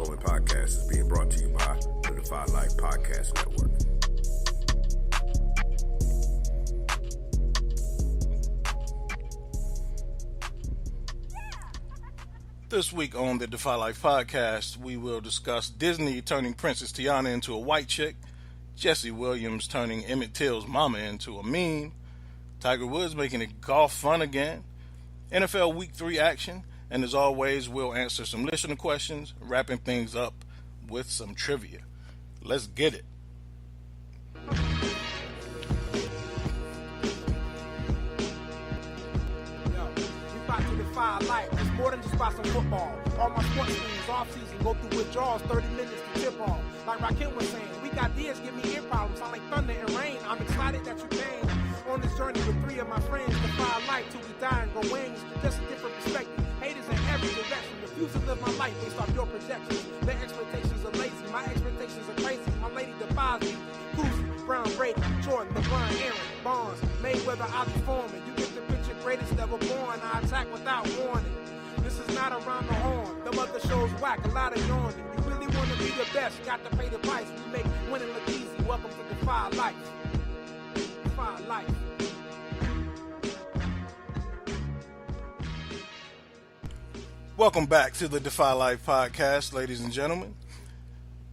following podcast is being brought to you by the Defy Life Podcast Network. This week on the Defy Life Podcast, we will discuss Disney turning Princess Tiana into a white chick, Jesse Williams turning Emmett Till's mama into a meme, Tiger Woods making it golf fun again, NFL Week 3 action, and as always, we'll answer some listener questions, wrapping things up with some trivia. Let's get it. Life. It's more than just about some football. All my sports teams off season go through withdrawals, 30 minutes to tip off. Like Rakim was saying, weak ideas give me ear problems. Sound like thunder and rain. I'm excited that you came on this journey with 3 of my friends. Defy life till we die and grow wings. Just a different perspective. Haters in every direction. Refuse to live my life based off your projections. Their expectations are lazy. My expectations are crazy. My lady defies me. Koozie, Brown, Brady, Jordan, LeBron, Aaron, Bonds, Mayweather, Ali Foreman. You get the picture, greatest ever born. I attack without warning. This is not around the horn. Them other shows whack, a lot of yawning. You really want to be the best, got to pay the price. We make winning look easy. Welcome to Defy Life. Defy Life. Welcome back to the Defy Life Podcast, ladies and gentlemen.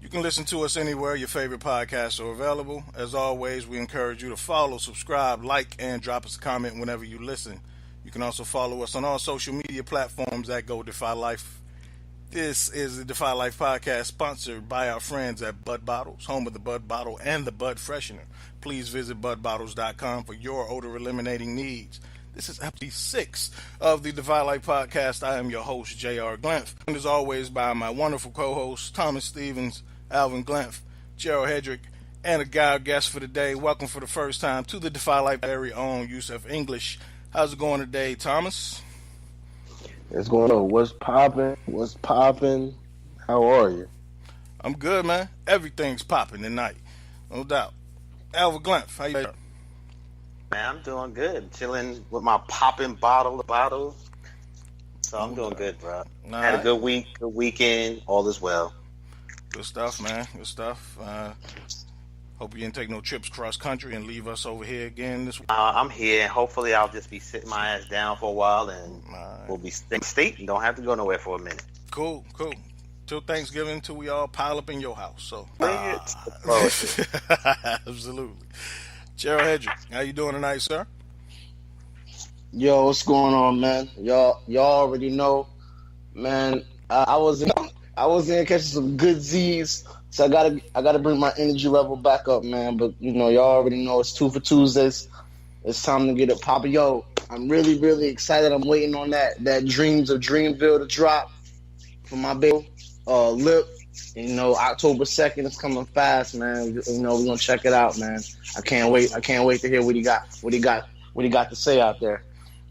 You can listen to us anywhere your favorite podcasts are available. As always, we encourage you to follow, subscribe, like, and drop us a comment whenever you listen. You can also follow us on all social media platforms at Go Defy Life. This is the Defy Life Podcast, sponsored by our friends at Bud Bottles, home of the Bud Bottle and the Bud Freshener. Please visit budbottles.com for your odor eliminating needs. This is episode 6 of the Defy Life Podcast. I am your host, J.R. Glymph, and as always by my wonderful co-hosts, Thomas Stevens, Alvin Glymph, Gerald Hedrick, and a guest for the day. Welcome for the first time to the Defy Life very own Yusuf English. How's it going today, Thomas? It's going on. What's popping? What's popping? How are you? I'm good, man. Everything's popping tonight, no doubt. Alvin Glymph, how you doing? Man, I'm doing good. Chilling with my popping bottle. So I'm doing good, bro. Had a good week, good weekend. All is well. Good stuff, man. Good stuff. Hope you didn't take no trips cross country and leave us over here again this week. I'm here, and hopefully I'll just be sitting my ass down for a while, and we'll be state and don't have to go nowhere for a minute. Cool. Till Thanksgiving, till we all pile up in your house. So, absolutely. Gerald Hedrick, how you doing tonight, sir? Yo, what's going on, man? Y'all already know, man. I was in catching some good Z's. So I gotta bring my energy level back up, man. But y'all already know it's 2 for Tuesdays. It's time to get it popping. Yo, I'm really, really excited. I'm waiting on that Dreams of Dreamville to drop for my baby Lip. October 2nd is coming fast, man. We're gonna check it out, man. I can't wait to hear what he got to say out there.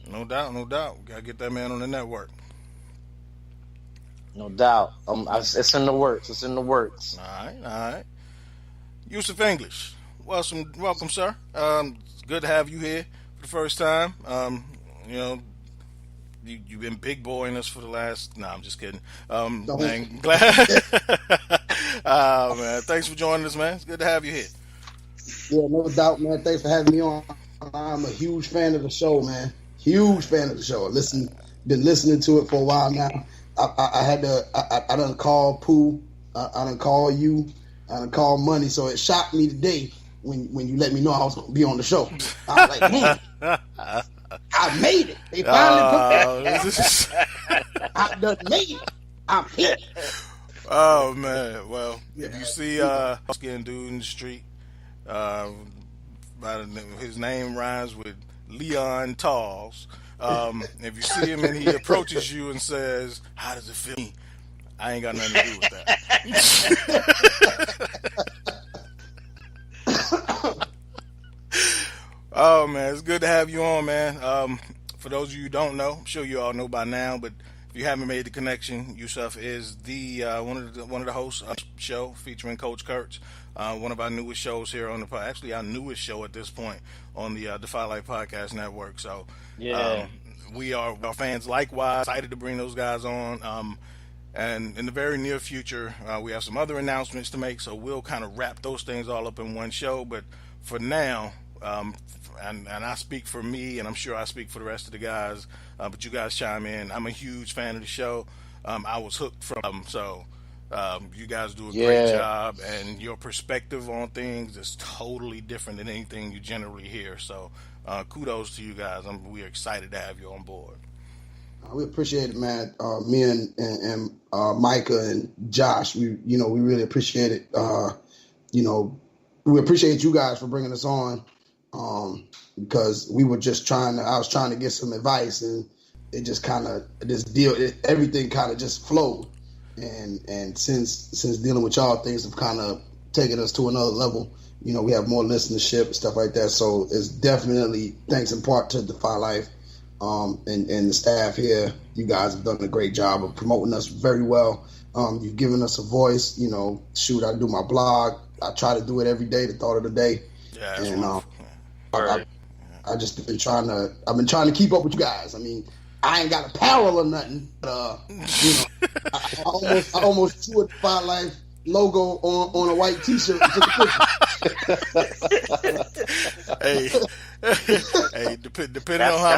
No doubt. Gotta get that man on the network. No doubt. It's in the works. All right. Yusuf English, welcome, sir. It's good to have you here for the first time. You've been big boying us for the last. I'm just kidding. Man, glad. Man, thanks for joining us, man. It's good to have you here. Yeah, no doubt, man. Thanks for having me on. I'm a huge fan of the show, man. Huge fan of the show. Been listening to it for a while now. I done call Pooh, I done call you, I done call Money, so it shocked me today when you let me know I was going to be on the show. I was like, I made it. They finally put that. I done made it. I'm here. Oh, man. Well, if you see a skin dude in the street, his name rhymes with Leon Talls. If you see him and he approaches you and says, "How does it feel?" I ain't got nothing to do with that. Oh man, it's good to have you on, man. For those of you who don't know, I'm sure you all know by now, but if you haven't made the connection, Yusuf is the one of the hosts of the show featuring Coach Kurtz. One of our newest shows here on actually our newest show at this point on the Defy Life Podcast Network. So we are fans likewise, excited to bring those guys on. And in the very near future, we have some other announcements to make, so we'll kind of wrap those things all up in one show. But for now, and I speak for me, and I'm sure I speak for the rest of the guys, but you guys chime in. I'm a huge fan of the show. I was hooked from so you guys do a great job, and your perspective on things is totally different than anything you generally hear. So kudos to you guys. We're excited to have you on board. We appreciate it, man. Me and Micah and Josh, we really appreciate it. We appreciate you guys for bringing us on, because we were just I was trying to get some advice, and it just everything kind of just flowed. And since dealing with y'all, things have kind of taken us to another level. We have more listenership and stuff like that. So it's definitely thanks in part to Defy Life. And the staff here, you guys have done a great job of promoting us very well. You've given us a voice. I do my blog. I try to do it every day, the thought of the day. Yeah, and I just been I've been trying to keep up with you guys. I mean, I ain't got apparel or nothing, but I almost threw a Defy Life logo on a white T-shirt and took a picture. Hey, depending on how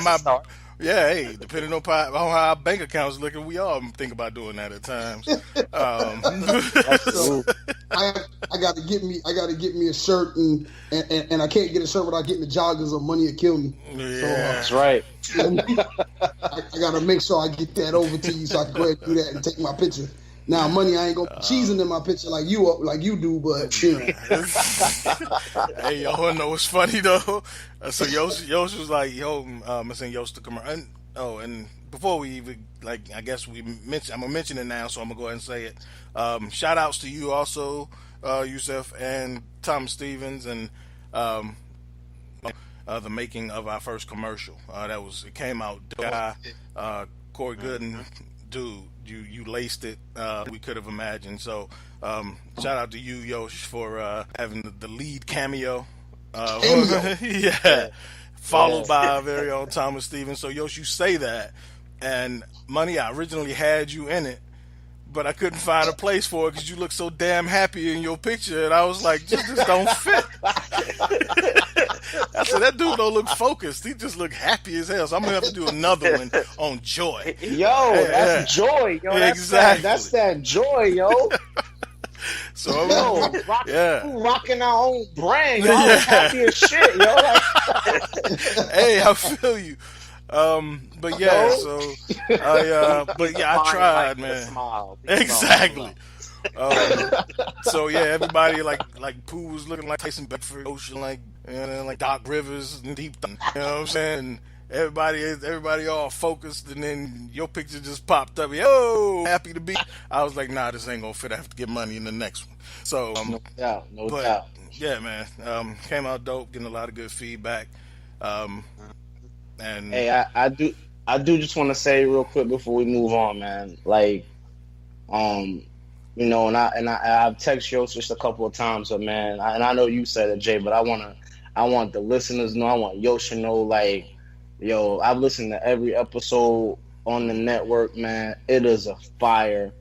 depending on how our bank account's looking, we all think about doing that at times. So I got to get me a shirt, and I can't get a shirt without getting the joggers or Money Will Kill Me. Yeah, so, that's right. I got to make sure I get that over to you so I can go ahead and do that and take my picture. Now, Money, I ain't gonna be cheesing in my picture like you do, but Hey, y'all know what's funny though? So Yosh was like, I'm sending Yosh the commercial. And before we even I guess I'm gonna mention it now, so I'm gonna go ahead and say it. Shout outs to you also, Yusef and Tom Stevens, and the making of our first commercial. It came out. Corey Gooden, dude. You laced it. We could have imagined. So shout out to you, Yosh, for having the lead cameo. Followed by our very own Thomas Stevens. So Yosh, you say that, and Money, I originally had you in it, but I couldn't find a place for it because you look so damn happy in your picture, and I was like, this don't fit. I said, that dude don't look focused. He just look happy as hell. So I'm gonna have to do another one on joy. That's joy, yo. Exactly. That's that joy, yo. So rocking our own brand, yo. Happy as shit, yo. Hey, I feel you. But yeah, so I tried, man. Smile. Exactly. So yeah, everybody like Pooh was looking like Tyson Bedford, Ocean, like Doc Rivers and Deep. You know what I'm saying? Everybody all focused, and then your picture just popped up. Yo, happy to be. I was like, nah, this ain't gonna fit. I have to get Money in the next one. So no doubt. Yeah, man, came out dope, getting a lot of good feedback. And hey, I do just want to say real quick before we move on, man. And I've texted Yosh just a couple of times, but man, I know you said it, Jay, but I want the listeners to know, I want Yosh to know, I've listened to every episode on the network, man. It is a fire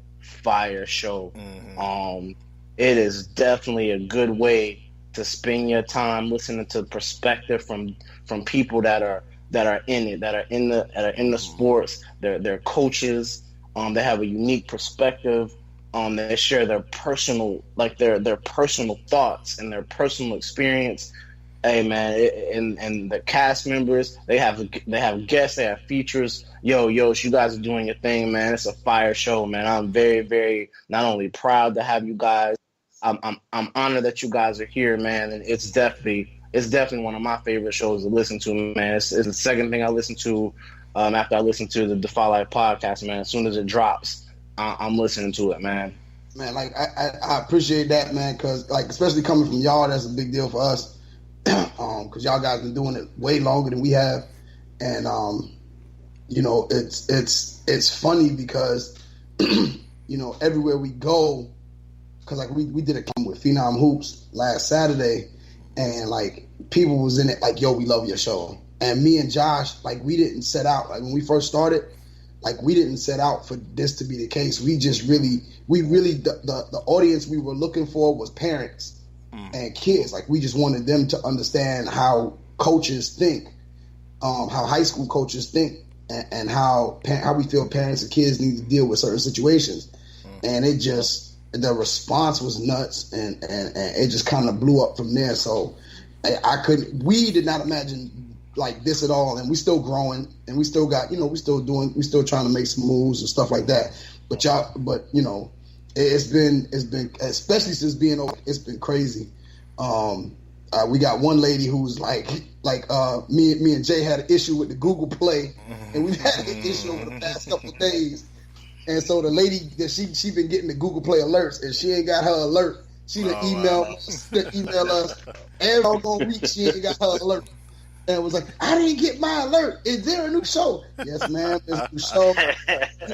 show. Mm-hmm. It is definitely a good way to spend your time listening to perspective from people that are in it, that are in the sports. They're coaches. They have a unique perspective. They share their personal, their personal thoughts and their personal experience. Hey man, and the cast members, they have guests, they have features. Yo, you guys are doing your thing, man. It's a fire show, man. I'm very, very not only proud to have you guys. I'm honored that you guys are here, man. And it's definitely one of my favorite shows to listen to, man. It's the second thing I listen to after I listen to the Defy Life podcast, man. As soon as it drops, I'm listening to it, man. Man, I appreciate that, man, because especially coming from y'all, that's a big deal for us. Because y'all guys been doing it way longer than we have, and it's funny because everywhere we go, because we did a camp with Phenom Hoops last Saturday, and people was in it yo, we love your show, and me and Josh we didn't set out when we first started. like we didn't set out for this to be the case. We just really the audience we were looking for was parents and kids. Like we just wanted them to understand how coaches think, how high school coaches think, and how we feel parents and kids need to deal with certain situations. And it just, the response was nuts, and it just kind of blew up from there. So we did not imagine like this at all, and we still growing, and we still got, we still trying to make some moves and stuff like that. But it's been especially since being over, it's been crazy. We got one lady who's like me and Jay had an issue with the Google Play, and we've had an issue over the past couple of days. And so the lady that she been getting the Google Play alerts, and she ain't got her alert. She done email us every week. She ain't got her alert, and was like, "I didn't get my alert. Is there a new show?" Yes, ma'am. There's a new show.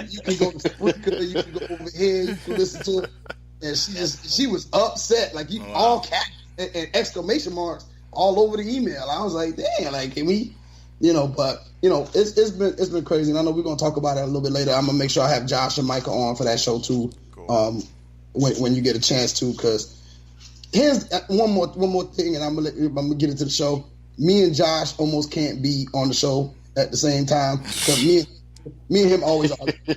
You can go to Spreaker. You can go over here. You can listen to it. And she was upset, like all caps and exclamation marks all over the email. I was like, "Damn, like can we?" But it's been crazy, and I know we're gonna talk about it a little bit later. I'm gonna make sure I have Josh and Micah on for that show too, cool. When you get a chance to. Because here's one more thing, and I'm gonna get into the show. Me and Josh almost can't be on the show at the same time because me and him always argue.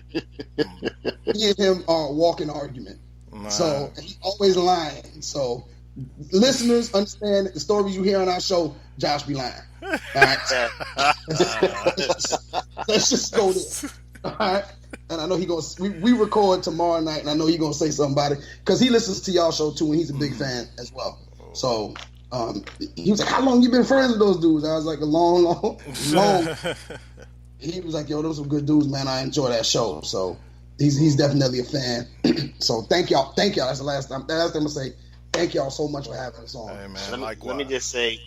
Me and him are a walking argument. Wow. So he's always lying. So listeners understand that the stories you hear on our show, Josh be lying. All right. Let's just go there. All right. And I know we record tomorrow night, and I know he's gonna say something about it because he listens to y'all show too, and he's a big fan as well. So he was like, "How long you been friends with those dudes?" I was like, "A long." He was like, "Yo, those are good dudes, man. I enjoy that show." So he's definitely a fan. So thank y'all. That's the last time. I'm gonna say thank y'all so much for having us on. Hey, man, let me just say,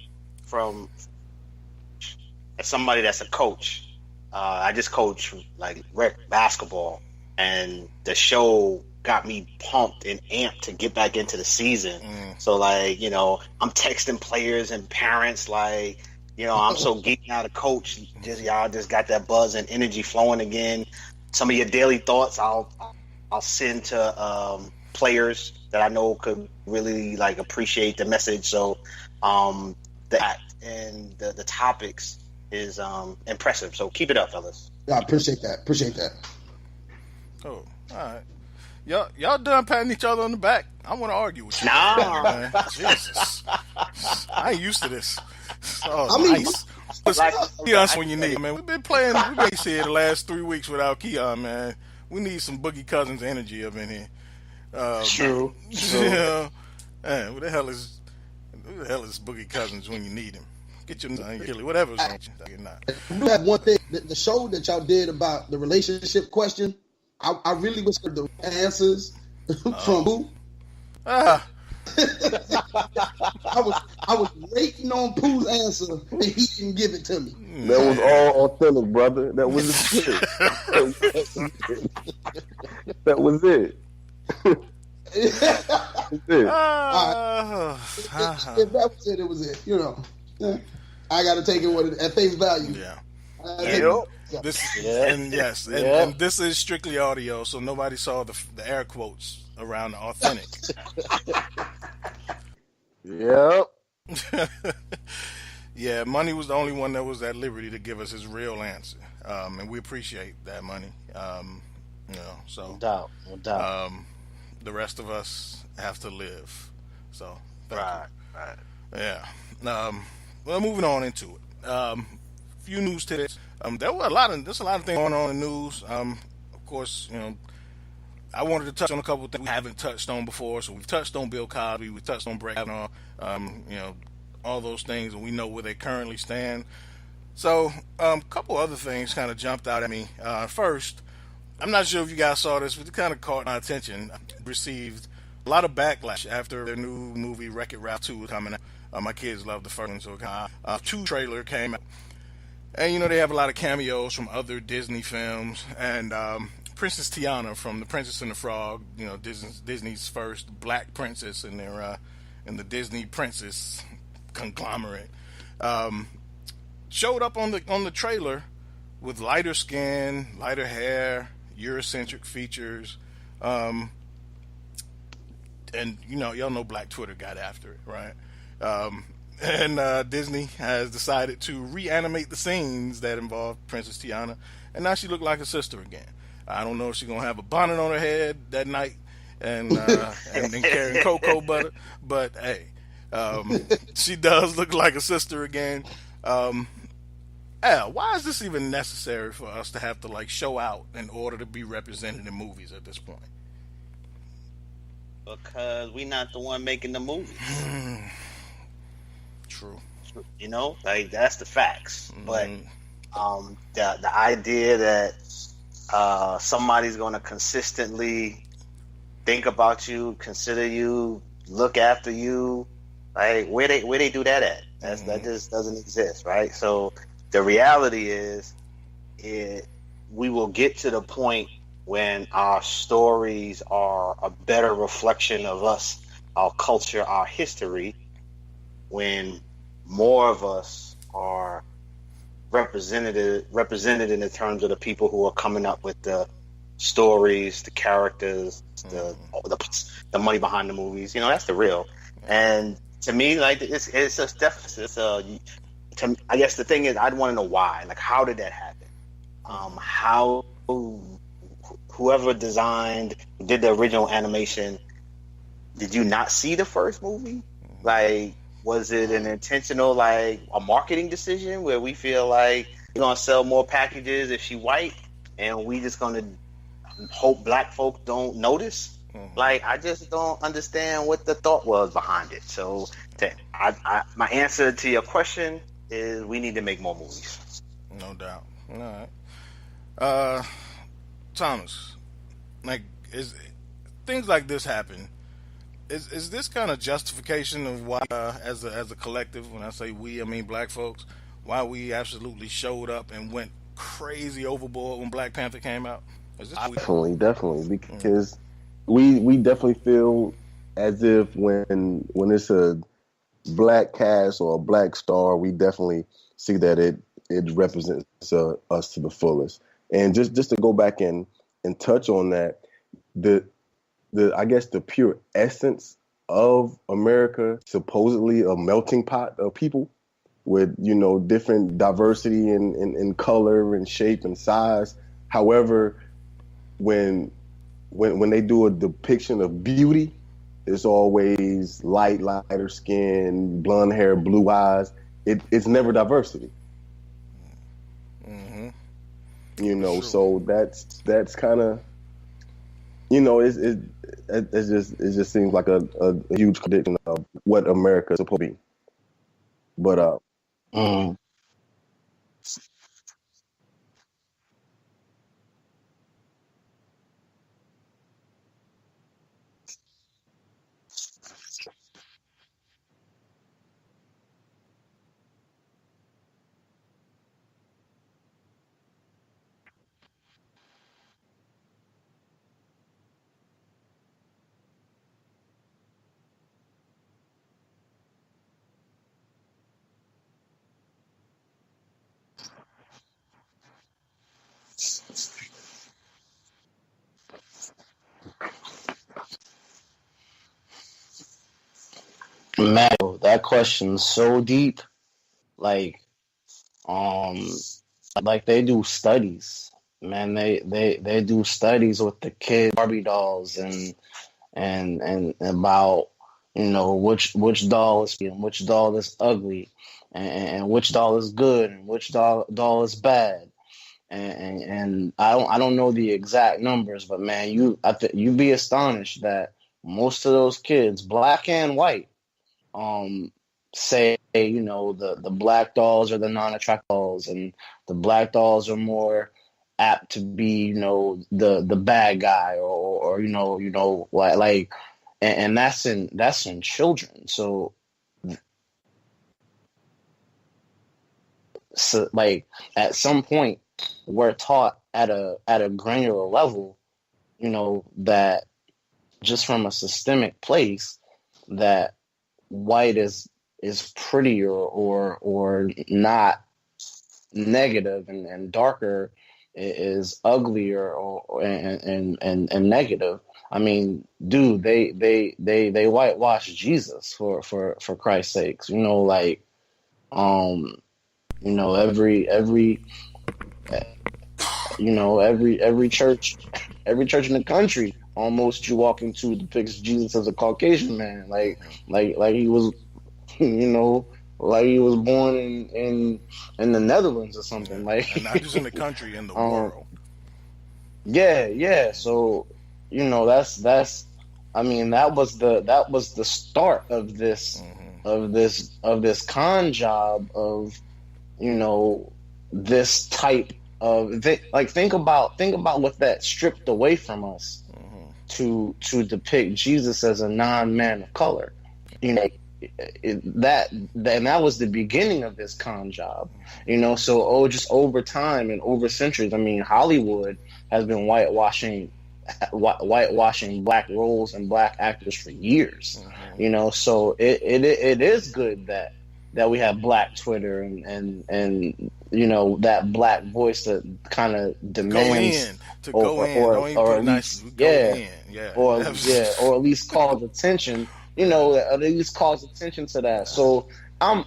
as somebody that's a coach, I just coach like rec basketball, and the show got me pumped and amped to get back into the season. So like, I'm texting players and parents like, I'm so geeked out of coach. Y'all just got that buzz and energy flowing again. Some of your daily thoughts I'll send to players that I know could really like appreciate the message. So that and the topics is impressive. So keep it up, fellas. Yeah, I appreciate that. Oh, all right. Y'all done patting each other on the back? I want to argue with you. Nah. Man. Jesus. I ain't used to this. Oh, nice. Keon when you need, man. We've been here the last 3 weeks without Keon, man. We need some Boogie Cousins energy up in here. True. Man, who the hell is Boogie Cousins when you need him? Get your whatever's wrong with you. I do have one thing. The show that y'all did about the relationship question, I really wish the answers from who? I was waiting on Pooh's answer, and he didn't give it to me. That was all authentic, brother. That was it. That was it. If that was it, it was it. I got to take it at face value. Yeah. And this is strictly audio, so nobody saw the air quotes around the authentic. Yep. Yeah, Money was the only one that was at liberty to give us his real answer, and we appreciate that, Money. So No doubt. The rest of us have to live. So Right. Yeah. Well, moving on into it. Few news tidbits. There's a lot of things going on in the news. Of course, I wanted to touch on a couple of things we haven't touched on before. So we've touched on Bill Cosby, we've touched on Brett Kavanaugh, all those things, and we know where they currently stand. So a couple other things kind of jumped out at me. First, I'm not sure if you guys saw this, but it kind of caught my attention. Received a lot of backlash after their new movie Wreck-It Ralph 2 was coming out. My kids love the first one, so it 2 trailer came out. And, they have a lot of cameos from other Disney films. And Princess Tiana from The Princess and the Frog, Disney's first black princess in the Disney princess conglomerate, showed up on the trailer with lighter skin, lighter hair, Eurocentric features. And y'all know Black Twitter got after it, right? And Disney has decided to reanimate the scenes that involve Princess Tiana, and now she looked like a sister again. I don't know if she's gonna have a bonnet on her head that night and carrying cocoa butter, but hey, she does look like a sister again. Al, why is this even necessary for us to have to like show out in order to be represented in movies at this point? Because we're not the one making the movie. True. You know, like that's the facts. But the idea that somebody's going to consistently think about you, consider you, look after you, like where they do that at? That just doesn't exist, right? So the reality is, we will get to the point when our stories are a better reflection of us, our culture, our history, when more of us are represented in the terms of the people who are coming up with the stories, the characters, the money behind the movies. You know, that's the real. And to me, like it's a deficit. I guess the thing is, I'd want to know why. Like, how did that happen? How whoever did the original animation, did you not see the first movie? Like, was it an intentional, like, a marketing decision where we feel like we're going to sell more packages if she white and we just going to hope black folk don't notice? Like, I just don't understand what the thought was behind it. So my answer to your question is we need to make more movies. No doubt. All right. Thomas, like, is things like this happen? Is this kind of justification of why, as a collective, when I say we, I mean black folks, why we absolutely showed up and went crazy overboard when Black Panther came out? Definitely, because we definitely feel as if when it's a black cast or a black star, we definitely see that it represents us to the fullest. And just to go back and touch on that, the I guess the pure essence of America, supposedly a melting pot of people with, different diversity in color and shape and size. However, when they do a depiction of beauty, it's always lighter skin, blonde hair, blue eyes. It's never diversity. Sure. So that's kind of, it just seems like a huge contradiction of what America is supposed to be. But Man, that question's so deep. Like, like they do studies. Man, they do studies with the kid Barbie dolls and about which doll is and which doll is ugly and which doll is good and which doll is bad. And I don't know the exact numbers, but man, you'd be astonished that most of those kids, black and white, say the black dolls are the non-attractive dolls, and the black dolls are more apt to be the bad guy or like and that's in children. So like at some point we're taught at a granular level, that just from a systemic place that white is prettier or not negative and darker is uglier and negative. I mean, dude, they whitewash Jesus for Christ's sakes. You know, like, you know, every church in the country almost you walk into depicts Jesus as a Caucasian man, like he was, you know, like he was born in the Netherlands or something. Like, and not just in the country, in the world. Yeah. So, you know, that's. I mean, that was the start of this con job of, you know, this type of think about what that stripped away from us to depict Jesus as a non-man of color. You know, that was the beginning of this con job. You know, so just over time and over centuries, I mean, Hollywood has been whitewashing black roles and black actors for years. You know, so it is good that we have Black Twitter and you know, that black voice that kind of demands or at least calls attention. You know, at least calls attention to that. So I'm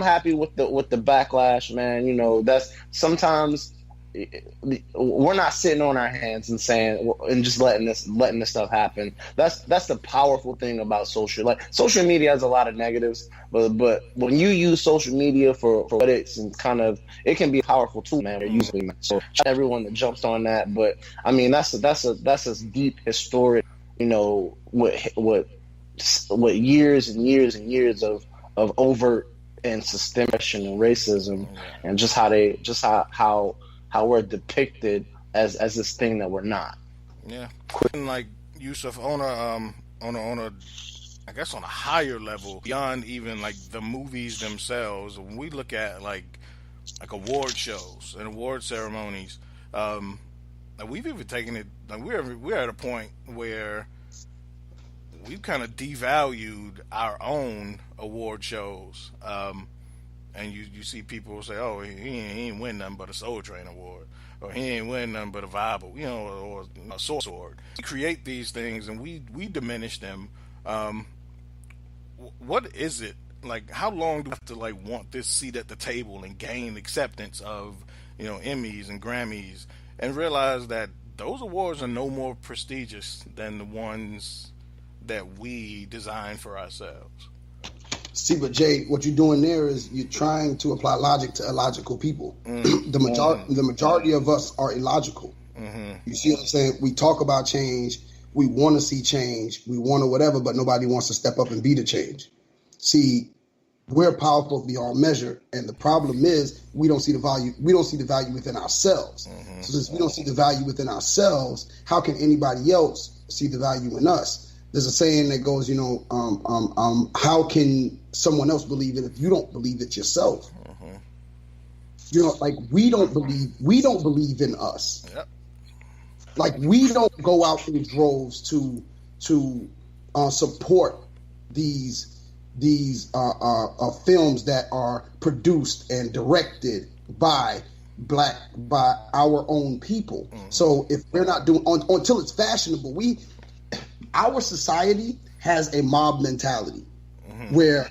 happy with the backlash, man. You know, that's sometimes we're not sitting on our hands and saying and just letting this stuff happen. That's the powerful thing about social media has a lot of negatives, but when you use social media for what it's and kind of, it can be a powerful tool, man. Usually, so everyone that jumps on that, but I mean that's a deep historic, you know, what years and years and years of overt and systemic and racism, and just how we're depicted as this thing that we're not. Yeah, and like Yusuf, on a I guess on a higher level, beyond even like the movies themselves, when we look at like award shows and award ceremonies, we've even taken it. Like we're at a point where we've kind of devalued our own award shows. And you see people say, "Oh, he ain't win nothing but a Soul Train award, or he ain't win nothing but a Bible, you know, or a sword." We create these things and we diminish them. What is it like? How long do we have to like want this seat at the table and gain acceptance of, you know, Emmys and Grammys, and realize that those awards are no more prestigious than the ones that we design for ourselves? See, but Jay, what you're doing there is you're trying to apply logic to illogical people. The majority of us are illogical. You see what I'm saying? We talk about change. We want to see change. We want to whatever, but nobody wants to step up and be the change. See, we're powerful beyond measure, and the problem is we don't see the value. We don't see the value within ourselves. So since we don't see the value within ourselves, how can anybody else see the value in us? There's a saying that goes, you know, how can someone else believe it if you don't believe it yourself? You know, like we don't believe in us. Yep. Like we don't go out in droves to support these films that are produced and directed by our own people. So if we're not doing until it's fashionable, our society has a mob mentality where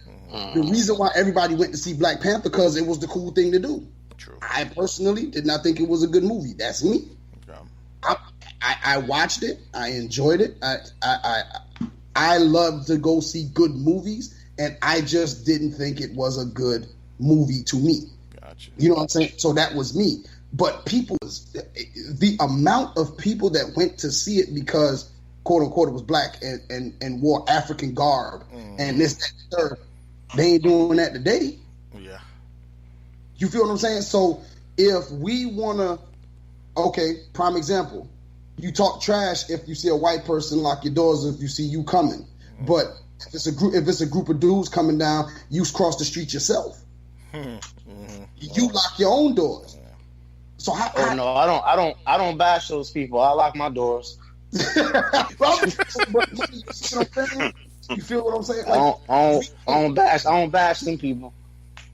the reason why everybody went to see Black Panther because it was the cool thing to do. True. I personally did not think it was a good movie. That's me. Okay. I watched it. I enjoyed it. I love to go see good movies, and I just didn't think it was a good movie to me. Gotcha. You know what I'm saying? So that was me. But the amount of people that went to see it because quote unquote it was black and wore African garb and this, that, and third. They ain't doing that today. Yeah. You feel what I'm saying? So if we wanna, prime example, you talk trash if you see a white person, lock your doors if you see you coming. But if it's a group of dudes coming down, you cross the street yourself. You lock your own doors. So no, I don't bash those people. I lock my doors. You feel what I'm saying? Like, I don't bash them people.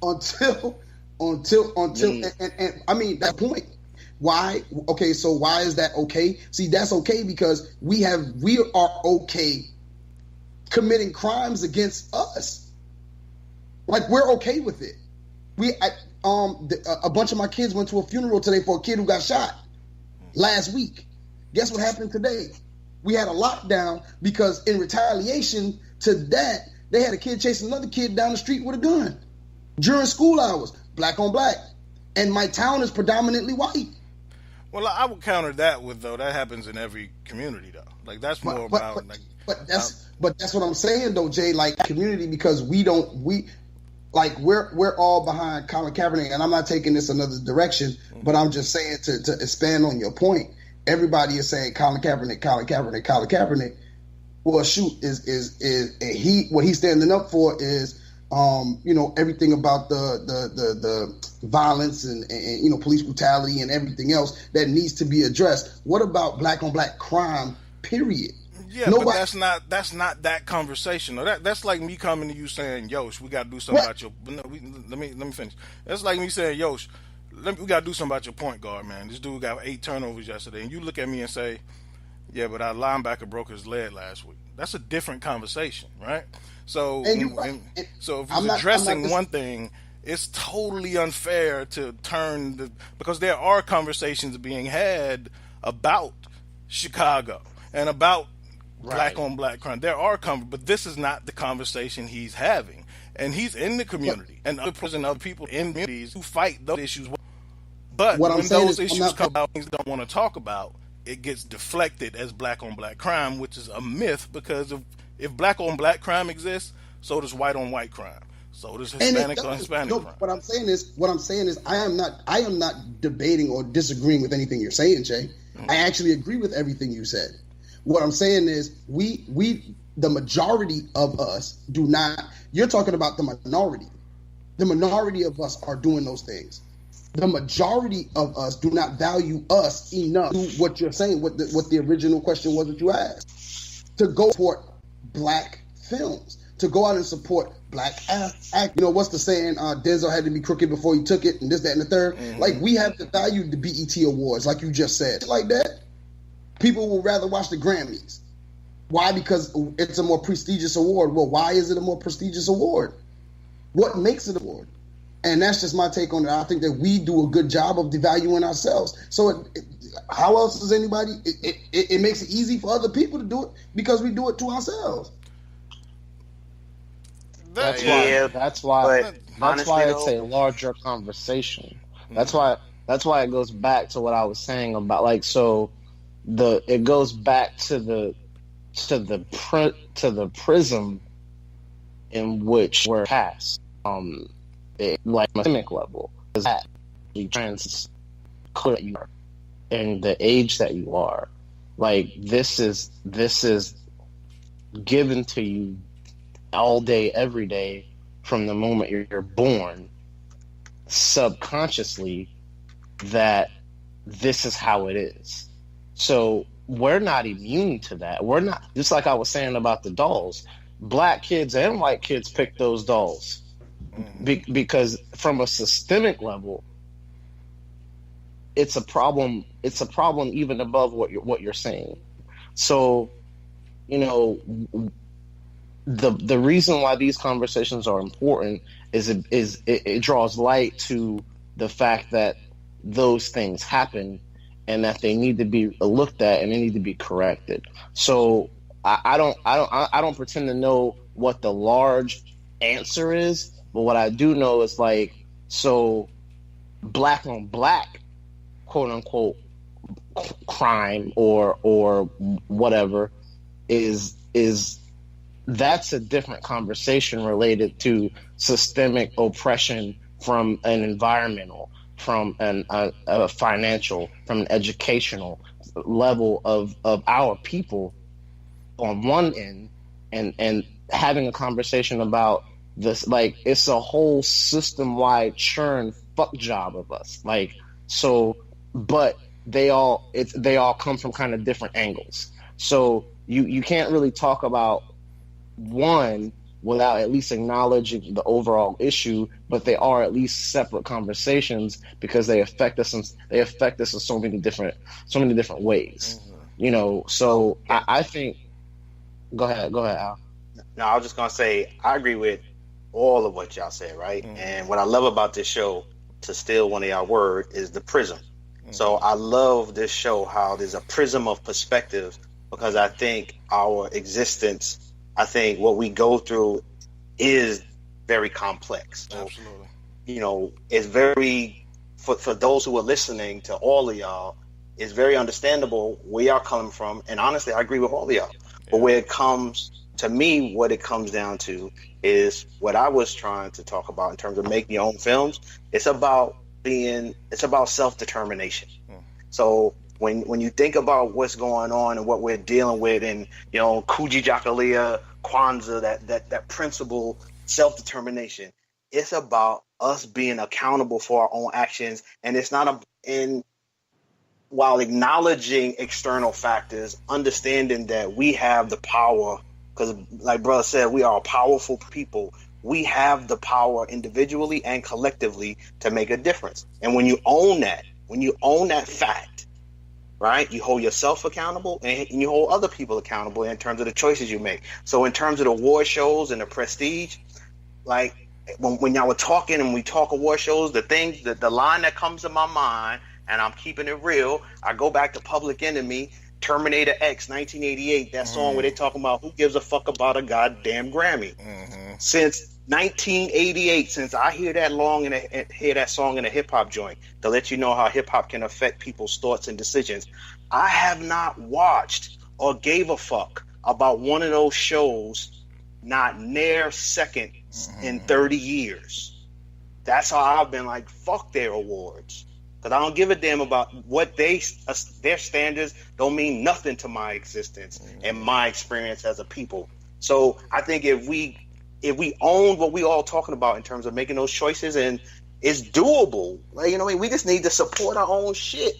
Until until and I mean that point. Why? Okay, so why is that okay? See, that's okay because we are okay committing crimes against us. Like, we're okay with it. A bunch of my kids went to a funeral today for a kid who got shot last week. Guess what happened today? We had a lockdown because in retaliation to that, they had a kid chasing another kid down the street with a gun during school hours, black on black. And my town is predominantly white. Well, I would counter that with, though, that happens in every community, though. Like, that's more about but that's what I'm saying, though, Jay. Like, community, because we're all behind Colin Kaepernick, and I'm not taking this another direction, but I'm just saying to expand on your point. Everybody is saying Colin Kaepernick, Colin Kaepernick, Colin Kaepernick. Well, shoot, what he's standing up for is everything about the violence and police brutality and everything else that needs to be addressed. What about black on black crime? Period. Yeah, but that's not that conversation. That's like me coming to you saying, "Yosh, we got to do something about your." No, let me finish. That's like me saying, "Yosh, we got to do something about your point guard, man. This dude got 8 turnovers yesterday," and you look at me and say, "Yeah, but our linebacker broke his leg last week." That's a different conversation, right? So, so if he's addressing one thing, it's totally unfair to because there are conversations being had about Chicago and about black on black crime. There are but this is not the conversation he's having, and he's in the community and other people in communities who fight those issues. But when those issues come out, things don't want to talk about, it gets deflected as black on black crime, which is a myth because if black on black crime exists, so does white on white crime. So does Hispanic on Hispanic crime. What I'm saying is I am not debating or disagreeing with anything you're saying, Jay. Mm-hmm. I actually agree with everything you said. What I'm saying is the majority of us do not. You're talking about the minority. The minority of us are doing those things. The majority of us do not value us enough to what you're saying, what the original question was that you asked, to go support black films, to go out and support black act. What's the saying? Denzel had to be crooked before he took it, and this, that, and the third. Mm-hmm. Like, we have to value the BET Awards, like you just said. Like that, people will rather watch the Grammys. Why? Because it's a more prestigious award. Well, why is it a more prestigious award? What makes it an award? And that's just my take on it. I think that we do a good job of devaluing ourselves. So how else does anybody? It makes it easy for other people to do it because we do it to ourselves. That's why it's a larger conversation. That's why it goes back to what I was saying about it goes back to the prism in which we're past. Like systemic level, is that you trans clear you are and the age that you are. Like, this is given to you all day, every day, from the moment you're born, subconsciously, that this is how it is. So we're not immune to that. We're not, just like I was saying about the dolls. Black kids and white kids pick those dolls. Because from a systemic level, it's a problem. It's a problem even above what you're saying. So, the reason why these conversations are important is it draws light to the fact that those things happen and that they need to be looked at and they need to be corrected. So I don't pretend to know what the large answer is. But what I do know is black on black, quote unquote, crime or whatever is that's a different conversation related to systemic oppression from an environmental, from a financial, from an educational level of our people on one end, and having a conversation about this, it's a whole system-wide churn fuck job of us. But they all come from kind of different angles. So you can't really talk about one without at least acknowledging the overall issue, but they are at least separate conversations because they affect us. They affect us in so many different ways. You know, so I think. Go ahead, Al. No, I was just gonna say I agree with all of what y'all said, right? And what I love about this show, to steal one of y'all word, is the prism. So I love this show, how there's a prism of perspective, because I think our existence, I think what we go through is very complex. So, Absolutely. you know, it's very, for those who are listening, to all of y'all, it's very understandable where y'all coming from. And honestly, I agree with all of y'all. But where it comes, to me, what it comes down to is what I was trying to talk about in terms of making your own films. It's about self-determination. So when you think about what's going on and what we're dealing with, and you know, Kujichagulia, Kwanzaa, that principle, self-determination, it's about us being accountable for our own actions. And it's not while acknowledging external factors, understanding that we have the power, because like brother said, we are powerful people. We have the power individually and collectively to make a difference. And when you own that fact, right, you hold yourself accountable and you hold other people accountable in terms of the choices you make. So in terms of the award shows and the prestige, like when y'all were talking and we talk award shows, the line that comes to my mind, and I'm keeping it real, I go back to Public Enemy, Terminator X, 1988, that song where they talking about who gives a fuck about a goddamn Grammy. Since 1988, since I hear that song in a hip hop joint, to let you know how hip hop can affect people's thoughts and decisions, I have not watched or gave a fuck about one of those shows, not near second in 30 years. That's how I've been like, fuck their awards. Because I don't give a damn about what their standards don't mean nothing to my existence and my experience as a people. So I think if we own what we all talking about in terms of making those choices, and it's doable, like, you know what I mean? We just need to support our own shit.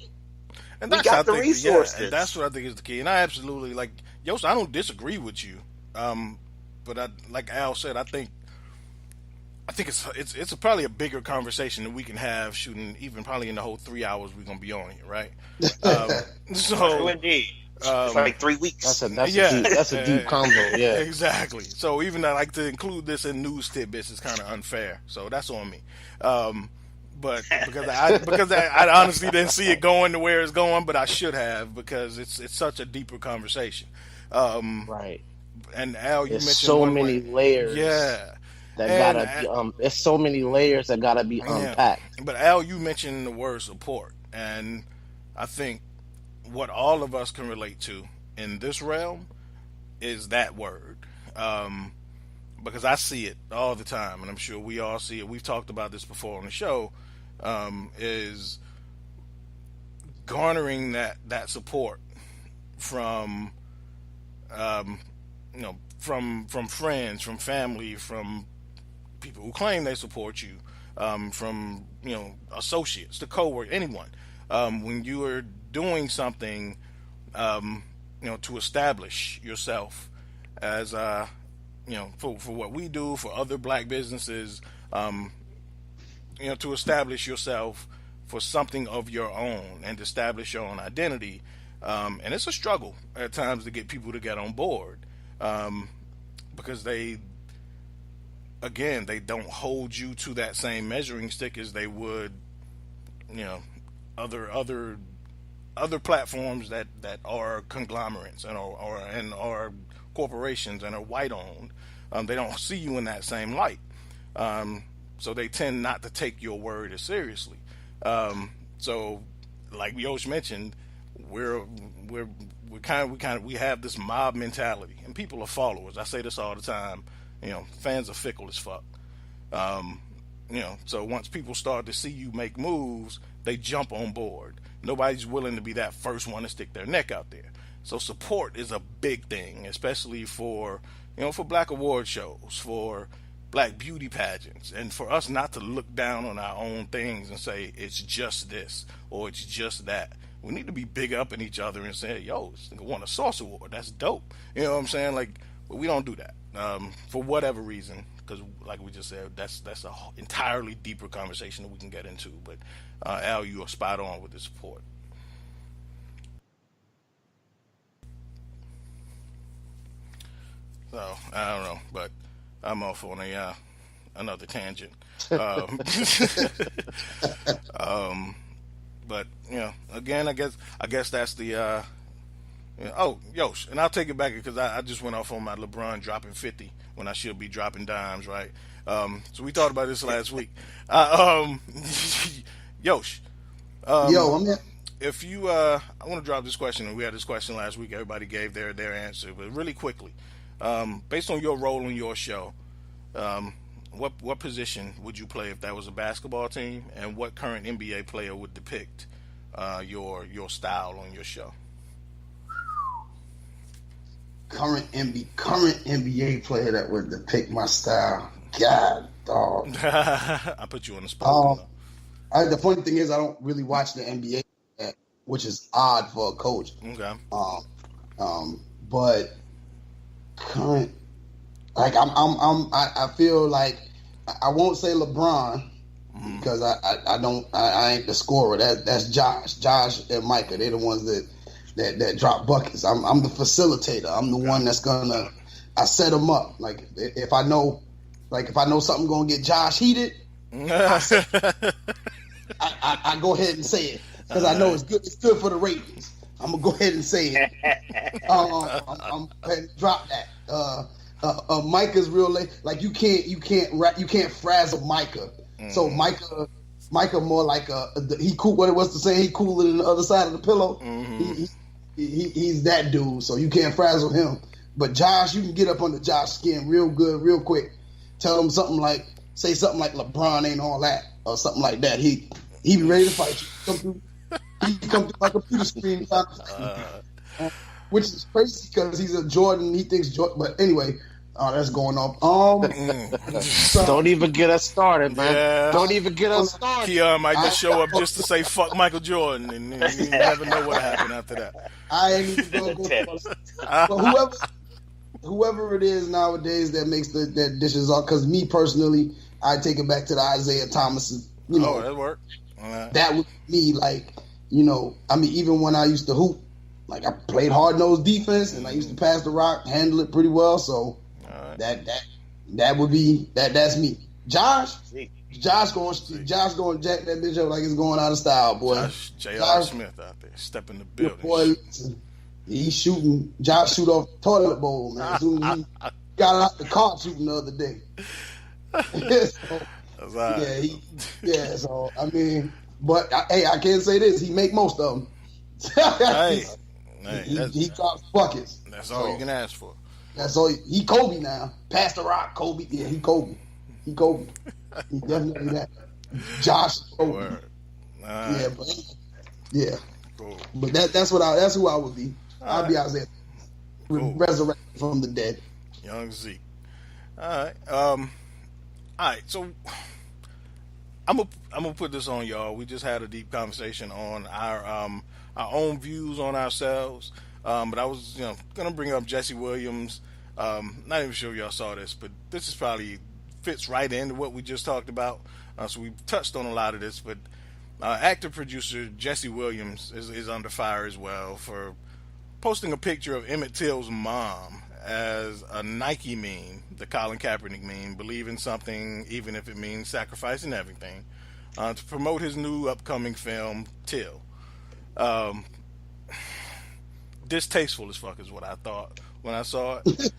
And we got the resources. Yeah, and that's what I think is the key. And I absolutely, like, Yost, I don't disagree with you. But like Al said, I think it's probably a bigger conversation that we can have shooting even probably in the whole 3 hours we're gonna be on here, right? So indeed, it's like 3 weeks. That's a deep combo. Yeah, exactly. So even I like to include this in news tidbits is kind of unfair. So that's on me. But because I honestly didn't see it going to where it's going, but I should have, because it's such a deeper conversation. Right. And Al, you mentioned so many layers. Yeah. There's so many layers that gotta be unpacked. But Al, you mentioned the word support, and I think what all of us can relate to in this realm is that word, because I see it all the time, and I'm sure we all see it. We've talked about this before on the show. Is garnering that support from from friends, from family, from people who claim they support you, from associates, the coworker, anyone. When you are doing something, to establish yourself as for what we do, for other black businesses, to establish yourself for something of your own and to establish your own identity. And it's a struggle at times to get people to get on board, because they don't hold you to that same measuring stick as they would, other platforms that are conglomerates and are corporations and are white owned. They don't see you in that same light, so they tend not to take your word as seriously. So, like Yosh mentioned, we have this mob mentality, and people are followers. I say this all the time. Fans are fickle as fuck. So once people start to see you make moves, they jump on board. Nobody's willing to be that first one to stick their neck out there. So support is a big thing, especially for black award shows, for black beauty pageants, and for us not to look down on our own things and say it's just this or it's just that. We need to be big up in each other and say, yo, this nigga won a Source Award. That's dope. You know what I'm saying? Like, but we don't do that. for whatever reason, because like we just said, that's a entirely deeper conversation that we can get into. But Al, you are spot on with the support. So I don't know, but I'm off on another tangent. But again, I guess that's the. Yosh, and I'll take it back because I just went off on my LeBron dropping 50 when I should be dropping dimes, right? So we talked about this last week. Yosh, Yo, I'm here. if you, I want to drop this question, and we had this question last week. Everybody gave their answer, but really quickly, based on your role in your show, what position would you play if that was a basketball team, and what current NBA player would depict your style on your show? Current NBA player that would depict my style. God, dog. I put you on the spot. The funny thing is, I don't really watch the NBA, which is odd for a coach. Okay. But current, like I feel like I won't say LeBron because I ain't the scorer. That's Josh and Micah. They're the ones that drop buckets. I'm the facilitator. I'm the one that's gonna. I set them up. Like if I know something gonna get Josh heated, I go ahead and say it because I know it's good. It's good for the ratings. I'm gonna go ahead and say it. I'm gonna drop that. Micah's real late. Like you can't frazzle Micah. So Micah more like he cool. What was the saying? He cooler than the other side of the pillow. He's that dude. So you can't frazzle him. But Josh, you can get up under Josh's skin real good, real quick. Tell him say something like LeBron ain't all that or something like that. He be ready to fight you. He come through my computer screen, which is crazy because he's a Jordan. He thinks Jordan. But anyway. Oh, that's going off. So, don't even get us started, man. Yeah. Don't even get us started. Keon might just show up just to say fuck Michael Jordan, and you never know what happened after that. I ain't even gonna go. But whoever it is nowadays that makes that dishes off, because me personally, I take it back to the Isaiah Thomas. Oh, that worked. That would be like, I mean, even when I used to hoop, like I played hard-nosed defense, and I used to pass the rock, handle it pretty well, so. That would be that's me. Josh going jack that bitch up like it's going out of style, boy. J.R. Smith out there, step in the building. Boy, he's shooting. Josh shoot off the toilet bowl, man. As soon as he got out the car shooting the other day. So I mean, but I can't say this. He make most of them. He drops buckets. That's all you can ask for. That's all. He Kobe now. Pass the rock, Kobe. Yeah, he Kobe. He definitely that. Josh Kobe. Cool. But that's who I would be. I'd be out there resurrected from the dead. Young Zeke. All right. So I'm gonna put this on y'all. We just had a deep conversation on our own views on ourselves. But I was gonna bring up Jesse Williams. Not even sure y'all saw this, but this is probably fits right into what we just talked about. So we touched on a lot of this, but actor producer Jesse Williams is under fire as well for posting a picture of Emmett Till's mom as a Nike meme, the Colin Kaepernick meme, believe in something even if it means sacrificing everything, to promote his new upcoming film Till. Distasteful as fuck is what I thought when I saw it.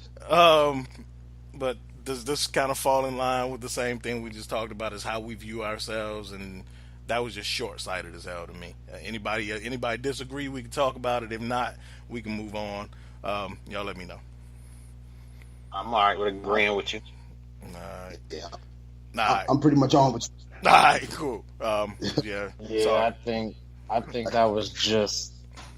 But does this kind of fall in line with the same thing we just talked about, is how we view ourselves? And that was just short-sighted as hell to me. Anybody disagree? We can talk about it. If not, we can move on. Y'all let me know. I'm all right with agreeing with you. All right. Yeah. I'm pretty much on with you. All right, cool. Yeah. Yeah, I think that was just.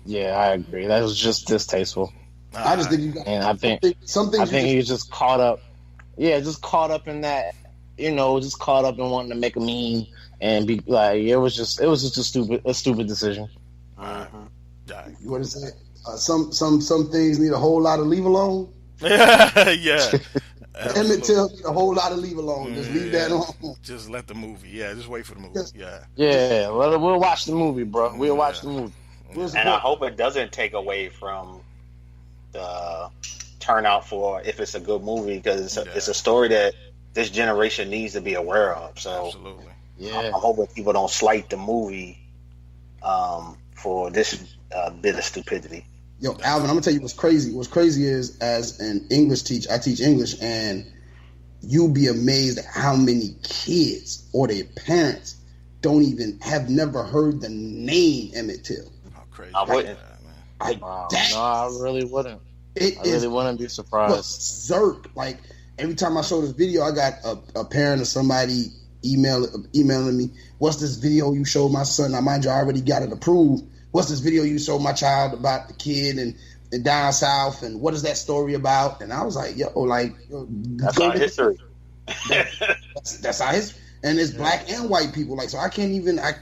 Yeah, I agree. That was just distasteful. I just think you got. And I think he was just caught up. Yeah, just caught up in that. Just caught up in wanting to make a meme and be like, it was just a stupid decision. You want to say some things need a whole lot of leave alone? Yeah. Emmett Till need a whole lot of leave alone. Just leave that on. Just let the movie. Yeah, just wait for the movie. Yeah. Yeah, we'll watch the movie, bro. We'll watch the movie. And I hope it doesn't take away from the turnout for if it's a good movie, because it's a story that this generation needs to be aware of. So absolutely. Yeah. I'm hoping people don't slight the movie for this bit of stupidity. Yo, Alvin, I'm gonna tell you what's crazy. What's crazy is, as an English teacher, I teach English, and you'll be amazed at how many kids or their parents have never heard the name Emmett Till. How crazy! I wouldn't. No, I really wouldn't. I really wouldn't be surprised. Berserk. Like, every time I show this video, I got a parent or somebody emailing me, "What's this video you showed my son?" Now, mind you, I already got it approved. "What's this video you showed my child about the kid and down south, and what is that story about?" And I was like, that's our history. That's our history. And it's black and white people. Like, so I can't even, I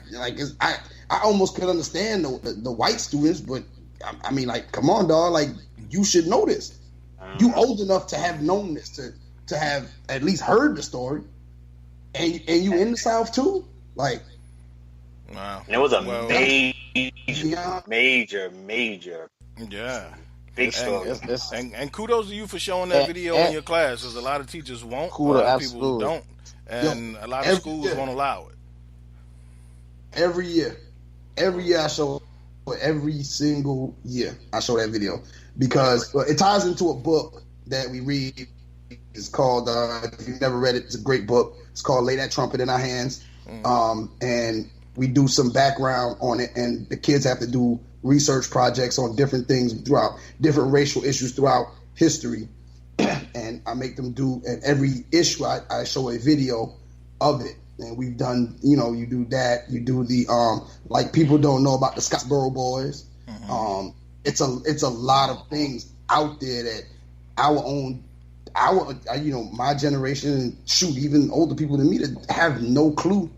almost could understand the white students, but I mean, like, come on, dog. Like, you should know this. You old enough to have known this, to have at least heard the story. And you in the South too? Like, wow. And it was a major yeah. big story. And kudos to you for showing that video in your class, because a lot of teachers won't, a lot of people don't, and a lot of schools won't allow it. Every year I show, every single year I show that video, because it ties into a book that we read. It's called, if you've never read it, it's a great book. It's called Lay That Trumpet in Our Hands. And we do some background on it, and the kids have to do research projects on different things throughout, different racial issues throughout history. And I make them do, and every issue I show a video of it. And we've done, you do that. You do the, like, people don't know about the Scottsboro Boys. It's a lot of things out there that my generation, and shoot, even older people than me, that have no clue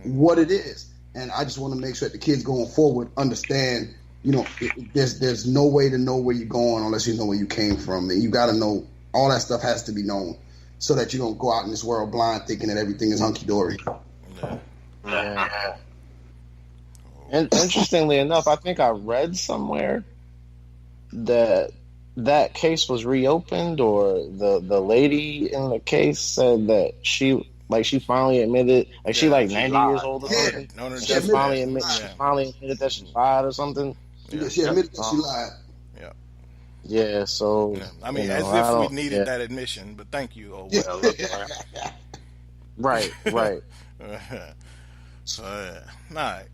what it is. And I just want to make sure that the kids going forward understand, there's no way to know where you're going unless you know where you came from. And you got to know, all that stuff has to be known, so that you don't go out in this world blind thinking that everything is hunky-dory. Yeah. And interestingly enough, I think I read somewhere that case was reopened, or the lady in the case said that she finally admitted, like, she 90 years old or something. She finally admitted that she lied or something. Yeah, she admitted that she lied. Yeah, so I mean, as if we needed that admission, but thank you. Oh well. Right. So all right.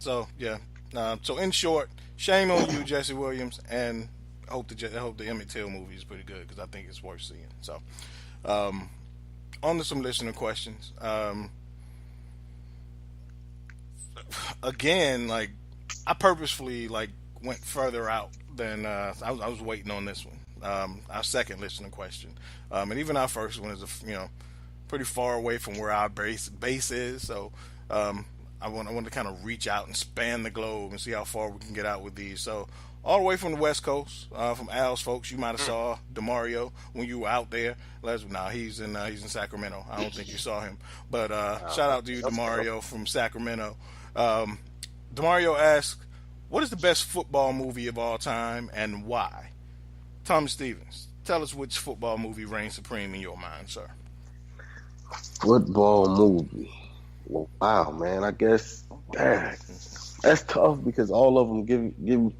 So in short, shame on you, Jesse Williams, and I hope the Emmett Till movie is pretty good, because I think it's worth seeing. So, on to some listener questions. Again, like, I purposefully went further out than I was waiting on this one. Our second listener question, and even our first one is pretty far away from where our base is. So I want to kind of reach out and span the globe and see how far we can get out with these. So all the way from the West Coast, from Al's folks, you might have saw DeMario when you were out there. Now he's in Sacramento. I don't think you saw him, but shout out to you, DeMario, from Sacramento. DeMario asks, what is the best football movie of all time and why? Thomas Stevens, tell us which football movie reigns supreme in your mind, sir. Football movie. Well, wow, man. I guess that's tough, because all of them give you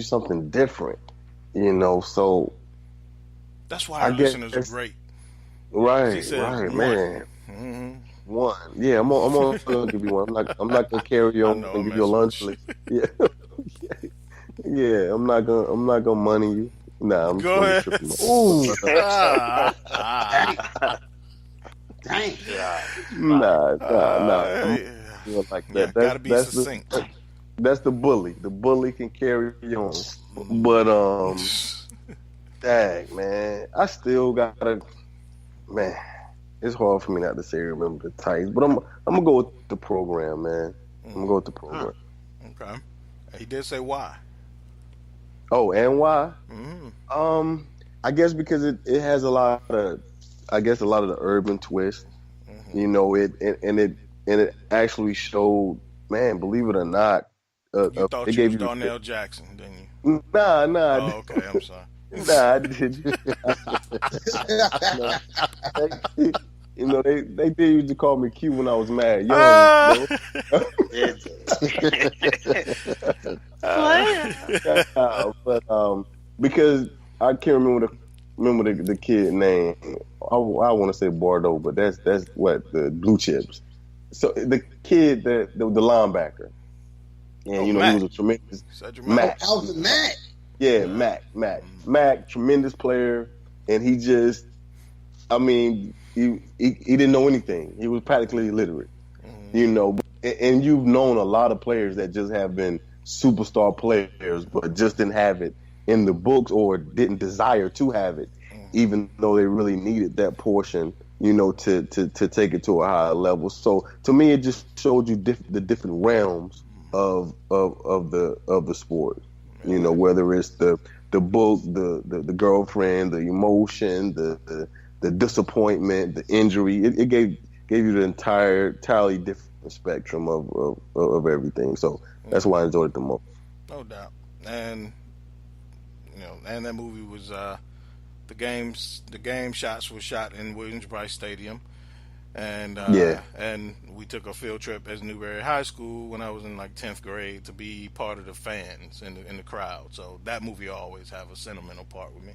something different, So that's why our listeners are great. Right, man. Mm-hmm. One, yeah. I'm gonna give you one. I'm not gonna carry on and give you a lunch list. Yeah, yeah. I'm not gonna money you. Nah, I'm go ahead. Ooh. Dang. Nah. Like that. Yeah, gotta be succinct. That's the bully. The bully can carry on. But dang, man, I still gotta, man. It's hard for me not to say remember the Titans, but I'm gonna go with the program, man. I'm gonna go with the program. Okay. He did say why. Oh, and why? Mm-hmm. I guess because it has a lot of the urban twist. You know, it actually showed, man, believe it or not, You thought it you gave was you Darnell Jackson, didn't you? Nah. Oh, okay, I'm sorry. Nah, I didn't. You know, they did used to call me Q when I was mad. Young, but because I can't remember the kid name. I want to say Bordeaux, but that's what the Blue Chips. So the kid the linebacker, and Mac. he was a tremendous Mac. Alvin Mac. Yeah, Mac, tremendous player, and he just, I mean, he didn't know anything. He was practically illiterate, you know. And you've known a lot of players that just have been superstar players, but just didn't have it in the books or didn't desire to have it, even though they really needed that portion, you know, to take it to a higher level. So to me, it just showed you the different realms of the sport. You know, whether it's the book, the girlfriend, the emotion, the disappointment, the injury. It gave you the entirely different spectrum of everything. So that's why I enjoyed it the most. No doubt. And you know, and that movie was the game shots were shot in Williams-Brice Stadium. And and we took a field trip as Newberry High School when I was in like 10th grade to be part of the fans in the crowd. So that movie always have a sentimental part with me.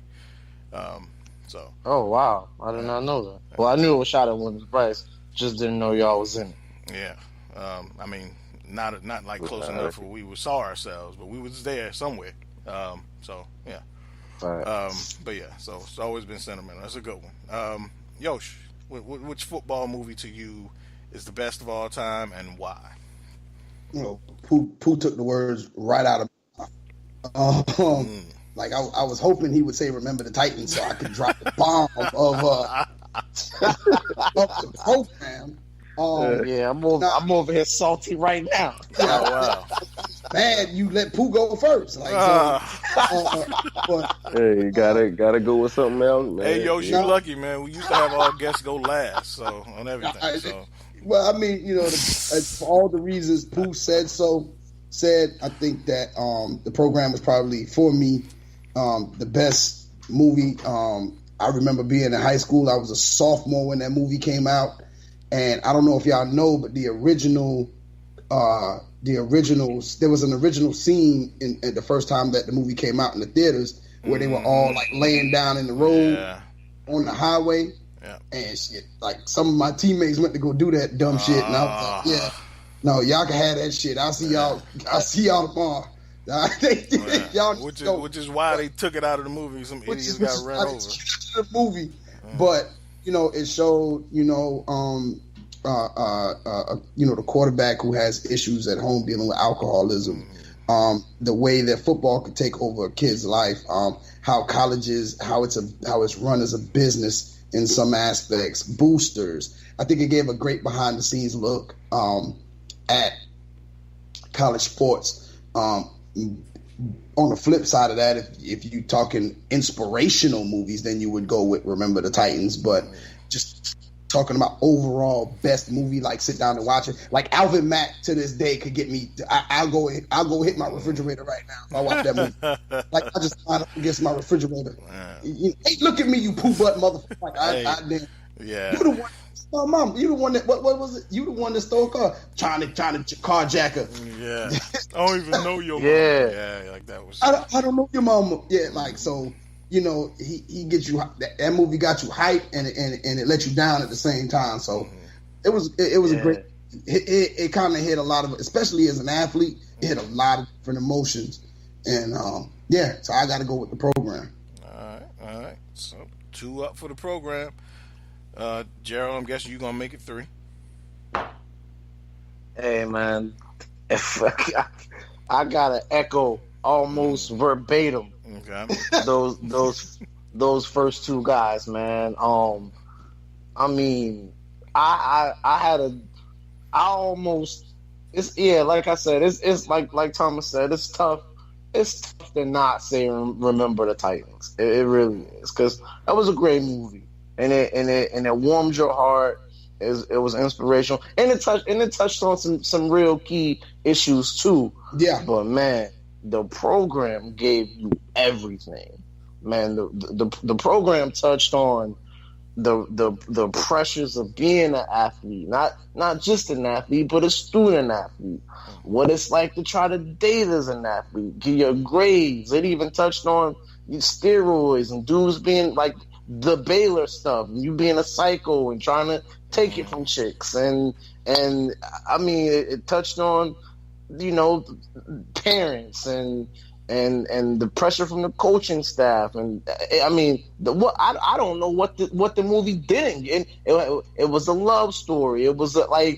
So. Oh wow, I did not know that. Well, I knew it was shot at Williams-Brice, just didn't know y'all was in it. Yeah, I mean, not like close enough where we saw ourselves, but we was there somewhere. So yeah. But yeah, so it's always been sentimental. That's a good one. Yosh. Which football movie to you is the best of all time and why? You know, Pooh took the words right out of my mouth. Like I was hoping he would say "Remember the Titans" so I could drop the bomb of the program. I'm over here salty right now. Oh wow! Bad, you let Pooh go first. Like, but, hey, you gotta go with something else, man. Hey, Yosh, you lucky, man. We used to have all guests go last, so on everything. Well, I mean, you know, for all the reasons Pooh said, I think that the program was probably for me the best movie. I remember being in high school. I was a sophomore when that movie came out. And I don't know if y'all know, but there was an original scene in the first time that the movie came out in the theaters where they were all like laying down in the road on the highway. Yeah. And shit, like some of my teammates went to go do that dumb shit, and I was like, yeah, no, y'all can have that shit. I'll see y'all tomorrow. Which is why they took it out of the movie. Some idiots got ran over. The movie, but. You know, it showed, the quarterback who has issues at home dealing with alcoholism, the way that football could take over a kid's life, how colleges, how it's run as a business in some aspects, boosters. I think it gave a great behind the scenes look at college sports. On the flip side of that, if you're talking inspirational movies, then you would go with Remember the Titans. But just talking about overall best movie, like sit down and watch it. Like Alvin Mack to this day could get me. I'll go hit my refrigerator right now if I watch that movie. Like I just line up against my refrigerator. Hey, look at me, you poo butt motherfucker! Like yeah. You the one. Oh, mom, you the one that what was it? You the one that stole a car, trying to carjack her. Yeah, I don't even know your mom. Yeah, like that was. I don't know your mama. Yeah, like so. You know, he gets you. That movie got you hyped and it let you down at the same time. So it was a great. It kind of hit a lot of, especially as an athlete, it hit a lot of different emotions. And so I got to go with the program. All right. So 2 up for the program. Gerald, I'm guessing you're gonna make it 3. Hey man, if I gotta echo almost verbatim those first 2 guys, man. I mean, I almost, it's like I said, it's like Thomas said, it's tough tough to not say Remember the Titans. It really is, because that was a great movie, and it warmed your heart. It was inspirational, and it touched on some real key issues too. Yeah. But man, the program gave you everything. Man, the program touched on the pressures of being an athlete, not just an athlete, but a student athlete. What it's like to try to date as an athlete, get your grades. It even touched on steroids and dudes being like the Baylor stuff, and you being a psycho and trying to take it from chicks, and I mean it touched on, you know, parents and the pressure from the coaching staff, and I mean I don't know what the movie didn't. It was a love story. It was I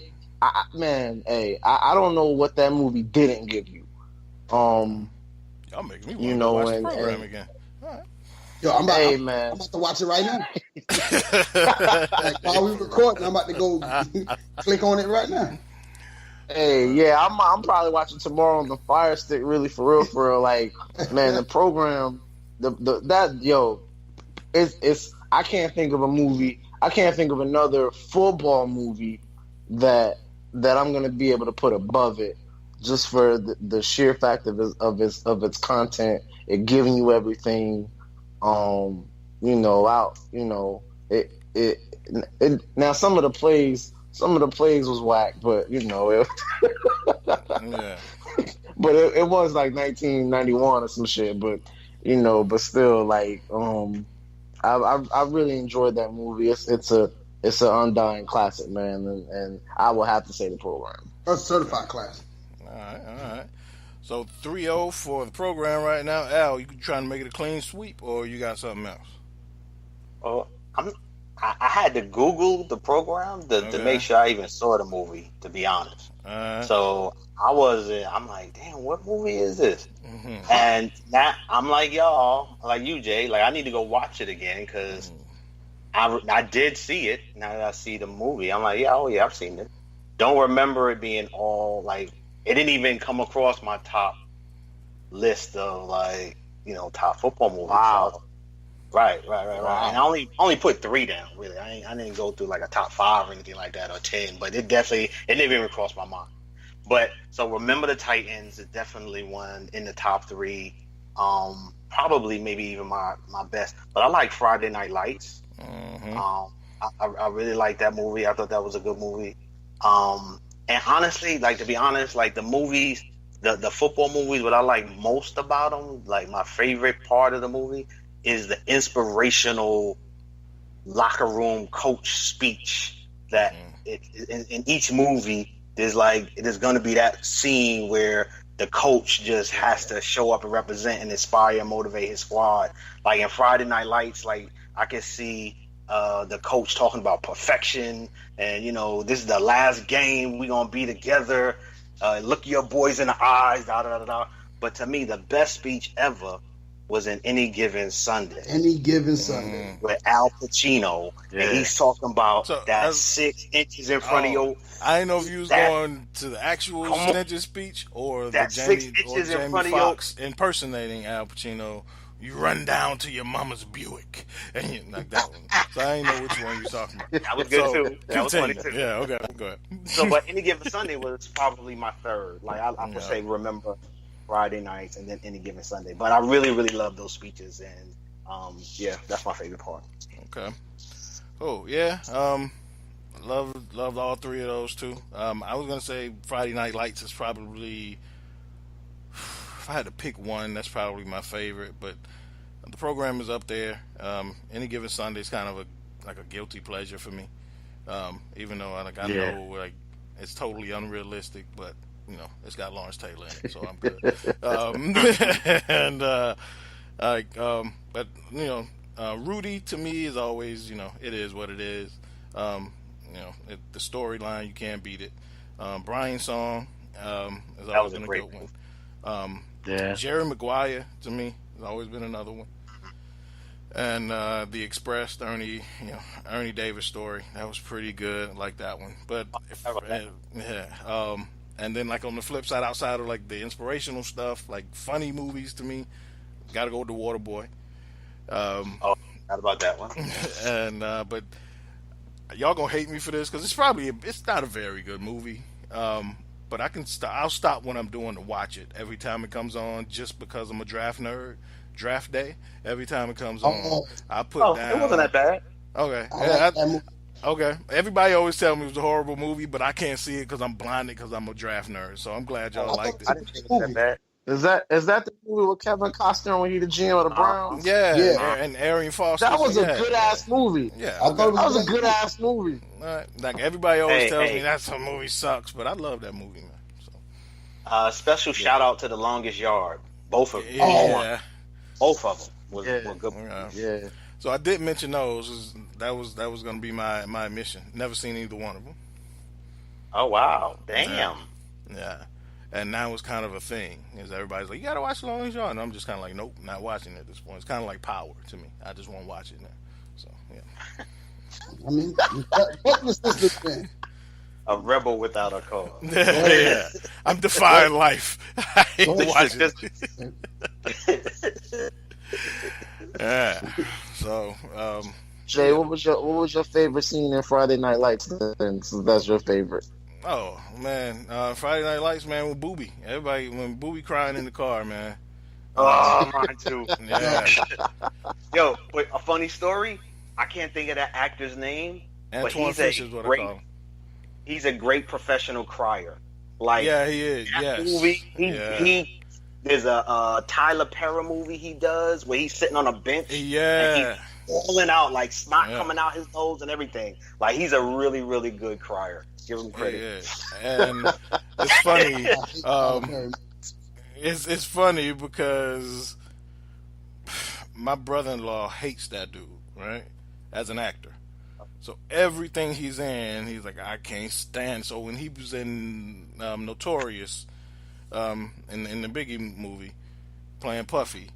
don't know what that movie didn't give you. Y'all making me want to watch the program again. All right. Yo, I'm about to watch it right now. While we recording, I'm about to go click on it right now. Hey, yeah, I'm probably watching tomorrow on the Fire Stick. Really, for real. Like, man, the program, it's I can't think of a movie. I can't think of another football movie that I'm gonna be able to put above it, just for the sheer fact of its content, it giving you everything. Now some of the plays was whack, but yeah. But it was like 1991 or some shit, but but still, like, I really enjoyed that movie. It's an undying classic, man, and I will have to say the program. A certified classic. All right. So 3-0 for the program right now. Al, you trying to make it a clean sweep, or you got something else? Oh, I had to Google the program to make sure I even saw the movie, to be honest. So I'm like, damn, what movie is this? Mm-hmm. And now I'm like y'all, like you, Jay, like I need to go watch it again, because I did see it. Now that I see the movie, I'm like, yeah, I've seen it. Don't remember it being all like. It didn't even come across my top list of, like, top football movies. Wow. Right. Wow. And I only put 3 down, really. I didn't go through like a top 5 or anything like that, or 10. But it didn't even cross my mind. But so Remember the Titans is definitely one in the top 3. Probably maybe even my best. But I like Friday Night Lights. Mm-hmm. I really like that movie. I thought that was a good movie. And honestly, like, to be honest, like the movies, the football movies, what I like most about them, like my favorite part of the movie is the inspirational locker room coach speech that in each movie, there's going to be that scene where the coach just has to show up and represent and inspire and motivate his squad. Like in Friday Night Lights, like I can see the coach talking about perfection and, this is the last game, we're going to be together. Look your boys in the eyes, da-da-da-da. But to me, the best speech ever was in Any Given Sunday. Any Given Sunday. With Al Pacino. Yeah. And he's talking about 6 inches in front of you. I didn't know if you was going to the actual extended speech or the Jamie Foxx impersonating Al Pacino. You run down to your mama's Buick, and you like that one. So I didn't know which one you're talking about. That was good too. That was funny too. Yeah, okay, go ahead. So, but Any Given Sunday was probably my third. Like I would say, Remember Friday Nights, and then Any Given Sunday. But I really, really love those speeches, and that's my favorite part. Okay. Oh yeah. Loved all 3 of those too. I was gonna say Friday Night Lights is probably. If I had to pick one, that's probably my favorite, but the program is up there. Any Given Sunday is kind of a guilty pleasure for me, even though I know it's totally unrealistic, but it's got Lawrence Taylor in it, so I'm good. But Rudy to me is always it is what it is. The storyline, you can't beat it. Brian's song has always been a good one. Jerry Maguire to me has always been another one, and The Express, Ernie Davis story, that was pretty good. I like that one. But And then like on the flip side, outside of like the inspirational stuff, like funny movies to me, got to go with The Waterboy. Oh, not about that one. And but y'all gonna hate me for this because it's not a very good movie. But I'll stop when I'm doing to watch it every time it comes on, just because I'm a draft nerd. Draft day, every time it comes on, I put down. It wasn't that bad. Okay, okay. Everybody always tell me it was a horrible movie, but I can't see it because I'm blinded because I'm a draft nerd. So I'm glad y'all liked it. I didn't think it was that bad. Is that the movie with Kevin Costner when he the GM of the Browns? Yeah. And Arian Foster. That was a good ass movie. Yeah, I thought That was a good ass movie. like everybody always tells me that some movie sucks, but I love that movie, man. So. Special shout out to The Longest Yard. Both of them. Yeah. Both of them were good. Yeah. So I did mention those. That was going to be my mission. Never seen either one of them. Oh wow! Damn. Yeah. And now it's kind of a thing. Is everybody's like, you got to watch The Longest Yard, and I'm just kind of like, nope, not watching it at this point. It's kind of like Power to me. I just won't watch it now. So yeah. I mean, what was this thing? A rebel without a cause. Yeah. I'm defying life. I hate to watch it. Yeah. So, Jay, what was your favorite scene in Friday Night Lights? Then, so that's your favorite. oh man, Friday Night Lights, man, with Booby. Everybody when Booby crying in the car, man. Oh, mine too. Yeah. Yo, but a funny story. I can't think of that actor's name. Antoine Fisher is what I call him. He's a great professional crier. Like, yeah, he is. that Yes. movie, there's a Tyler Perry movie he does where he's sitting on a bench. Yeah. And he's falling out, like snot coming out his nose and everything. Like, he's a really, really good crier. Give him credit. Yeah. And it's funny. It's funny because my brother-in-law hates that dude, right? As an actor. So everything he's in, he's like, I can't stand. So when he was in Notorious, in the Biggie movie, playing Puffy,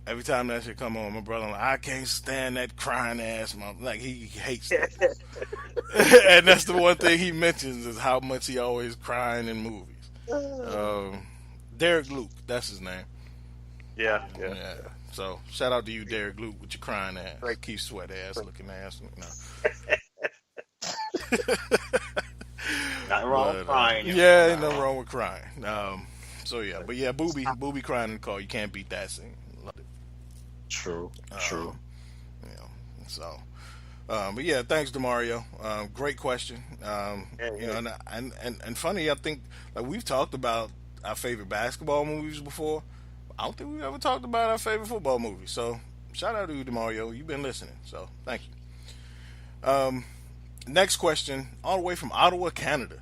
every time that shit come on, my brother, like, I can't stand that crying ass mom. Like, he hates that. And that's the one thing he mentions is how much he always crying in movies. Derek Luke, that's his name. Yeah. So shout out to you, Derek Luke, with your crying ass, Keith Sweat ass, looking ass. Nothing wrong with crying. Yeah, ain't nothing wrong with crying. So yeah, but yeah, Booby crying in the car. You can't beat that scene. Loved it. True. So, but yeah, thanks, DeMario. Great question. And funny, I think like we've talked about our favorite basketball movies before. I don't think we've ever talked about our favorite football movie. So, shout out to you, DeMario. You've been listening. So, thank you. Next question, all the way from Ottawa, Canada.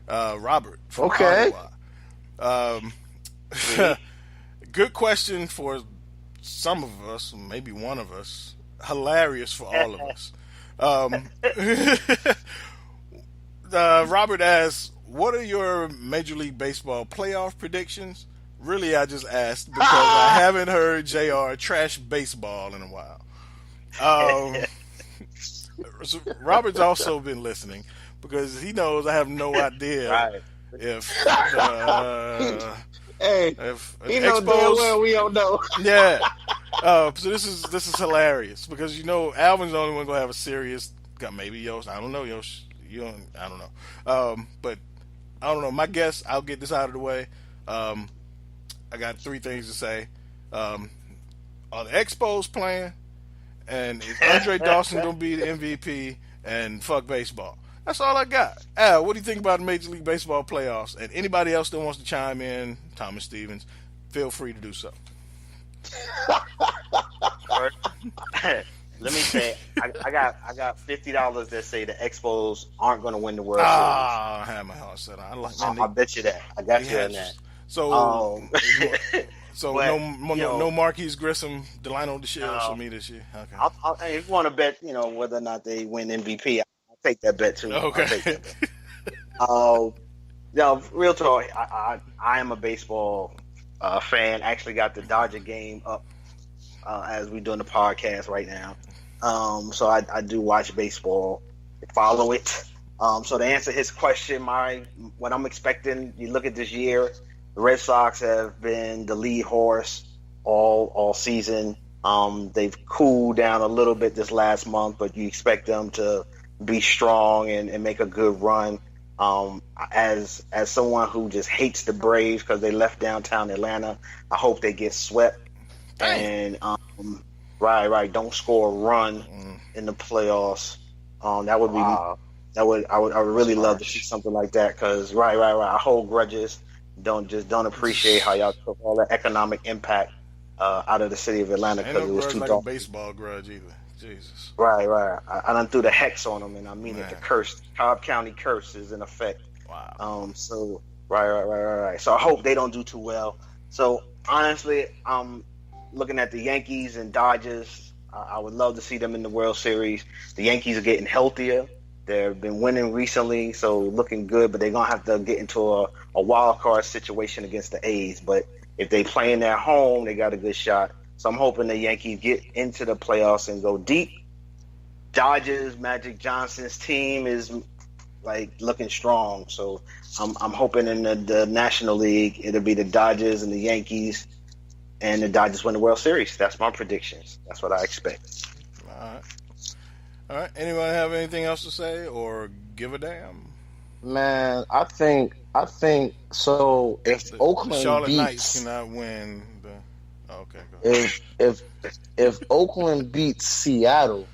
Robert from Ottawa. Good question for some of us, maybe one of us. Hilarious for all of us. Robert asks, what are your Major League Baseball playoff predictions? Really, I just asked because I haven't heard JR trash baseball in a while. So Robert's also been listening because he knows I have no idea if he knows damn well we don't know. Yeah. So this is hilarious because Alvin's the only one gonna have a serious. Maybe Yosh. I don't know, Yosh. I don't know. But I don't know. My guess. I'll get this out of the way. I got three things to say. Are the Expos playing? And is Andre Dawson going to be the MVP? And fuck baseball. That's all I got. Al, what do you think about the Major League Baseball playoffs? And anybody else that wants to chime in, Thomas Stevens, feel free to do so. Let me say, I got $50 that say the Expos aren't going to win the World Series. I have my heart set on. I bet you that. I got you on that. So, no Marquise Grissom, Delino DeShields for me this year. Okay. If you want to bet, whether or not they win MVP, I'll take that bet too. Okay. Real talk. I am a baseball fan. Actually, got the Dodger game up as we're doing the podcast right now. So I do watch baseball, follow it, So to answer his question, what I'm expecting, you look at this year, the Red Sox have been the lead horse all season. They've cooled down a little bit this last month, but you expect them to be strong and make a good run. As someone who just hates the Braves because they left downtown Atlanta, I hope they get swept. And right, don't score a run in the playoffs. That would be I would really love to see something like that because right. I hold grudges. Don't appreciate how y'all took all the economic impact out of the city of Atlanta because it was too like dark. A baseball grudge either. Jesus. Right. I done threw the hex on them, and I mean it. The curse, Cobb County curse, is in effect. Wow. So right. So I hope they don't do too well. So honestly, looking at the Yankees and Dodgers, I would love to see them in the World Series. The Yankees are getting healthier. They've been winning recently, so looking good, but they're going to have to get into a wild card situation against the A's. But if they play in their home, they got a good shot. So I'm hoping the Yankees get into the playoffs and go deep. Dodgers, Magic Johnson's team is like looking strong. So I'm hoping in the National League, it'll be the Dodgers and the Yankees, and the Dodgers win the World Series. That's my predictions. That's what I expect. All right. Anyone have anything else to say or give a damn? Man, I think so. If Oakland Charlotte beats, Knights cannot win. Okay. Go ahead. if Oakland beats Seattle,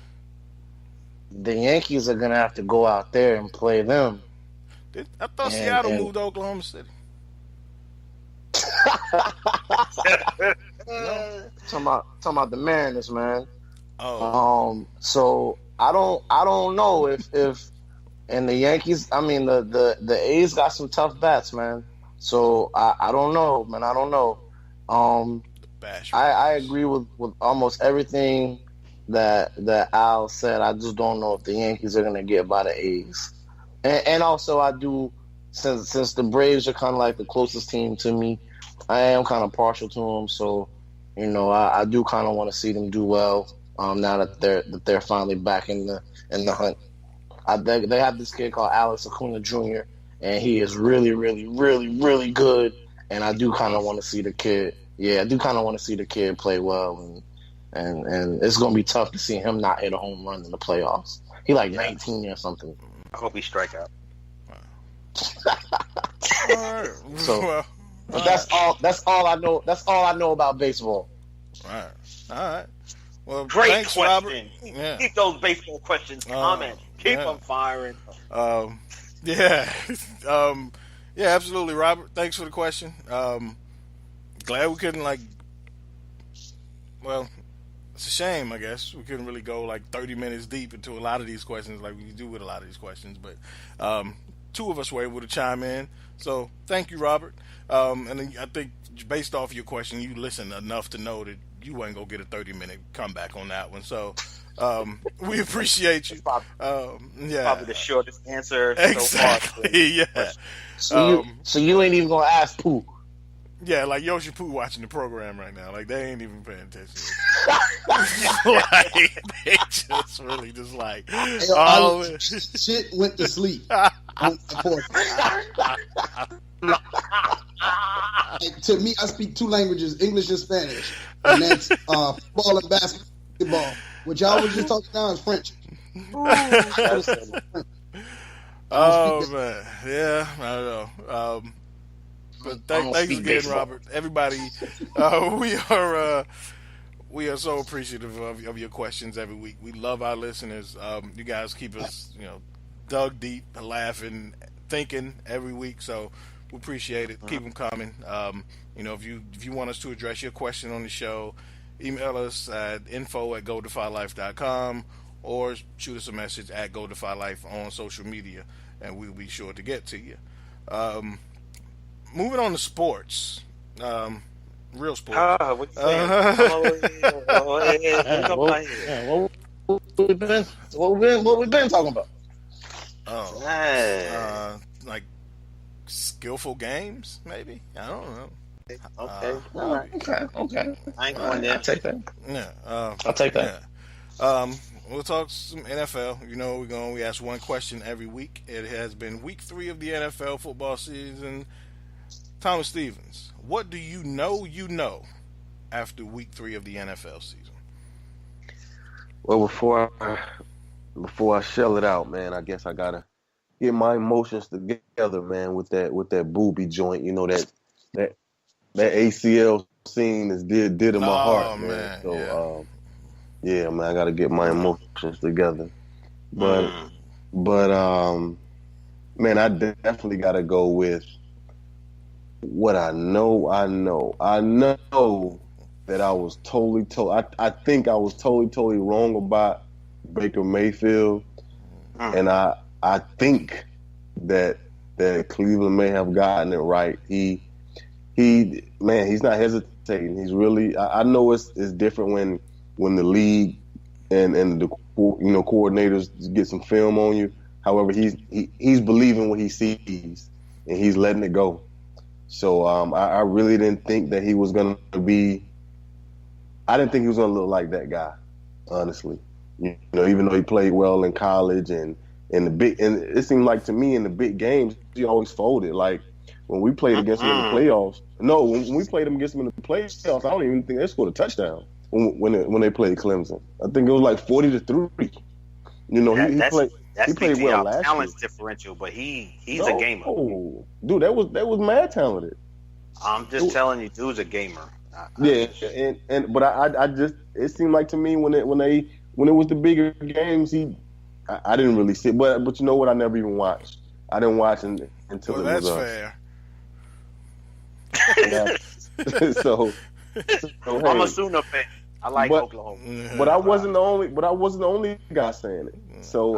the Yankees are gonna have to go out there and play them. I thought Seattle moved to Oklahoma City. Talking about the Mariners, man. Oh. So I don't know if and the Yankees. I mean the A's got some tough bats, man. So I don't know, man. I don't know. I agree with almost everything that Al said. I just don't know if the Yankees are gonna get by the A's. And also I do, since the Braves are kind of like the closest team to me, I am kind of partial to them. So, I do kind of want to see them do well. Now that they're finally back in the hunt. They have this kid called Alex Acuna Jr. and he is really, really, really, really good. And I do kind of want to see the kid. Yeah, I do kind of want to see the kid play well, and it's gonna be tough to see him not hit a home run in the playoffs. He 19 or something. I hope he strike out. All right. So that's all I know. That's all I know about baseball. All right. Well, great thanks, question. Robert. Yeah. Keep those baseball questions coming. Keep them firing. Yeah, absolutely, Robert. Thanks for the question. Glad we couldn't it's a shame, I guess. We couldn't really go 30 minutes deep into a lot of these questions like we do with a lot of these questions, but two of us were able to chime in. So thank you, Robert. And then I think based off your question, you listened enough to know that you wasn't going to get a 30-minute comeback on that one. So we appreciate you. Probably the shortest answer exactly, so far. Yeah. So you ain't even going to ask Pooh. Yeah, like Yoshi Poo watching the program right now. They ain't even paying attention. They just really just shit went to sleep. To me, I speak two languages, English and Spanish, and that's football and basketball. What y'all was just talking now is French. Oh man, yeah, I don't know. But thanks again, Robert. Everybody, we are so appreciative of your questions every week. We love our listeners. You guys keep us, dug deep, laughing, thinking every week. So we appreciate it. Keep them coming. If you want us to address your question on the show, email us at info@godefylife.com or shoot us a message at godefylife on social media, and we'll be sure to get to you. Moving on to sports, real sports. What you saying? What we been talking about? Like skillful games, maybe. I don't know. Okay. Okay. I ain't going there. I'll take that. Yeah. I'll take that. Yeah. We'll talk some NFL. You know, we ask one question every week. It has been week 3 of the NFL football season. Thomas Stevens, what do you know after week 3 of the NFL season? Well, before I shell it out, man, I guess I gotta get my emotions together, man, with that booby joint. You know, that ACL scene is did in my heart, man. So yeah, man, I gotta get my emotions together. But man, I definitely gotta go with what I know. I know that I was I think I was totally wrong about Baker Mayfield, and I think that Cleveland may have gotten it right. He's not hesitating. He's really. I know it's different when the league and the coordinators get some film on you. However, he's believing what he sees and he's letting it go. So I really didn't think that he was going to be. I didn't think he was going to look like that guy, honestly. You know, even though he played well in college and it seemed like to me in the big games he always folded. Like when we played against him in the playoffs. No, when we played him against him in the playoffs, I don't even think they scored a touchdown when they played Clemson. I think it was like 40-3. You know, he played well last year. Talent differential, but he's a gamer. Oh, dude, that was mad talented. I'm just telling you, dude's a gamer. But I just it seemed like to me when it was the bigger games, I didn't really see it. But you know what? I never even watched. I didn't watch until it was that's fair. So I'm a Sooner fan. I like Oklahoma. But I wasn't the only guy saying it. So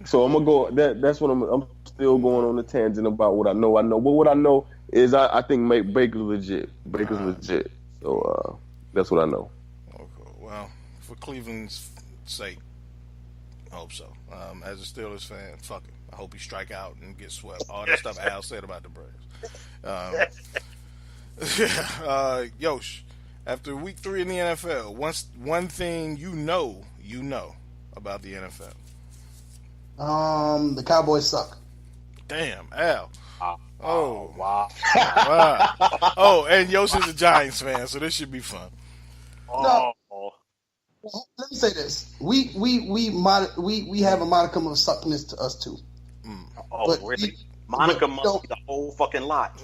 so I'm gonna go. That's what I'm still going on the tangent about what I know. But what I know is I think Baker's legit. Legit. So that's what I know. Okay. Well, for Cleveland's sake, I hope so. As a Steelers fan, fuck it. I hope he strike out and get swept. All that stuff Al said about the Braves. Yosh, after week 3 in the NFL, one thing you know about the NFL. The Cowboys suck. Damn, Al. Oh, wow. Wow. Oh, and Yosh is a Giants fan, so this should be fun. No. Let me say this: we have a modicum of suckness to us too. Oh, really? Monica must be the whole fucking lot.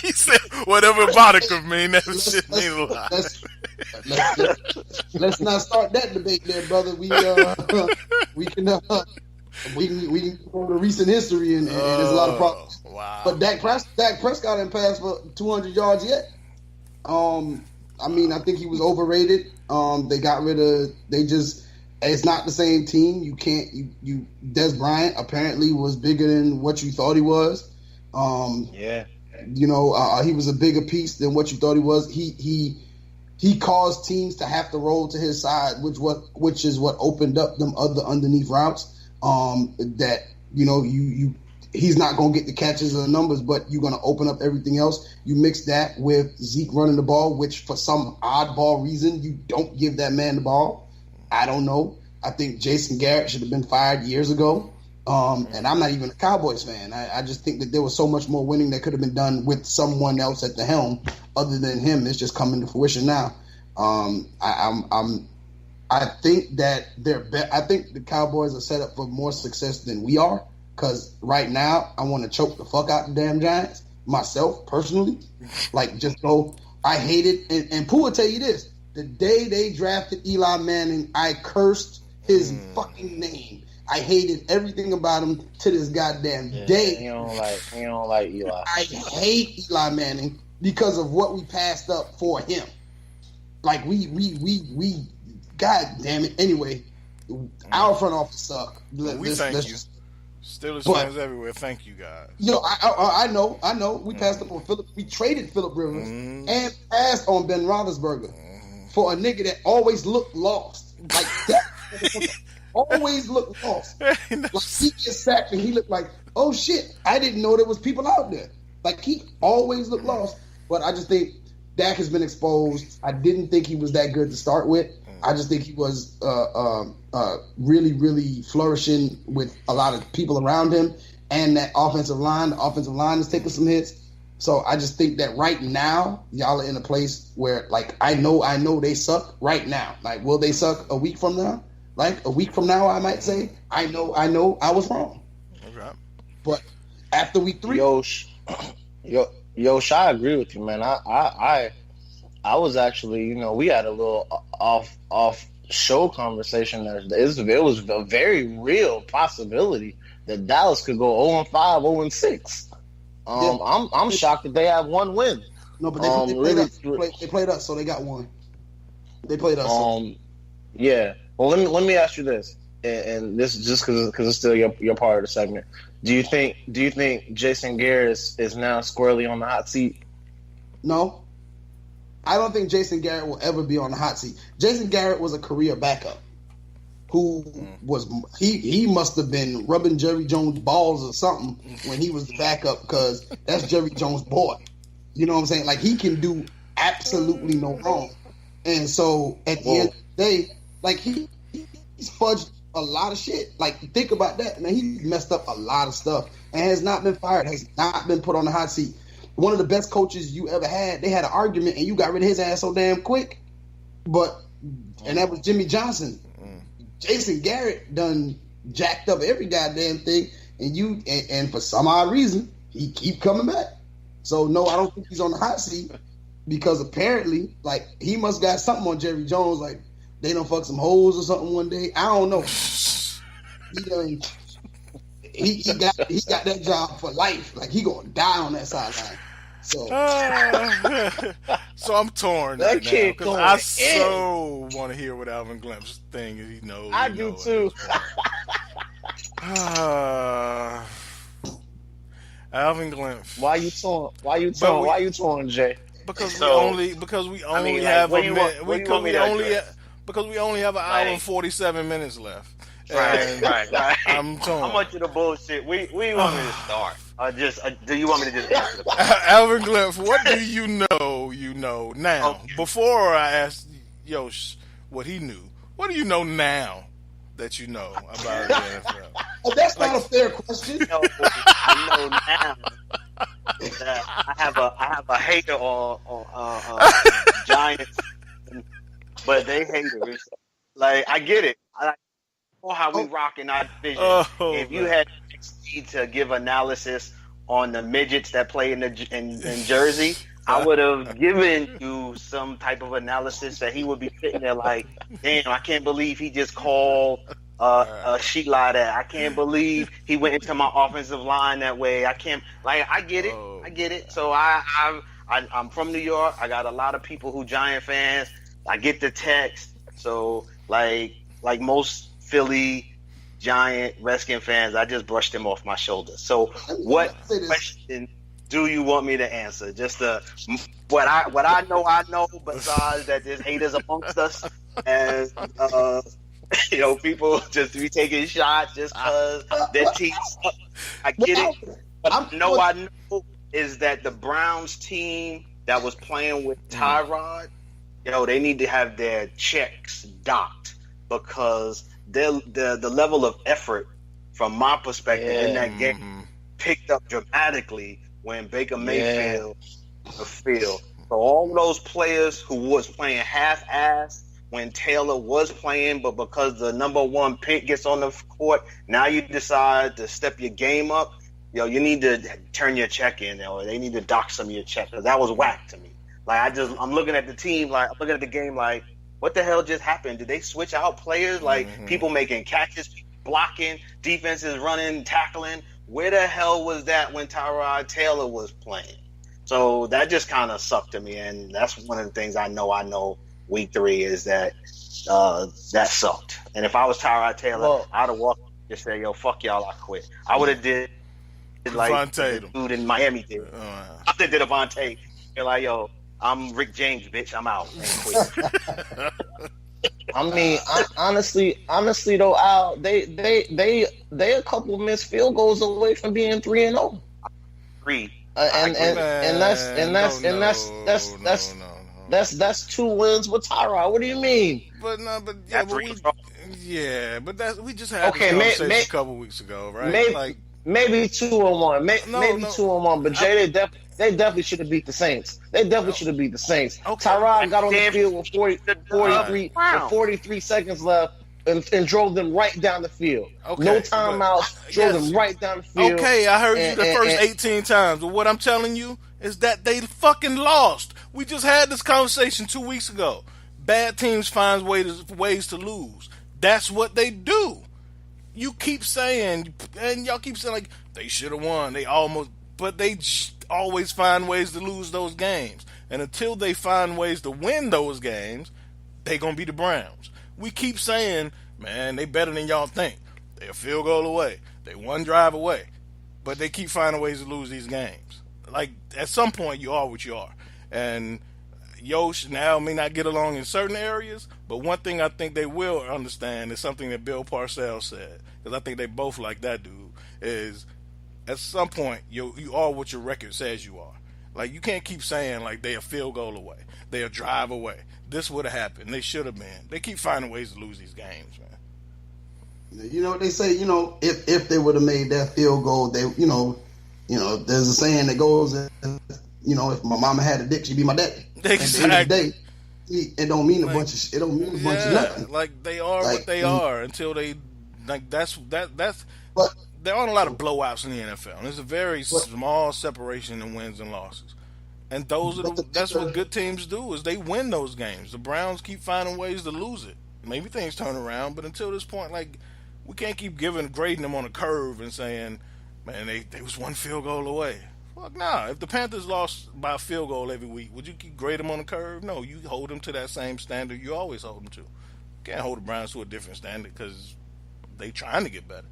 He said, "Whatever Monica mean, that shit mean a lot." Let's not start that debate, there, brother. We can go to recent history and there's a lot of problems. Wow. But Dak Prescott didn't pass for 200 yards yet. I mean, I think he was overrated. They got rid of. It's not the same team. You can't. Des Bryant apparently was bigger than what you thought he was. Yeah. He was a bigger piece than what you thought he was. He caused teams to have to roll to his side, which is what opened up them other underneath routes. He's not going to get the catches or the numbers, but you're going to open up everything else. You mix that with Zeke running the ball, which for some oddball reason you don't give that man the ball. I don't know. I think Jason Garrett should have been fired years ago. And I'm not even a Cowboys fan. I just think that there was so much more winning that could have been done with someone else at the helm other than him. It's just coming to fruition now. I think that I think the Cowboys are set up for more success than we are. Because right now, I want to choke the fuck out the damn Giants, myself, personally. Like, just go. I hate it. And Pooh will tell you this. The day they drafted Eli Manning, I cursed his fucking name. I hated everything about him to this goddamn day. He don't like Eli. I hate Eli Manning because of what we passed up for him. Like, we God damn it. Anyway, our front office suck. We thank you. Steelers fans everywhere, thank you guys. I know. We passed up on Phillip. We traded Phillip Rivers and passed on Ben Roethlisberger for a nigga that always looked lost. Like that, always looked lost. Like he gets sacked and he looked like, oh shit, I didn't know there was people out there. Like he always looked lost. But I just think Dak has been exposed. I didn't think he was that good to start with. I just think he was really, really flourishing with a lot of people around him, and that offensive line. The offensive line is taking some hits. So I just think that right now y'all are in a place where, like, I know they suck right now. Like, will they suck a week from now? Like a week from now, I might say I know I was wrong. Okay. But after week 3, Yo, I agree with you, man. I was actually, we had a little off show conversation. It was a very real possibility that Dallas could go 0-5, 0-6. I'm shocked that they have one win. No, but they played us. They played us, so they got one. They played us. Yeah. Well, let me ask you this, and this is just because it's still your part of the segment. Do you think Jason Garrett is now squarely on the hot seat? No, I don't think Jason Garrett will ever be on the hot seat. Jason Garrett was a career backup who was he must have been rubbing Jerry Jones' balls or something when he was the backup, because that's Jerry Jones' boy. You know what I'm saying? Like, he can do absolutely no wrong. And so at the end of the day, like, he's fudged a lot of shit. Like, think about that, man. He messed up a lot of stuff and has not been fired, has not been put on the hot seat. One of the best coaches you ever had, they had an argument and you got rid of his ass so damn quick. And that was Jimmy Johnson. Jason Garrett done jacked up every goddamn thing, and for some odd reason he keep coming back. So no, I don't think he's on the hot seat, because apparently, like, he must got something on Jerry Jones, like they done fuck some hoes or something one day. I don't know. He got that job for life. Like, he gonna die on that sideline. So I'm torn right now, because I so want to hear what Alvin Glymph's thing is. I do too. Alvin Glymph. Why you torn, Jay? Because we only have an hour and 47 minutes left. Right. I'm torn. How much of the bullshit we want me to start? Do you want me to just answer the question? Alvin Glymph, what do you know now? Okay. Before I asked Yosh what he knew, what do you know now that you know about the NFL? Oh, that's not a fair question. I know now that I have a hater on Giants, but they haters. Like, I get it. I know how we rock in our division. If you had to give analysis on the midgets that play in Jersey, I would have given you some type of analysis that he would be sitting there like, damn, I can't believe he just called a sheet lie that. I can't believe he went into my offensive line that way. I get it. So I'm from New York. I got a lot of people who Giant fans. I get the text. So like most Philly Giant Redskin fans, I just brushed them off my shoulders. So what question do you want me to answer? Just what I know, besides that there's haters amongst us, and people just be taking shots just because their team suck. I get it. But I know is that the Browns team that was playing with Tyrod, they need to have their checks docked, because the level of effort, from my perspective, in that game picked up dramatically when Baker Mayfield the field. So all those players who was playing half-ass when Taylor was playing, but because the number one pick gets on the court, now you decide to step your game up. You need to turn your check in, or they need to dock some of your check, because that was whack to me. Like, I'm looking at the team, like, I'm looking at the game, like, what the hell just happened? Did they switch out players? Like, people making catches, blocking, defenses running, tackling. Where the hell was that when Tyrod Taylor was playing? So that just kind of sucked to me, and that's one of the things I know week 3 is that that sucked. And if I was Tyrod Taylor, I'd have walked and just said, yo, fuck y'all, I quit. I would have did like the dude in Miami did. I did Devontae. You're like, yo, I'm Rick James, bitch. I'm out. And quit. I mean, honestly, though, Al, they a couple missed field goals away from being 3-0. Agreed. And that's That's 2 wins with Tyrod. What do you mean? But no, but we just had Okay, this conversation a couple weeks ago, right? Maybe 2-1. Maybe 2-1. But Jay, they definitely should have beat the Saints. Okay. Tyrod got on the field with 43 seconds left and drove them right down the field. Okay, no timeouts, drove them right down the field. Okay, I heard you the first 18 times. But what I'm telling you is that they fucking lost. We just had this conversation 2 weeks ago. Bad teams find ways to lose. That's what they do. You keep saying, and y'all keep saying like they should have won. But they always find ways to lose those games. And until they find ways to win those games, they gonna be the Browns. We keep saying, man, they better than y'all think. They're a field goal away. They one drive away. But they keep finding ways to lose these games. Like, at some point, you are what you are. And Yosh and Al may not get along in certain areas, but one thing I think they will understand is something that Bill Parcells said, because I think they both like that dude, is at some point, you are what your record says you are. Like, you can't keep saying, like, they a field goal away. They a drive away. This would have happened. They should have been. They keep finding ways to lose these games, man. You know, they say, if they would have made that field goal, they, there's a saying that goes, if my mama had a dick, she'd be my daddy. Exactly. At the end of the day, it don't mean a bunch of it don't mean a bunch of nothing. Like, they are what they are until they, like, that's but there aren't a lot of blowouts in the NFL. There's a very small separation in wins and losses. And that's what good teams do, is they win those games. The Browns keep finding ways to lose it. Maybe things turn around, but until this point, like, we can't keep grading them on a curve and saying, man, they was one field goal away. Fuck nah. If the Panthers lost by a field goal every week, would you keep grade them on a curve? No, you hold them to that same standard you always hold them to. You can't hold the Browns to a different standard because they trying to get better.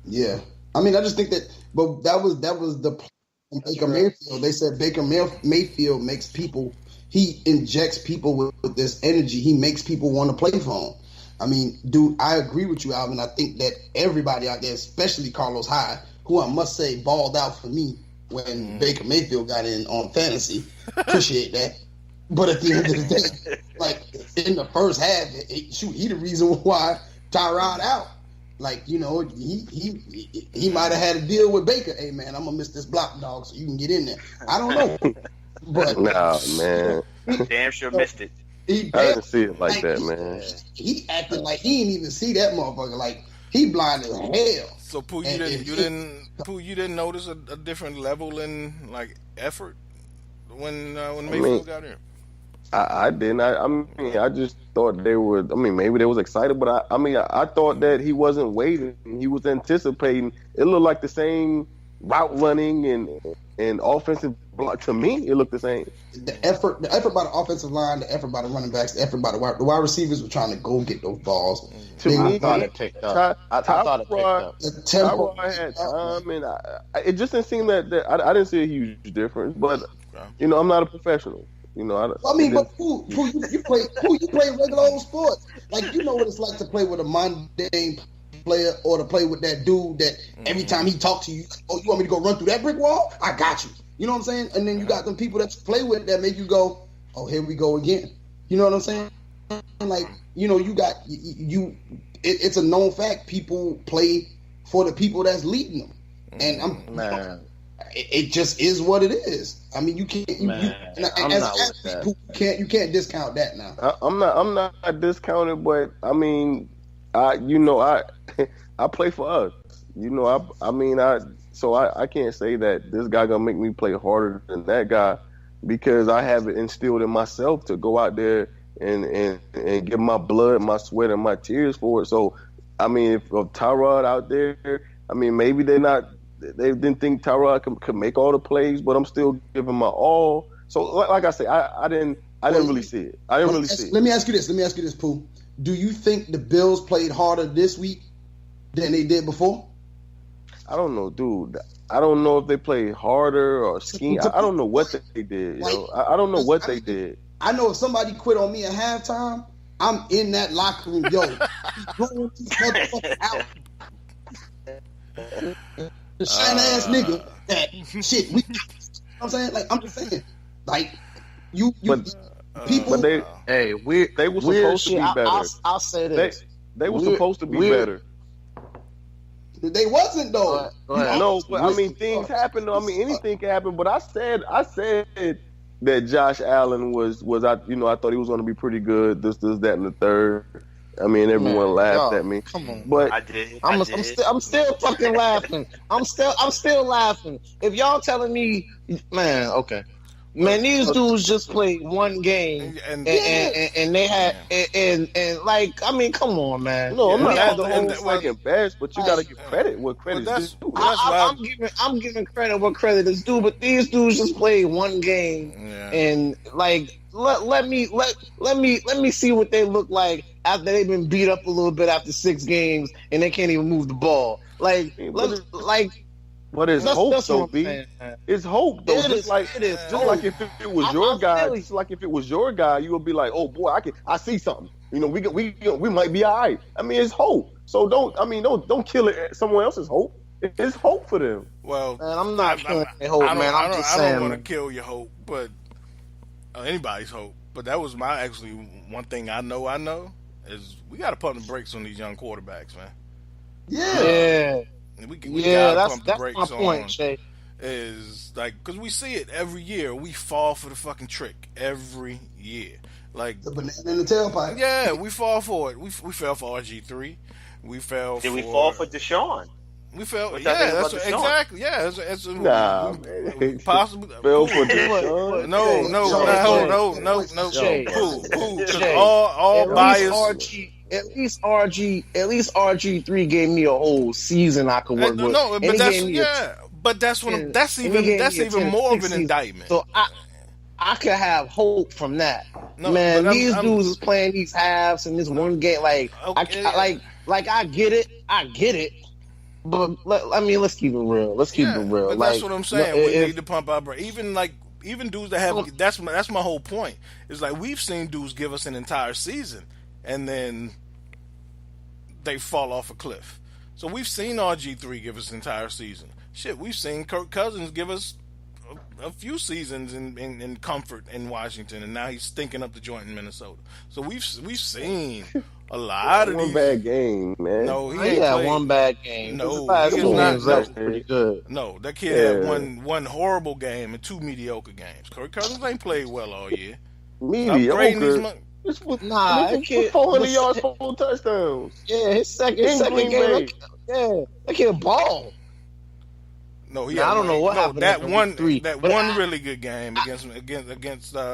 Yeah. I mean, I just think that, but that was the plan on Baker Mayfield. They said Baker Mayfield makes people, he injects people with this energy. He makes people want to play for him. I mean, dude, I agree with you, Alvin. I think that everybody out there, especially Carlos Hyde, who I must say balled out for me when Baker Mayfield got in on fantasy. Appreciate that. But at the end of the day, like, in the first half, he the reason why Tyrod out. Like, he might have had a deal with Baker. Hey, man, I'm going to miss this block, dog, so you can get in there. I don't know. But nah, man. Damn sure missed it. I didn't see it like that, man. He acted like he didn't even see that motherfucker. Like, he blind as hell. So, Pooh, you didn't notice a different level in, like, effort when Mayfield got here? I didn't. I mean, I just thought they were. I mean, maybe they was excited, but I thought that he wasn't waiting. He was anticipating. It looked like the same route running and offensive block. To me, it looked the same. The effort by the offensive line, the effort by the running backs, the effort by the wide receivers were trying to go get those balls. To me, I thought it picked up. I thought it picked up. The tempo had time, and it just didn't seem that I didn't see a huge difference. But I'm not a professional. But who you play regular old sports. Like, you know what it's like to play with a mundane player or to play with that dude that every time he talks to you, oh, you want me to go run through that brick wall? I got you. You know what I'm saying? And then you got them people that you play with that make you go, oh, here we go again. You know what I'm saying? Like, it's a known fact. People play for the people that's leading them. And it just is what it is. I mean, you can't. You can't discount that now. I'm not discounting, but I mean, I play for us. So I can't say that this guy gonna make me play harder than that guy because I have it instilled in myself to go out there and give my blood, my sweat, and my tears for it. So I mean, if Tyrod out there, I mean, maybe they didn't think Tyrod could make all the plays, but I'm still giving my all. So, like I said, I didn't really see it. I didn't really see it. Let me ask you this, Pooh. Do you think the Bills played harder this week than they did before? I don't know, dude. I don't know if they played harder or scheme. I don't know what they did. I don't know what they did. I know if somebody quit on me at halftime, I'm in that locker room. Yo, throwing this motherfucker out. The shine ass nigga that shit. You know what I'm saying? Like, I'm just saying, like, you People, But they Hey, they were weird supposed to shit. be better. I'll say They this. they were Weird- supposed to be weird- better. they wasn't though. Go ahead. No, but I mean things happen. Though. I mean anything can happen. But I said that Josh Allen was I thought he was going to be pretty good. This, that, and the third. I mean everyone laughed at me. Come on, But I did. I'm still fucking laughing. I'm still laughing. If y'all telling me, man, okay. Man, these dudes just played one game and they had and like I mean, come on, man. no, I'm We had not the calling whole it second best, but you got to give credit where credit's due. I'm giving credit where credit is due, but these dudes just played one game and like let me see what they look like after they've been beat up a little bit after 6 games and they can't even move the ball. Like But it's hope, though, B. It's hope, though. Just like if it was your guy, just like if it was your guy, you would be like, oh boy, I see something. You know, we might be all right. I mean, it's hope. So don't kill it. Someone else's hope. It's hope for them. Well, man, I'm not killing their hope, man. I'm just saying, I don't want to kill your hope, but anybody's hope. But that was actually one thing I know is we got to pump the brakes on these young quarterbacks, man. Yeah. We gotta pump the brakes my point, on. Shay. Is like because we see it every year. We fall for the fucking trick every year. Like the banana in the tailpipe. Yeah, we fall for it. We fell for RG3. We fell. Did we fall for Deshaun? We fell. What Yeah, y'all that's think about Deshaun? exactly. Yeah, it's man. possibly Fell for Deshaun. No. Shay. Cool. Because all bias. At least RG3 gave me a whole season I could work with. No, but that's even more of an indictment. So I could have hope from that. No, man, but these dudes is playing these halves in this one game. Like I get it. But let's keep it real. Let's keep it real. But that's what I'm saying. We need to pump our brakes. Even dudes that have that's my whole point. It's like we've seen dudes give us an entire season and then they fall off a cliff. So we've seen RG3 give us an entire season. Shit, we've seen Kirk Cousins give us a few seasons in comfort in Washington, and now he's stinking up the joint in Minnesota. So we've seen a lot of one bad game, man. No, he ain't had one bad game. No, he is not pretty good. No, that kid had one horrible game and 2 mediocre games. Kirk Cousins ain't played well all year. Mediocre. That kid 400 yards, 4 touchdowns. Yeah, his second game. That kid ball. No, I don't know what happened. That one really good game against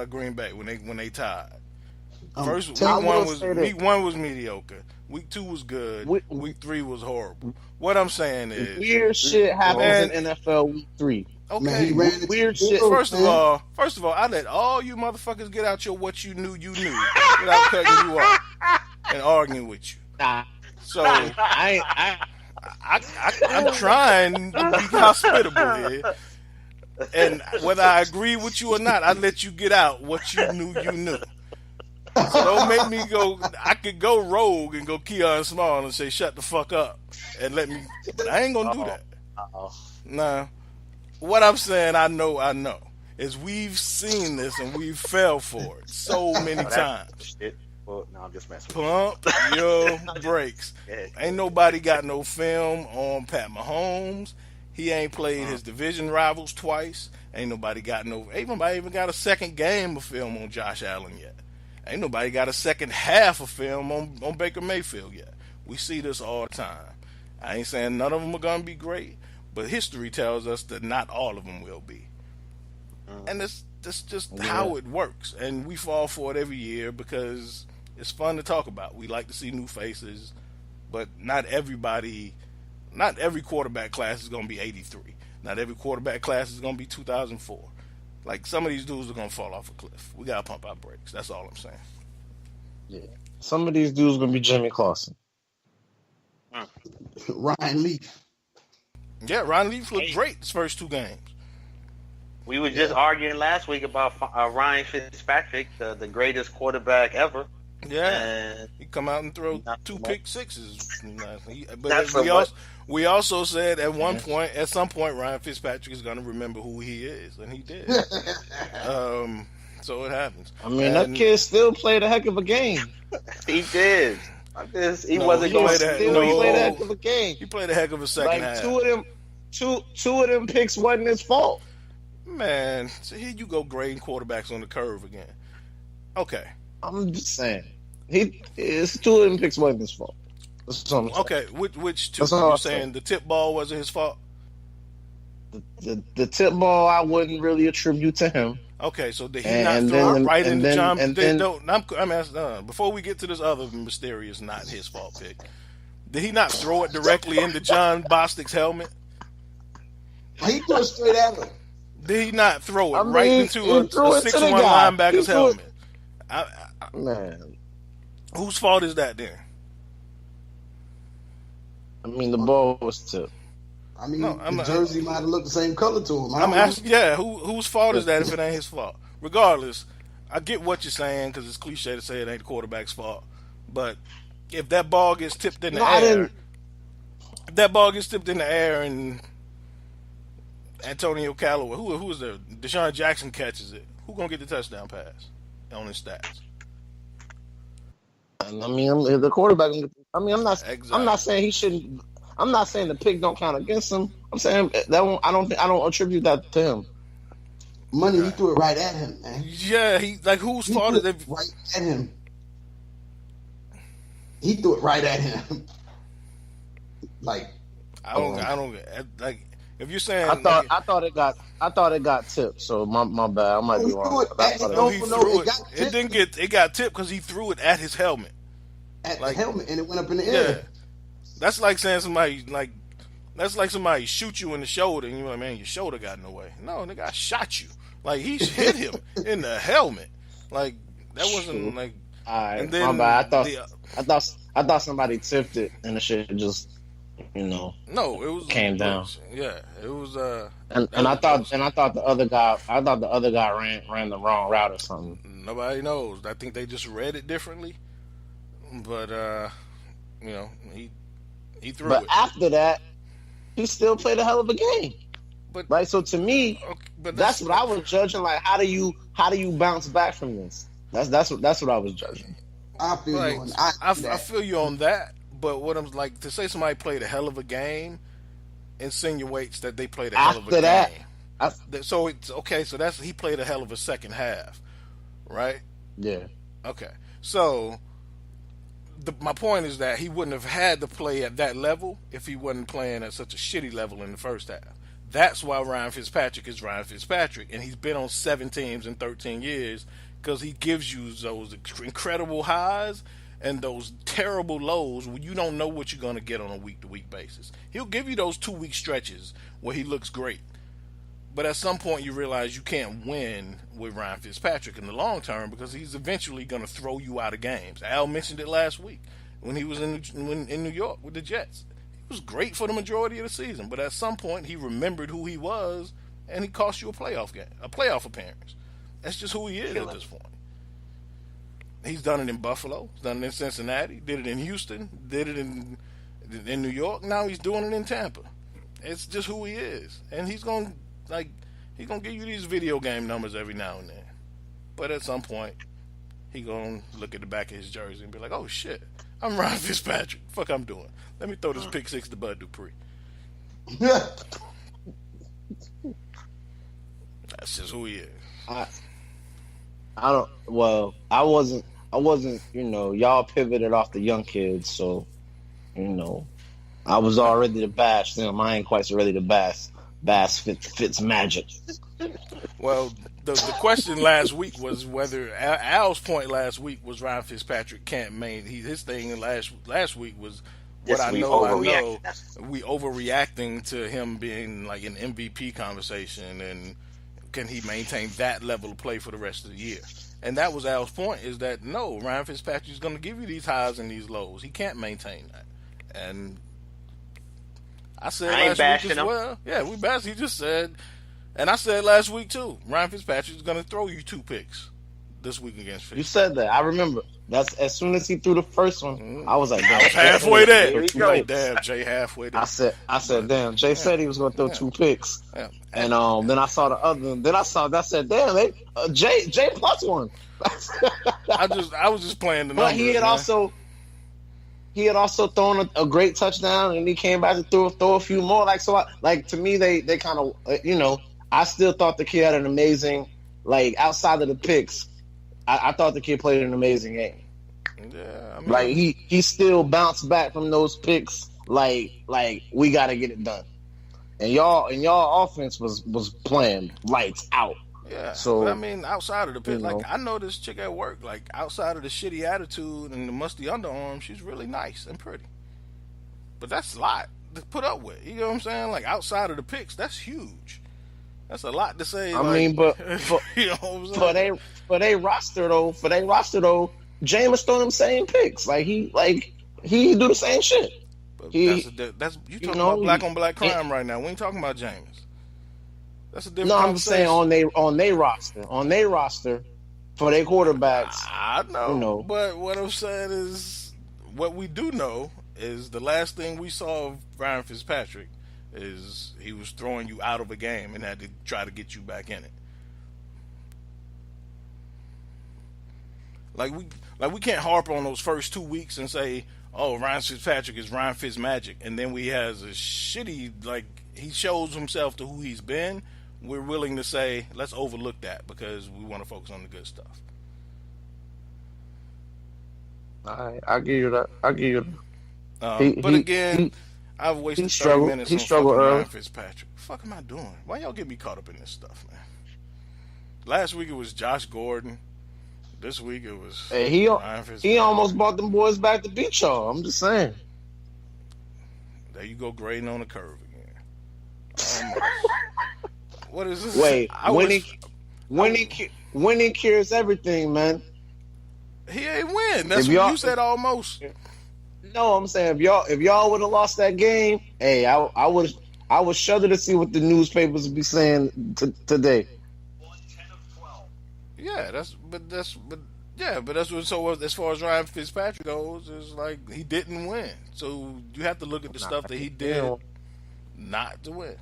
Green Bay when they tied. Week one was mediocre. Week 2 was good. Week 3 was horrible. What I'm saying is weird shit happens in NFL week 3. Okay, man, weird shit. First of all, I let all you motherfuckers get out your what you knew without cutting you off and arguing with you. So I'm trying to be hospitable here, and whether I agree with you or not, I let you get out what you knew. So don't make me go. I could go rogue and go Keon Small and say shut the fuck up and let me. But I ain't gonna do that. Nah. What I'm saying, I know, is we've seen this and we've fell for it so many times. Well, no, I'm just messing with Pump your brakes. Ain't nobody got no film on Pat Mahomes. He ain't played his division rivals twice. Ain't nobody even got a second game of film on Josh Allen yet. Ain't nobody got a second half of film on Baker Mayfield yet. We see this all the time. I ain't saying none of them are going to be great, but history tells us that not all of them will be. And that's just how it works. And we fall for it every year because it's fun to talk about. We like to see new faces, but not every quarterback class is going to be 83. Not every quarterback class is going to be 2004. Like, some of these dudes are going to fall off a cliff. We got to pump our brakes. That's all I'm saying. Yeah. Some of these dudes are going to be Jimmy Clausen. Ryan Leaf. Yeah, Ryan Leaf looked great his first 2 games. We were just arguing last week about Ryan Fitzpatrick, the greatest quarterback ever. Yeah, and he come out and throw 2 pick sixes. But we also said at some point, Ryan Fitzpatrick is going to remember who he is, and he did. So it happens. I mean, that kid still played a heck of a game. He did. He wasn't he going played to He played a heck of a game. He played a heck of a second half. Two of them picks wasn't his fault. Man, so here you go grading quarterbacks on the curve again. Okay. I'm just saying. It's two of them picks wasn't his fault. Okay, which two? You're saying the tip ball wasn't his fault? The tip ball I wouldn't really attribute to him. Okay, so did he not throw it right into John? I'm asking, before we get to this other mysterious not his fault pick, did he not throw it directly into John Bostic's helmet? He threw it straight at him. Did he not throw it right into a 6'1" linebacker's helmet? Man, whose fault is that then? I mean, the ball was tipped. I mean, the jersey might have looked the same color to him. I'm asking, whose fault is that if it ain't his fault? Regardless, I get what you're saying because it's cliche to say it ain't the quarterback's fault. But if that ball gets tipped in the air, and Antonio Callaway, who is there? Deshaun Jackson catches it. Who gonna get the touchdown pass on his stats? I mean, the quarterback. I mean, I'm not saying he shouldn't. I'm not saying the pick don't count against him. I'm saying that one, I don't attribute that to him. Money, he threw it right at him, man. Yeah, whose fault is it? Right at him. He threw it right at him. Like I don't like. If you're saying I thought it got tipped. So my bad. I might be wrong. It got tipped because he threw it at his helmet. At the helmet, and it went up in the air. Yeah. That's like saying somebody shoot you in the shoulder, and you're like, man, your shoulder got in the way. No, the guy shot you. Like he hit him in the helmet. Like that wasn't like. All right, and then my bad. I thought somebody tipped it, and the shit just, No, it was came down. Yeah, it was. And I thought the other guy ran the wrong route or something. Nobody knows. I think they just read it differently. But he threw it. But after that, he still played a hell of a game. But right, so to me, that's what I was judging. Like, how do you bounce back from this? That's what I was judging. I feel you on that. I feel you on that. But what I'm like to say, somebody played a hell of a game insinuates that they played a hell of a game. So it's okay. So he played a hell of a second half, right? Yeah. Okay. So my point is that he wouldn't have had to play at that level if he wasn't playing at such a shitty level in the first half. That's why Ryan Fitzpatrick is Ryan Fitzpatrick, and he's been on 7 teams in 13 years because he gives you those incredible highs and those terrible lows where you don't know what you're going to get on a week-to-week basis. He'll give you those 2-week stretches where he looks great. But at some point you realize you can't win with Ryan Fitzpatrick in the long term because he's eventually going to throw you out of games. Al mentioned it last week when he was in New York with the Jets. He was great for the majority of the season, but at some point he remembered who he was and he cost you a playoff appearance. That's just who he is at this point. He's done it in Buffalo. He's done it in Cincinnati. Did it in Houston. Did it in New York. Now he's doing it in Tampa. It's just who he is. And he's going to give you these video game numbers every now and then. But at some point, he's going to look at the back of his jersey and be like, oh, shit, I'm Ryan Fitzpatrick. Fuck I'm doing. Let me throw this pick 6 to Bud Dupree. That's just who he is. I wasn't, y'all pivoted off the young kids, so, I was all ready to bash them. I ain't quite so ready to bash Fitz magic. Well, the question last week was whether Al's point last week was Ryan Fitzpatrick can't his thing last week was what I know we overreacting to him being like an MVP conversation, and can he maintain that level of play for the rest of the year? And that was Al's point, is that no, Ryan Fitzpatrick is going to give you these highs and these lows. He can't maintain that. And I said last week as well. Yeah, we bashed. He just said, and I said last week too, Ryan Fitzpatrick is going to throw you 2 picks this week against You Pittsburgh. said that. I remember. That's as soon as he threw the first one, I was like, I was damn, halfway there. Here he You like, goes. damn, Jay halfway there. I said, damn. Jay said he was going to throw 2 picks, Yeah. and then I saw the other. Then I said, damn, Jay plus 1. I was just playing the numbers. But he had also thrown a great touchdown, and he came back to throw a few more. To me, they kind of I still thought the kid had an amazing, outside of the picks. I thought the kid played an amazing game. Yeah, I mean, he still bounced back from those picks. We got to get it done. And y'all offense was playing lights out. yeah. So but I mean, outside of the pit, you know. I know this chick at work. Outside of the shitty attitude and the musty underarm, she's really nice and pretty. But that's a lot to put up with. You know what I'm saying? Outside of the picks, that's huge. That's a lot to say. I mean, but you know what I'm saying? for they roster though, Jameis throw them same picks. He do the same shit. But He- that's you talking know, about black on black crime right now. We ain't talking about Jameis. That's a different. No, I'm just saying on they roster for their quarterbacks. I know, you know. but what I'm saying is, what we do know is the last thing we saw of Ryan Fitzpatrick is he was throwing you out of a game and had to try to get you back in it. We can't harp on those first 2 weeks and say, oh, Ryan Fitzpatrick is Ryan Fitzmagic, and then he has a shitty, he shows himself to who he's been. We're willing to say, let's overlook that because we want to focus on the good stuff. I give you that. I've wasted 30 struggled. minutes He on struggled fucking early. Ryan Fitzpatrick. What the fuck am I doing? Why y'all get me caught up in this stuff, man? Last week it was Josh Gordon. This week it was Hey, Ryan Fitzpatrick. he almost brought them boys back to beat y'all. I'm just saying. There you go, grading on the curve again. What is this? Wait, winning cures everything, man. He ain't win. That's If what y'all- you said almost. No, I'm saying if y'all would have lost that game, hey, I would shudder to see what the newspapers would be saying today. Yeah, but that's what. So as far as Ryan Fitzpatrick goes, is he didn't win. So you have to look at the stuff that he did not to win.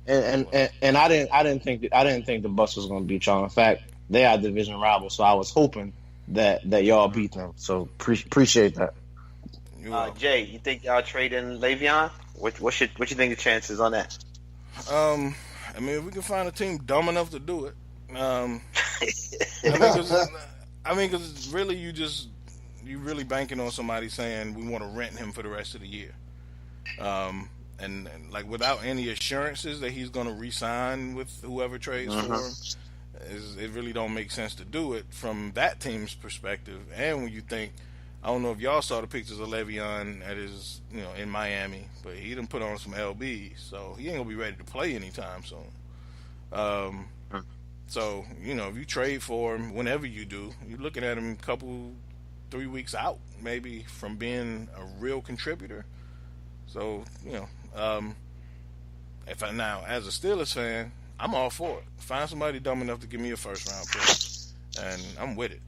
And I didn't think the Bucs was going to beat y'all. In fact, they are division rivals, so I was hoping that y'all beat them. So appreciate that. Jay, you think y'all trading Le'Veon? What you think the chances on that? I mean, if we can find a team dumb enough to do it, because really you really banking on somebody saying we want to rent him for the rest of the year, and without any assurances that he's going to re-sign with whoever trades for him, it really don't make sense to do it from that team's perspective. And when you think, I don't know if y'all saw the pictures of Le'Veon at his, in Miami, but he done put on some LB, so he ain't gonna be ready to play anytime soon. So if you trade for him, whenever you do, you're looking at him 3 weeks out, maybe, from being a real contributor. So if as a Steelers fan, I'm all for it. Find somebody dumb enough to give me a first round pick, and I'm with it.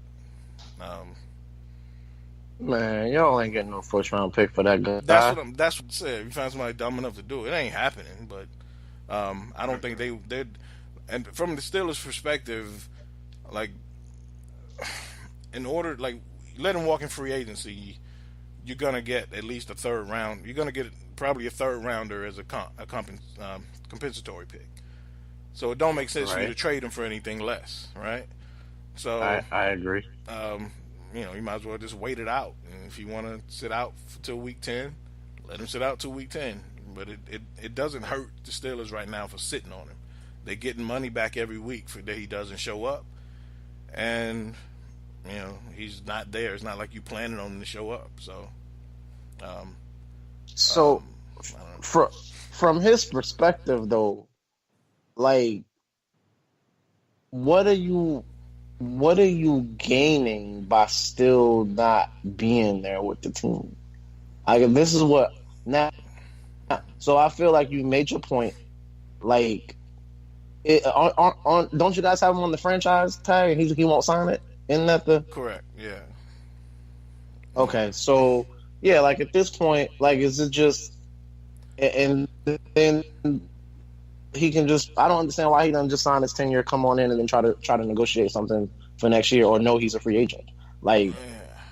Man, y'all ain't getting no first round pick for that guy. That's what I said. If you find somebody dumb enough to do it, it ain't happening. But I don't think they're. And from the Steelers' perspective, in order, let him walk in free agency, you're gonna get at least a third round. You're gonna get probably a third rounder as a compensatory pick. So it don't make sense for you to trade him for anything less, right? So I agree. You might as well just wait it out. And if you want to sit out till week 10, let him sit out till week 10. But it doesn't hurt the Steelers right now for sitting on him. They're getting money back every week for that he doesn't show up. And, he's not there. It's not like you planning on him to show up. So, from his perspective, though, what are you gaining by still not being there with the team? This is what now. So I feel like you made your point. Don't you guys have him on the franchise tag and he won't sign it? Isn't that the Correct. Yeah. okay? So yeah, like at this point, like is it just and then he can just I don't understand why he doesn't just sign his 10-year, come on in and then try to negotiate something for next year or no he's a free agent. Like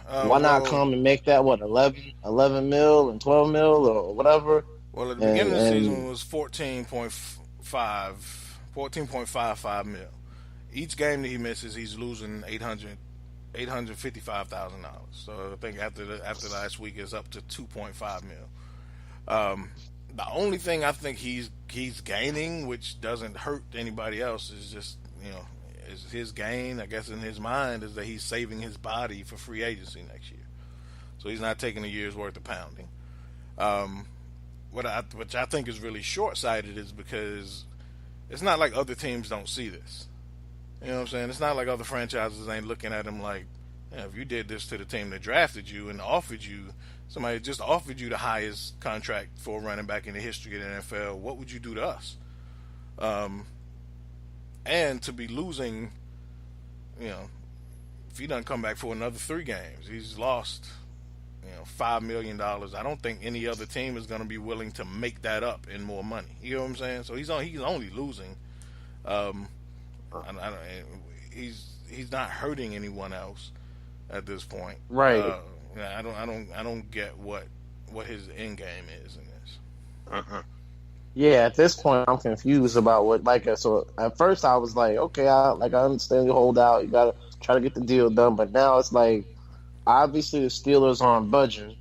why not come and make that 11 mil and 12 mil or whatever? Well, at the beginning of the season was 14.55 mil. Each game that he misses, he's losing $855,000. So I think after last week is up to 2.5 mil. The only thing I think he's gaining, which doesn't hurt anybody else, is just is his gain. I guess in his mind is that he's saving his body for free agency next year. So he's not taking a year's worth of pounding. Which I think is really short-sighted is because it's not like other teams don't see this. You know what I'm saying? It's not like other franchises ain't looking at him like, if you did this to the team that drafted you and offered you, somebody just offered you the highest contract for a running back in the history of the NFL, what would you do to us? And to be losing, if he doesn't come back for another 3 games, he's lost $5 million. I don't think any other team is going to be willing to make that up in more money. You know what I'm saying? So he's only losing. He's not hurting anyone else at this point. Right. I don't get what his end game is in this. Yeah, at this point I'm confused about what so at first I was like, okay, I understand you hold out, you gotta try to get the deal done, but now it's like obviously the Steelers aren't budging.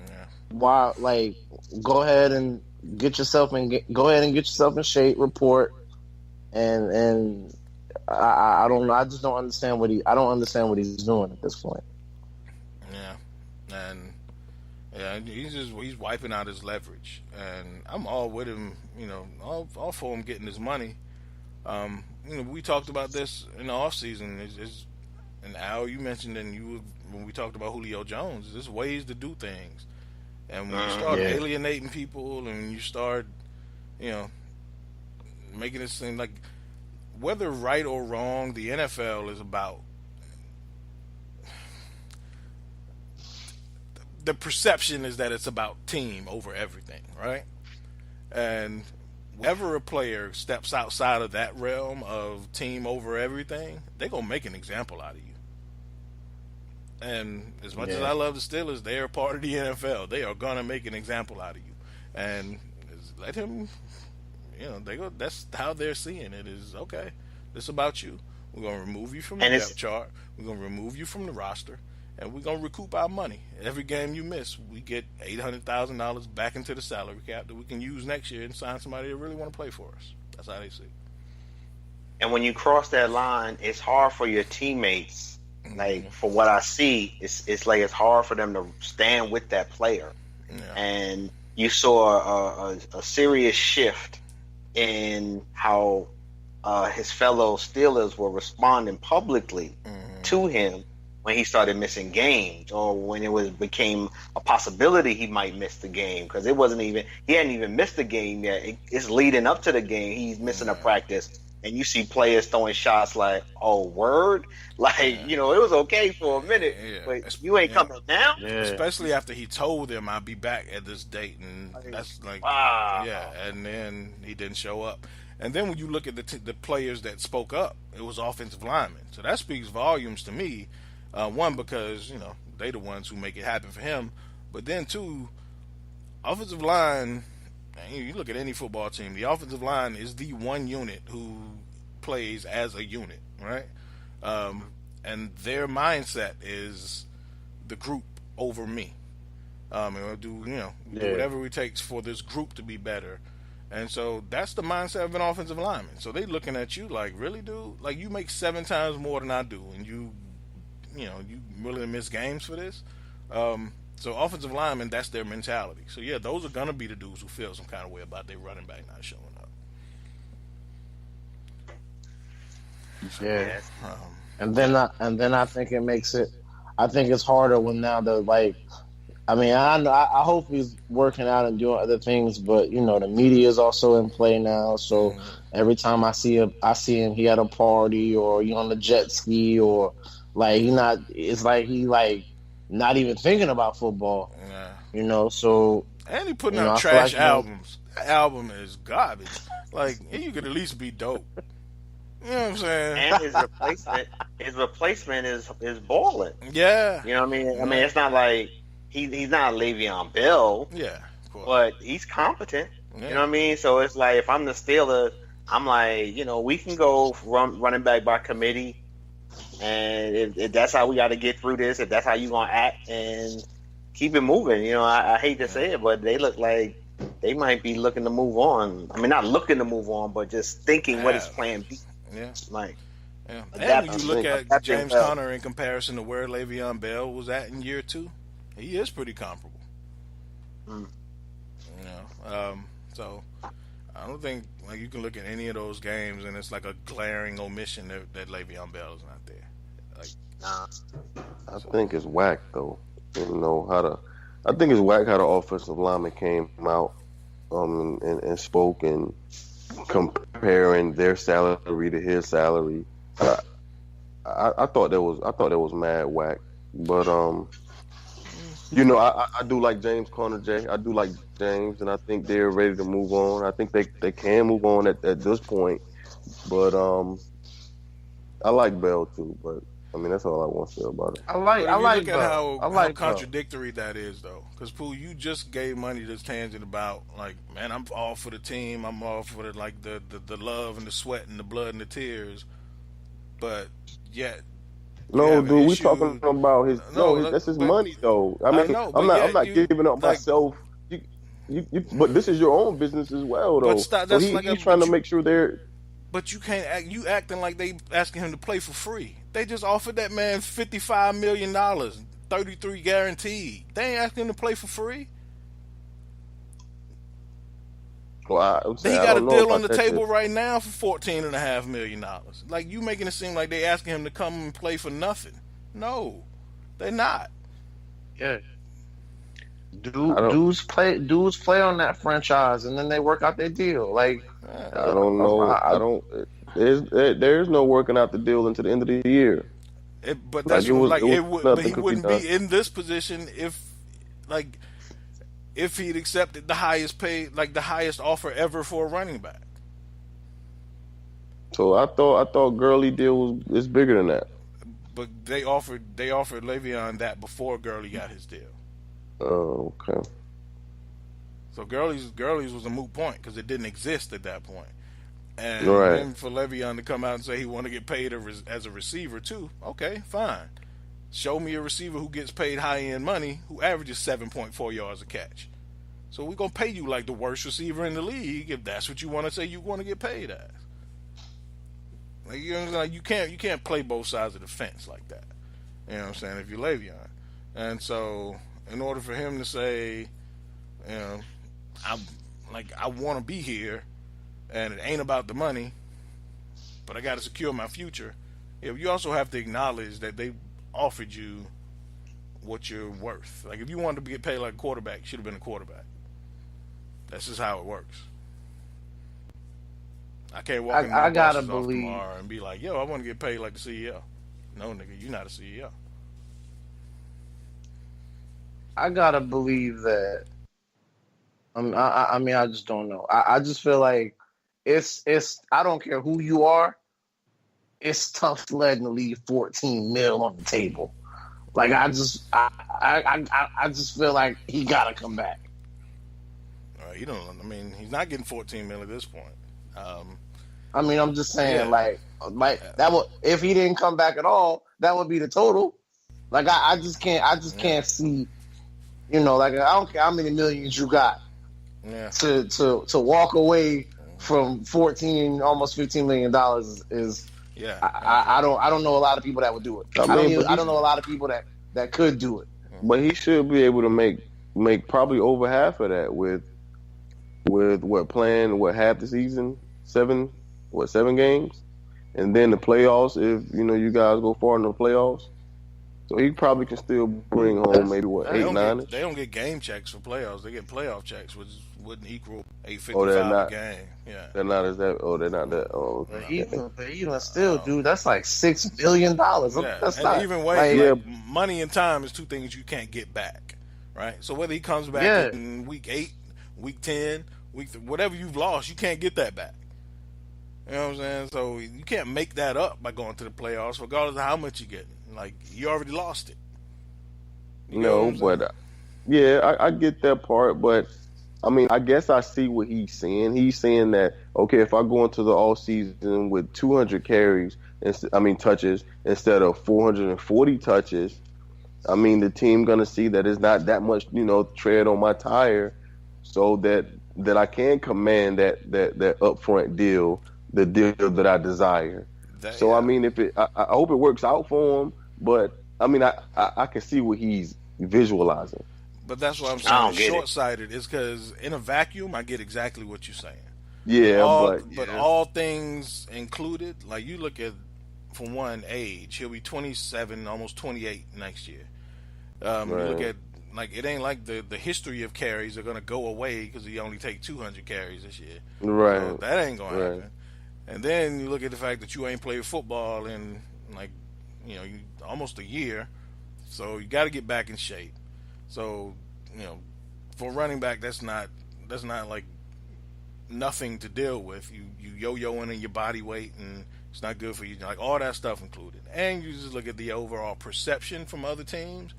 Yeah. Why? Like, go ahead and get yourself in shape. Report, and I don't know. I just don't understand what he's doing at this point. Yeah, and he's wiping out his leverage, and I'm all with him. All for him getting his money. We talked about this in the offseason. And Al, you mentioned when we talked about Julio Jones, there's ways to do things. And when you start alienating people and you start, making it seem like, whether right or wrong, the NFL is about, the perception is that it's about team over everything, right? And whenever a player steps outside of that realm of team over everything, they're going to make an example out of you. And as much as I love the Steelers, they are part of the NFL. They are going to make an example out of you. And let him, that's how they're seeing it is, okay, this is about you. We're going to remove you from the depth chart. We're going to remove you from the roster. And we're going to recoup our money. Every game you miss, we get $800,000 back into the salary cap that we can use next year and sign somebody that really want to play for us. That's how they see it. And when you cross that line, it's hard for your teammates. Like, for what I see, it's like it's hard for them to stand with that player. Yeah. And you saw a serious shift in how his fellow Steelers were responding publicly to him when he started missing games, or when it became a possibility he might miss the game, because he hadn't even missed the game yet. It's leading up to the game. He's missing a practice. And you see players throwing shots like, oh, word? Like, it was okay for a minute, but you ain't coming now? Yeah. Especially after he told them I'll be back at this date. And that's like, wow. Yeah, and then he didn't show up. And then when you look at the players that spoke up, it was offensive linemen. So that speaks volumes to me. One, because, they the ones who make it happen for him. But then, two, offensive line... You look at any football team, the offensive line is the one unit who plays as a unit, right? And their mindset is the group over me. And we'll do whatever it takes for this group to be better. And so that's the mindset of an offensive lineman. So they looking at you like, really, dude? Like, you make 7 times more than I do, and you really miss games for this? So offensive linemen, that's their mentality. So yeah, those are gonna be the dudes who feel some kind of way about their running back not showing up. Yeah, and then I think it makes it. I think it's harder when now I mean, I hope he's working out and doing other things, but the media is also in play now. So every time I see him, he at a party or he on the jet ski or like it's like he like not even thinking about football. Yeah. So and he putting out trash albums. That album is garbage. Like you could at least be dope. You know what I'm saying? And his replacement is balling. Yeah. You know what I mean? I mean, it's not like he's not Le'Veon Bell. Yeah, of course. But he's competent. Yeah. You know what I mean? So it's like if I'm the Steelers, I'm like, we can go running back by committee, and if that's how we got to get through this, if that's how you gonna act, and keep it moving. I hate to say it, but they look like they might be looking to move on. I mean, not looking to move on, but just thinking what is Plan B. Yeah, like. Yeah. And when you look at James Conner in comparison to where Le'Veon Bell was at in year 2, he is pretty comparable. So I don't think like you can look at any of those games and it's like a glaring omission that Le'Veon Bell is not there. Like, I think it's whack though. I think it's whack how the offensive lineman came out and spoke and comparing their salary to his salary. I thought that was mad whack, but I do like James Conner, Jay. I do like James, and I think they're ready to move on. I think they can move on at this point, but I like Bell too. But I mean, that's all I want to say about it. I like how contradictory that is, though. Because Pooh, you just gave money to Tangent about like, man, I'm all for the team. I'm all for the love and the sweat and the blood and the tears. But yet, no, dude, we talking about his. That's his money, though. I mean, I'm not giving up myself. But this is your own business as well, though. So he's trying to make sure they're. But you can't act. You acting like they asking him to play for free. They just offered that man $55 million, 33 guaranteed. They ain't asking him to play for free. Well, he got a deal on the table right now for $14.5 million. Like, you making it seem like they asking him to come and play for nothing. No, they're not. Yeah. Dudes play on that franchise and then they work out their deal. Like, I don't know. There's no working out the deal until the end of the year. But that's he wouldn't be in this position if he'd accepted the highest paid, like the highest offer ever for a running back. So I thought Gurley deal is bigger than that. But they offered Le'Veon that before Gurley got his deal. Oh, okay. So Gurley's was a moot point because it didn't exist at that point. And then for Le'Veon to come out and say he want to get paid as a receiver too, okay, fine. Show me a receiver who gets paid high-end money who averages 7.4 yards a catch. So we're going to pay you like the worst receiver in the league if that's what you want to say you want to get paid as. Like, you can't play both sides of the fence like that. You know what I'm saying? If you're Le'Veon. And so in order for him to say, I want to be here and it ain't about the money, but I got to secure my future. You also have to acknowledge that they offered you what you're worth. Like, if you wanted to get paid like a quarterback, you should have been a quarterback. That's just how it works. I can't walk in my boss's office tomorrow and be like, yo, I want to get paid like the CEO. No, nigga, you're not a CEO. I gotta believe that. I mean, I just don't know. I just feel like it's. I don't care who you are. It's tough letting the leave 14 mil on the table. Like, I just feel like he gotta come back. You don't. I mean, he's not getting 14 mil at this point. I mean, I'm just saying, like that would, if he didn't come back at all, that would be the total. Like, I just can't see. Like, I don't care how many millions you got. Yeah. To walk away from 14, almost $15 million is. Yeah. I don't know a lot of people that would do it. I don't know a lot of people that could do it. But he should be able to make probably over half of that with half the season, 7 games, and then the playoffs if you guys go far in the playoffs. So he probably can still bring home maybe They eight, don't nine. They don't get game checks for playoffs. They get playoff checks, which wouldn't equal Oh, they're $8.55 not. a game. Yeah. They're not as that. Oh, they're not that. Oh, But okay. even still, dude, that's like $6 billion. Yeah. That's And not even way, yeah. like, money and time is two things you can't get back, right? So whether he comes back Yeah. in week 8, week 10, whatever you've lost, you can't get that back. You know what I'm saying? So you can't make that up by going to the playoffs, regardless of how much you get. Like, you already lost it. You know No, what I'm but yeah, I get that part. But I mean, I guess I see what he's saying. He's saying that okay, if I go into the all season with 200 carries, touches instead of 440 touches, I mean, the team gonna see that it's not that much, tread on my tire, so that I can command that upfront deal, the deal that I desire. I mean, I hope it works out for him. But I mean, I can see what he's visualizing. But that's what I'm saying. Short-sighted is because in a vacuum, I get exactly what you're saying. Yeah, but all things included, like you look at, for one, age. He'll be 27, almost 28 next year. Right. You look at, like, it ain't like the history of carries are going to go away because he only take 200 carries this year. Right. So that ain't going to happen. And then you look at the fact that you ain't played football in, like, almost a year. So you got to get back in shape. So, for running back, that's not like nothing to deal with. You yo-yoing in your body weight, and it's not good for you. Like, all that stuff included. And you just look at the overall perception from other teams.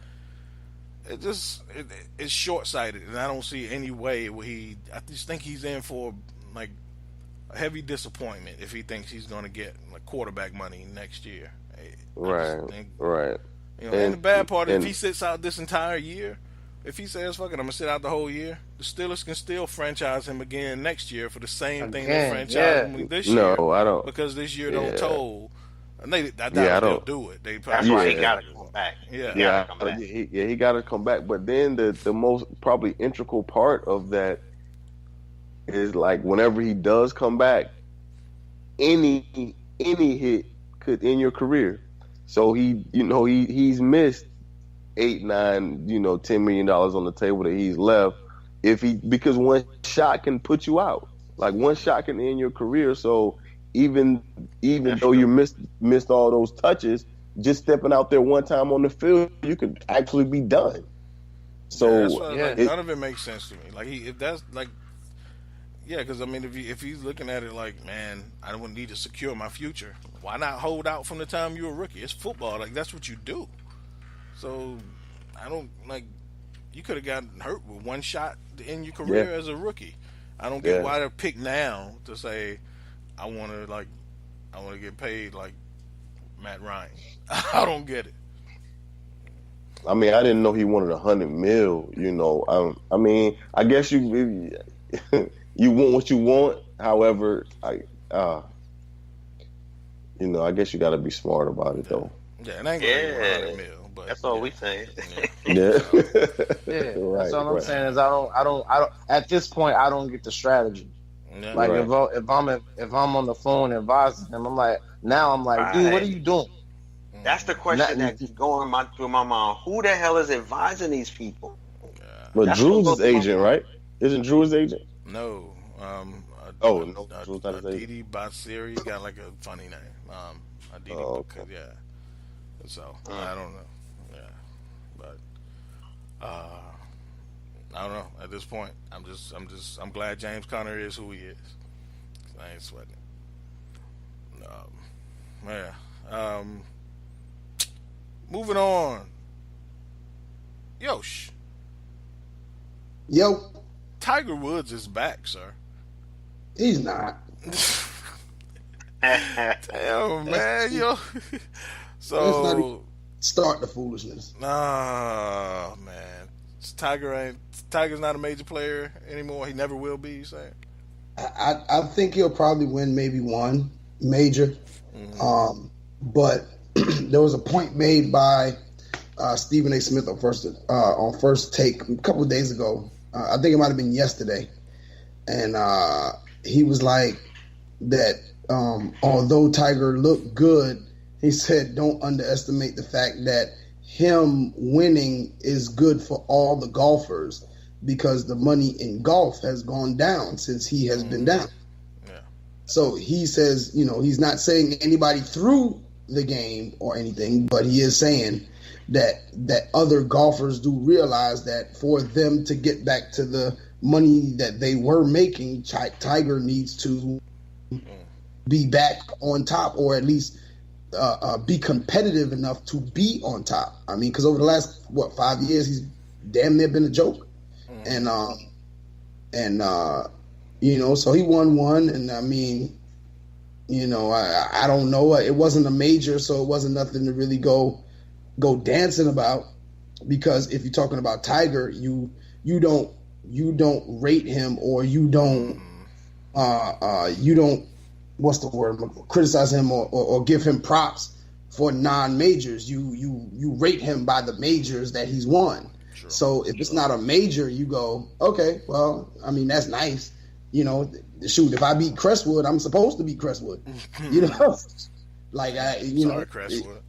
It's short-sighted, and I don't see any way where I just think he's in for, like, a heavy disappointment if he thinks he's going to get, like, quarterback money next year. Right. And the bad part is if he sits out this entire year, if he says, fuck it, I'm going to sit out the whole year, the Steelers can still franchise him again next year for the same thing they franchised him this year. No, I don't. Because this year don't toll. And I doubt they'll do it. That's why he got to come back. He got to come back. But then the most probably integral part of that is, like, whenever he does come back, any hit could end your career. So he's missed $8, $9, $10 million on the table that he's left because one shot can put you out. Like, one shot can end your career. So even though you missed all those touches, just stepping out there one time on the field, you could actually be done. So none of it makes sense to me. Like, if that's like. Yeah, because, I mean, if he's looking at it like, man, I don't need to secure my future, why not hold out from the time you're a rookie? It's football. Like, that's what you do. So, I don't, like, you could have gotten hurt with one shot in your career as a rookie. I don't get why they're picked now to say, I want to get paid like Matt Ryan. I don't get it. I mean, I didn't know he wanted $100 million, I mean, I guess you want what you want. However, I guess you got to be smart about it, though. Yeah, and I ain't gonna $100 million, but that's all we saying. Yeah, Right, that's all I'm saying is I don't. At this point, I don't get the strategy. Yeah, like if I'm on the phone advising him, I'm like, dude, what are you doing? That's the question that's going through my mind. Who the hell is advising these people? But Drew's his agent, right? Isn't Drew his agent? No. No. Drew's not his agent. Aditi Batsiri got like a funny name. Aditi, yeah. So I don't know. Yeah, but I don't know. At this point, I'm glad James Conner is who he is. I ain't sweating it. Moving on. Yosh. Yo. Tiger Woods is back, sir. He's not. Damn, man, yo. So let's not start the foolishness. Oh man, Tiger's not a major player anymore. He never will be. You saying? I think he'll probably win maybe one major, but there was a point made by Stephen A. Smith on First Take a couple of days ago. I think it might have been yesterday, and he was like that. Although Tiger looked good, he said don't underestimate the fact that him winning is good for all the golfers because the money in golf has gone down since he has been down. Yeah. So he says, he's not saying anybody threw the game or anything, but he is saying that other golfers do realize that for them to get back to the money that they were making, Tiger needs to be back on top, or at least be competitive enough to be on top. I mean, because over the last 5 years, he's damn near been a joke, and so he won one, and I mean, I don't know, it wasn't a major, so it wasn't nothing to really go dancing about, because if you're talking about Tiger, you don't rate him, or you don't what's the word, criticize him or give him props for non-majors. You rate him by the majors that he's won. Sure. So if it's not a major, you go, okay, well, I mean, that's nice. Shoot, if I beat Crestwood, I'm supposed to beat Crestwood. Like Sorry, Crestwood.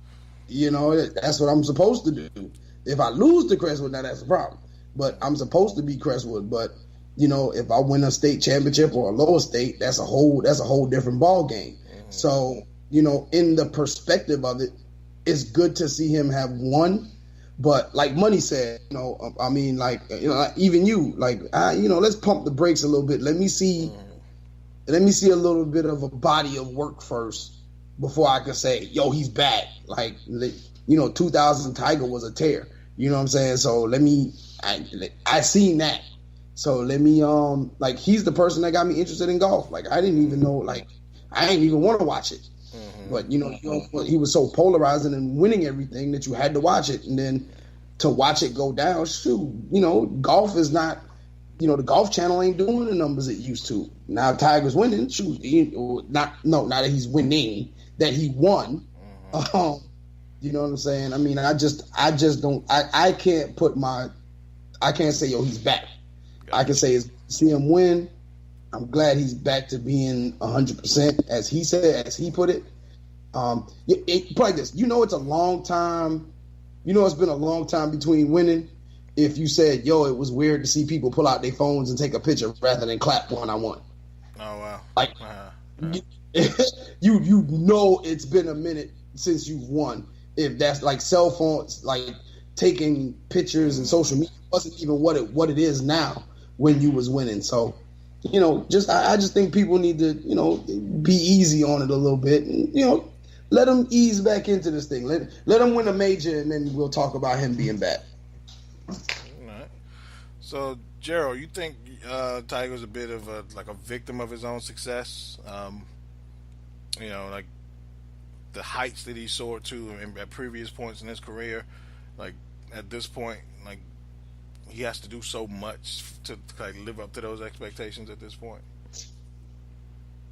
That's what I'm supposed to do. If I lose to Crestwood, now that's a problem. But I'm supposed to beat Crestwood. But if I win a state championship or a lower state, that's a whole different ball game. Mm-hmm. So in the perspective of it, it's good to see him have won. But like Money said, I mean, even you, let's pump the brakes a little bit. Let me see a little bit of a body of work first before I can say, yo, he's back. 2000 Tiger was a tear. You know what I'm saying? So I seen that. So let me, he's the person that got me interested in golf. I didn't even know, I didn't even want to watch it. Mm-hmm. But, he was so polarizing and winning everything that you had to watch it. And then to watch it go down, golf is not, the Golf Channel ain't doing the numbers it used to. Now Tiger's winning, not that he's winning, that he won. Mm-hmm. You know what I'm saying? I mean, I just don't, I can't say, yo, he's back. I can say see him win. I'm glad he's back to being 100%, as he said, as he put it. Probably this. It's a long time. It's been a long time between winning. If you said, yo, it was weird to see people pull out their phones and take a picture rather than clap when I won. Oh, wow. It's been a minute since you've won. If that's cell phones, taking pictures and social media wasn't even what it is now when you was winning. So, I just think people need to, be easy on it a little bit. And, let him ease back into this thing. Let him win a major, and then we'll talk about him being back. All right. So, Gerald, you think Tiger's a bit of a victim of his own success? The heights that he soared to at previous points in his career, at this point, he has to do so much to live up to those expectations at this point.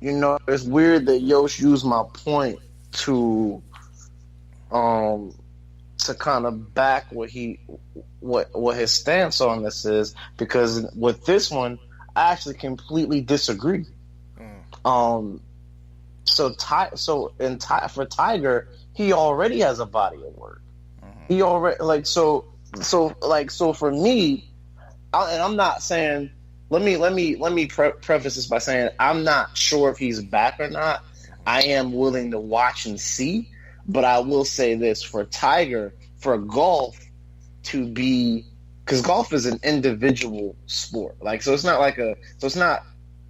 It's weird that Yosh used my point to kind of back what his stance on this is, because with this one, I actually completely disagree. For Tiger, he already has a body of work. Mm-hmm. He already so for me, and I'm not saying. Let me preface this by saying I'm not sure if he's back or not. I am willing to watch and see, but I will say this for Tiger, for golf to be, because golf is an individual sport. It's not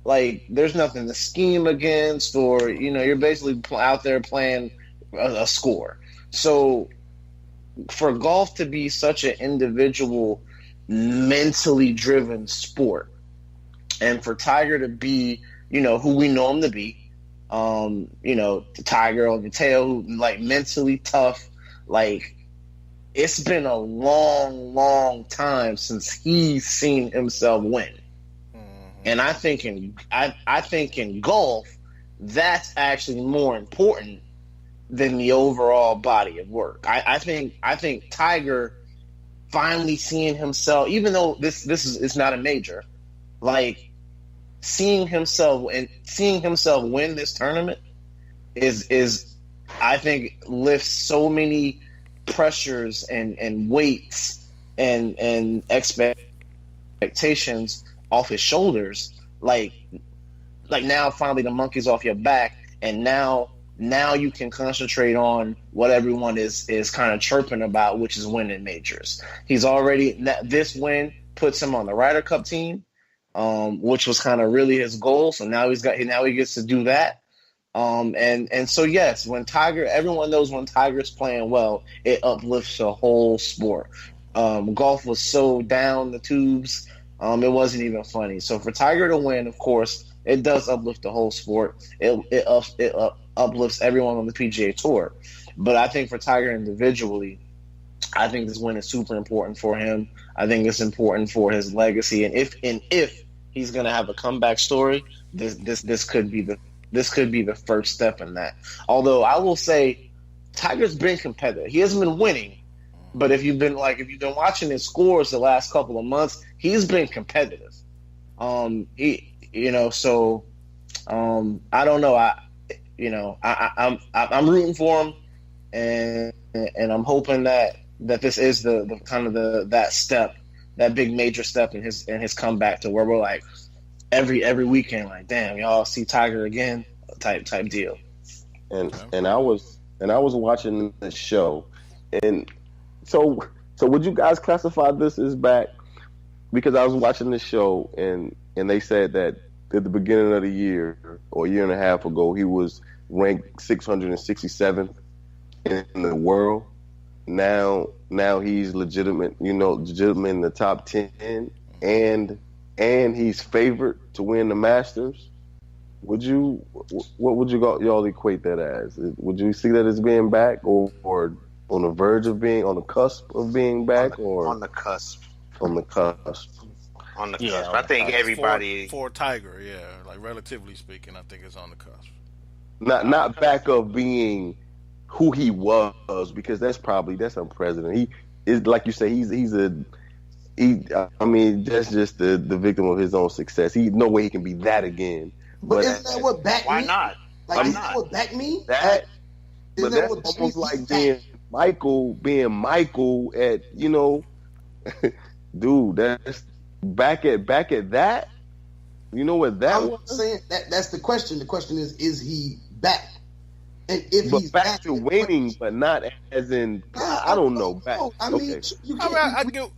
there's nothing to scheme against, or you're basically out there playing a score. So for golf to be such an individual, mentally driven sport, and for Tiger to be, who we know him to be, Tiger on the tail, mentally tough, it's been a long, long time since he's seen himself win. And I think in golf, that's actually more important than the overall body of work. I think Tiger finally seeing himself, even though it's not a major, seeing himself win this tournament is I think lifts so many pressures and weights and expectations off his shoulders, like now finally the monkey's off your back, and now you can concentrate on what everyone is kind of chirping about, which is winning majors. He's already, this win puts him on the Ryder Cup team, which was kind of really his goal. So now he gets to do that. And so yes, everyone knows when Tiger's playing well, it uplifts the whole sport. Golf was so down the tubes, it wasn't even funny. So for Tiger to win, of course, it does uplift the whole sport. It uplifts everyone on the PGA Tour. But I think for Tiger individually, I think this win is super important for him. I think it's important for his legacy. And if he's going to have a comeback story, this could be the first step in that. Although I will say, Tiger's been competitive. He hasn't been winning, but if you've been watching his scores the last couple of months, he's been competitive. I don't know. I'm rooting for him, and I'm hoping that this is the kind of that step, that big major step in his comeback, to where we're like every weekend, like, damn, y'all see Tiger again, type deal. And I was watching the show, and so would you guys classify this as back? Because I was watching the show, and they said that at the beginning of the year or a year and a half ago, he was ranked 667th in the world. Now he's legitimate in the top 10, and he's favored to win the Masters. What would y'all equate that as? Would you see that as being back, or on the verge of being, on the cusp of being back, or on the cusp? On the cusp. On the cusp. I think everybody for Tiger, like relatively speaking, I think it's on the cusp. Not back of being who he was, because that's unprecedented. He is, like you say, I mean, that's just the victim of his own success. No way he can be that again. But isn't that what back why mean? not? Like, isn't that what back mean? But Isn't that's what almost means? like being Michael at, dude, that's back at that. You know what that was? Saying that's the question. The question is he back? And if but he's back to winning, but not as in, I don't know. Back. I mean, okay. you can't,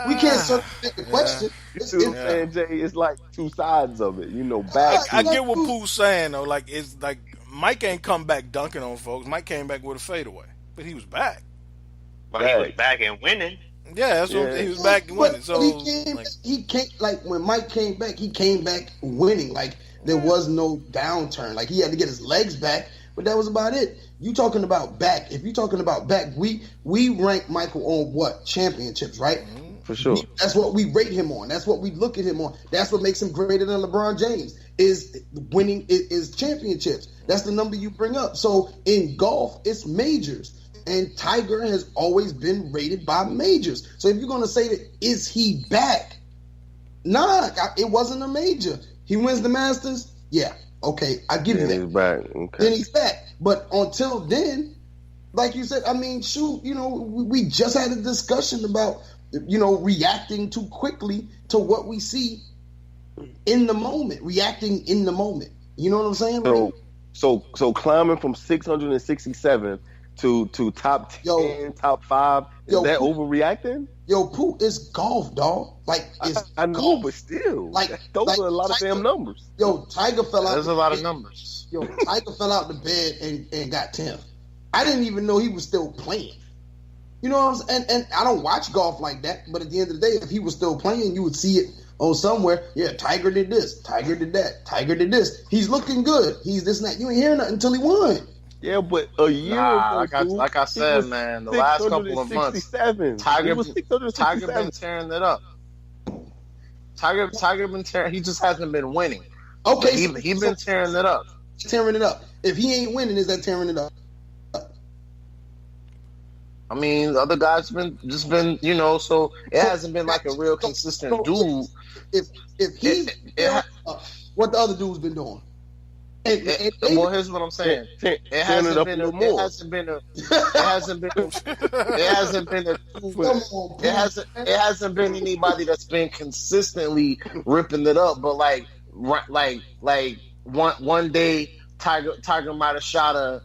we can't circumvent the question. You see what I'm saying, Jay? It's like two sides of it. Back. I get what Pooh's saying though. Like, it's like Mike ain't come back dunking on folks. Mike came back with a fadeaway, but he was back. But he was back and winning. Yeah, that's what he was back and winning. So he came, like, when Mike came back, he came back winning. Like, there was no downturn. Like, he had to get his legs back, but that was about it. You talking about back? If you talking about back, we rank Michael on what? Championships, right? For sure. That's what we rate him on. That's what we look at him on. That's what makes him greater than LeBron James. Is winning is championships. That's the number you bring up. So in golf, it's majors. And Tiger has always been rated by majors. So if you're going to say that, is he back? Nah, it wasn't a major. He wins the Masters? Yeah. Okay, I give you that. He's back. Okay. Then he's back. But until then, like you said, I mean, shoot, we just had a discussion about, reacting too quickly to what we see in the moment, reacting in the moment. You know what I'm saying? So climbing from 667 to top 10, top 5, is that overreacting? Yo, Pooh, it's golf, dog. Like, it's I know, golf. but still, like those are a lot of damn numbers. Yo, Tiger fell out. There's a lot of numbers. Yo, Tiger fell out the bed and got 10th. I didn't even know he was still playing. You know what I'm saying? And I don't watch golf like that, but at the end of the day, if he was still playing, you would see it on somewhere. Yeah, Tiger did this, Tiger did that, Tiger did this. He's looking good. He's this and that. You ain't hearing nothing until he won. Yeah, but a year ago, like I said, man, the last couple of months, Tiger been tearing it up. Tiger been tearing. He just hasn't been winning. Okay, he been tearing it up. Tearing it up. If he ain't winning, is that tearing it up? I mean, the other guys been, so it hasn't been like a real consistent dude. If he's what the other dude's been doing. Well, here's what I'm saying. It hasn't been. It hasn't been. It hasn't been anybody that's been consistently ripping it up. But like one day, Tiger might have shot a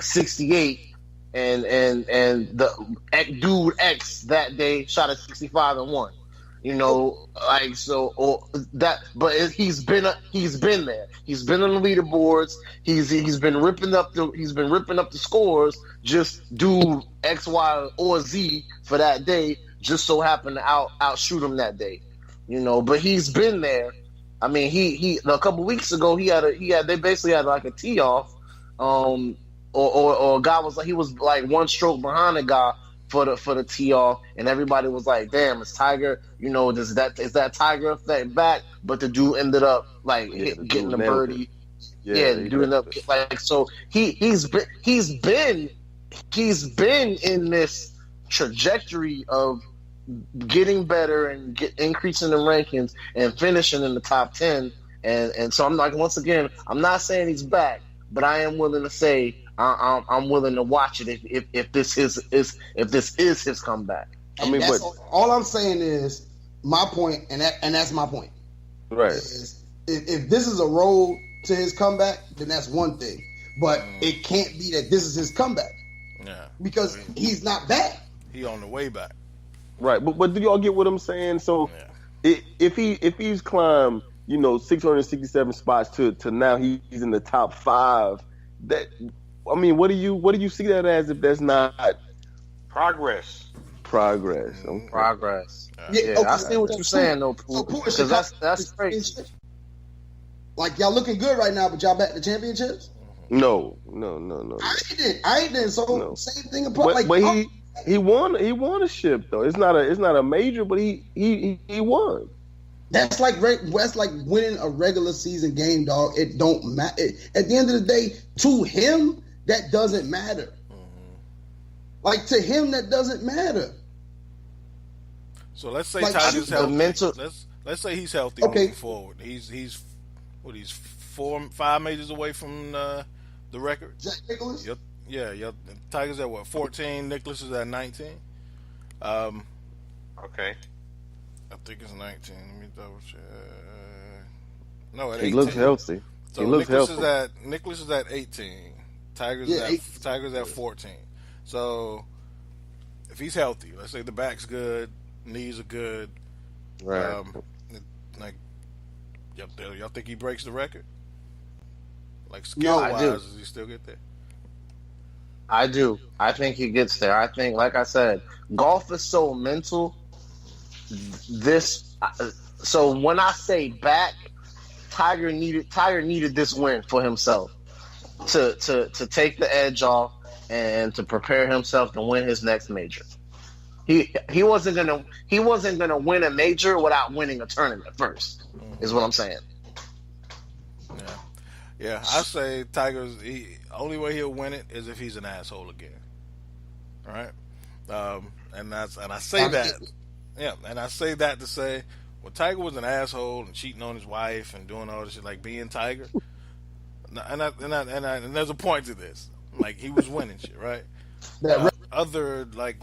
68, and the dude X that day shot a 65 and won. But he's been there. He's been on the leaderboards. He's been ripping up the scores. Just do X, Y, or Z for that day. Just so happened to outshoot him that day. But he's been there. I mean, he a couple weeks ago they basically had like a tee off, or a guy was like one stroke behind the guy for the tee off, and everybody was like, "Damn, it's Tiger." Is that Tiger effect back? But the dude ended up getting the birdie. Doing up so he's been in this trajectory of getting better and increasing the rankings and finishing in the top 10. And so I'm like, once again, I'm not saying he's back, but I am willing to say I'm willing to watch it if this is his comeback. All I'm saying is my point, and that's my point. Right. If this is a road to his comeback, then that's one thing. But it can't be that this is his comeback. Yeah. Because he's not back. He on the way back. Right. But do y'all get what I'm saying? So if he's climbed 667 spots to now he's in the top 5, what do you see that as if that's not progress? Okay. Progress. Yeah, I see what you're saying though, because that's crazy. Like y'all looking good right now, but y'all back to championships? No. I ain't. So no. Same thing apart. But he won a ship though. It's not a major, but he won. That's like winning a regular season game, dog. It don't matter. At the end of the day, to him, that doesn't matter. Like to him, that doesn't matter. So let's say Tiger's healthy. Let's say he's healthy moving forward. He's 5 majors away from the record. Jack Nicklaus? Yep. Tiger's at what, 14? Nicklaus is at 19. Okay. I think it's 19. Let me double check. No, at 18. He looks healthy. So Nicklaus is at 18. Tiger's at 14. So if he's healthy, let's say the back's good, knees are good, right? Y'all think he breaks the record? Like skill-wise, does he still get there? I do. I think he gets there. I think, like I said, golf is so mental. So when I say back, Tiger needed this win for himself to take the edge off and to prepare himself to win his next major. He wasn't gonna win a major without winning a tournament first. Is what I'm saying. Yeah. I say Tiger's only way he'll win it is if he's an asshole again. All right, and I say that to say, well, Tiger was an asshole and cheating on his wife and doing all this shit, like being Tiger. And there's a point to this. Like he was winning shit, right? Other like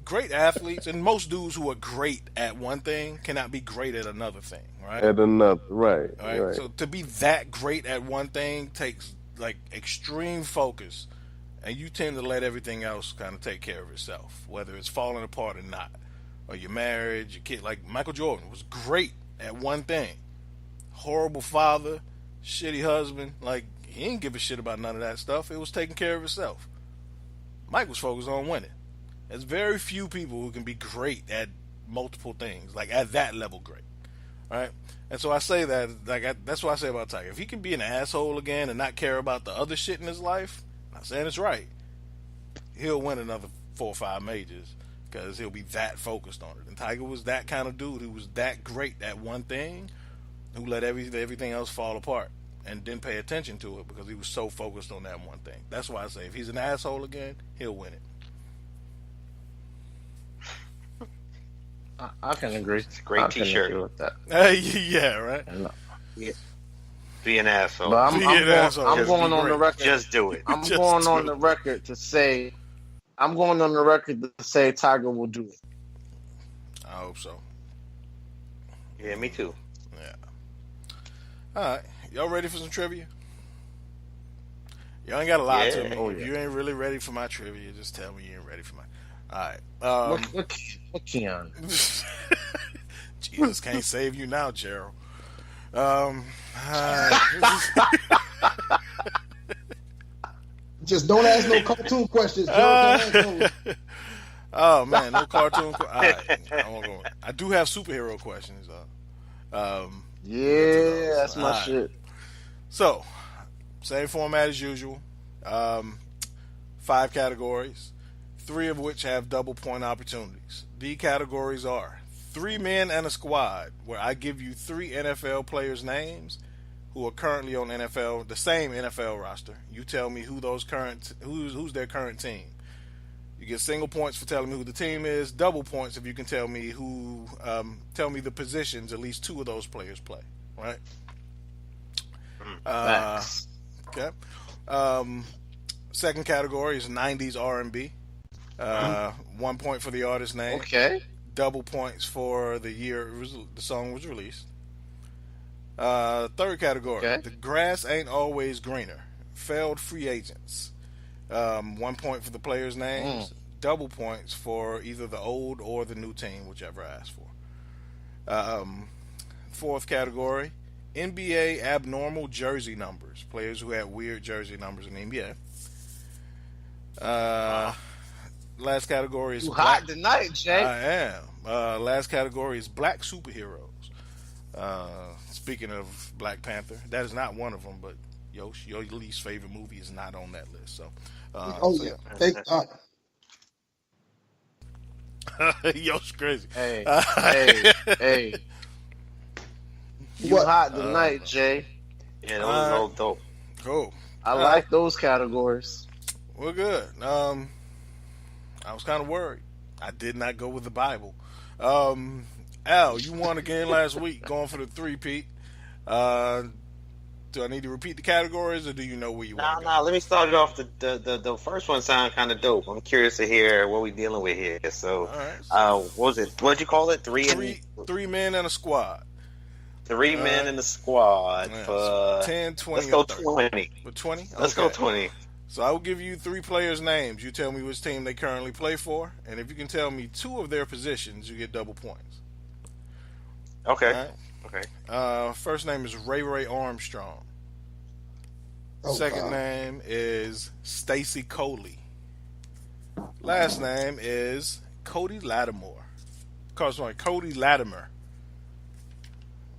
great athletes and most dudes who are great at one thing cannot be great at another thing, right? At another, right. So to be that great at one thing takes like extreme focus, and you tend to let everything else kind of take care of itself, whether it's falling apart or not, or your marriage, your kid. Like Michael Jordan was great at one thing, horrible father, shitty husband. Like he didn't give a shit about none of that stuff. It was taking care of itself. Mike was focused on winning. There's very few people who can be great at multiple things, like at that level great, right? And so I say that, that's what I say about Tiger. If he can be an asshole again and not care about the other shit in his life, I'm not saying it's right, he'll win another 4 or 5 majors because he'll be that focused on it. And Tiger was that kind of dude who was that great at one thing, who let everything else fall apart and didn't pay attention to it because he was so focused on that one thing. That's why I say if he's an asshole again, he'll win it. I can agree. It's a great T-shirt with that. Yeah, right. Yeah. Be an asshole. But I'm going on the record. Just do it. I'm going on the record to say Tiger will do it. I hope so. Yeah, me too. Yeah. All right. Y'all ready for some trivia? Y'all ain't got to lie to me. If you ain't really ready for my trivia, just tell me you ain't ready for mine. All right. What Keon? Jesus can't save you now, Gerald. Just don't ask no cartoon questions. Gerald. Oh man, no cartoon. All right, I do have superhero questions. Yeah, that's my shit. So, same format as usual. 5 categories, 3 of which have double point opportunities. The categories are 3 men and a squad, where I give you 3 NFL players' names who are currently on the same NFL roster. You tell me who's their current team. You get single points for telling me who the team is, double points if you can tell me the positions at least 2 of those players play. Right? Okay. Second category is 90s R&B. 1 point for the artist name. Okay. Double points for the year the song was released. Third category, The grass ain't always greener. Failed free agents. 1 point for the players' names. Double points for either the old or the new team, whichever I asked for. Fourth category, NBA abnormal jersey numbers. Players who had weird jersey numbers in the NBA. Last category is you hot tonight, Jay. I am. Last category is black superheroes. Speaking of Black Panther, that is not one of them, but your least favorite movie is not on that list. So, thank God. Yo's crazy. Hey. You hot tonight, Jay. Yeah, that was all dope. Cool. I like those categories. We're good. I was kind of worried. I did not go with the Bible. Al, you won again last week, going for the 3-peat. Do I need to repeat the categories, or do you know where you want to go? Nah. Let me start it off. The first one sounded kind of dope. I'm curious to hear what we're dealing with here. So, what was it? What did you call it? Three men and a squad. 3 men in the squad for 10, 20. Let's go 20. For 20? Let's go 20. So I will give you 3 players' names. You tell me which team they currently play for, and if you can tell me 2 of their positions, you get double points. Okay. Right? Okay. First name is Ray Armstrong. Second name is Stacy Coley. Last name is Cody Latimer. Cody Latimer.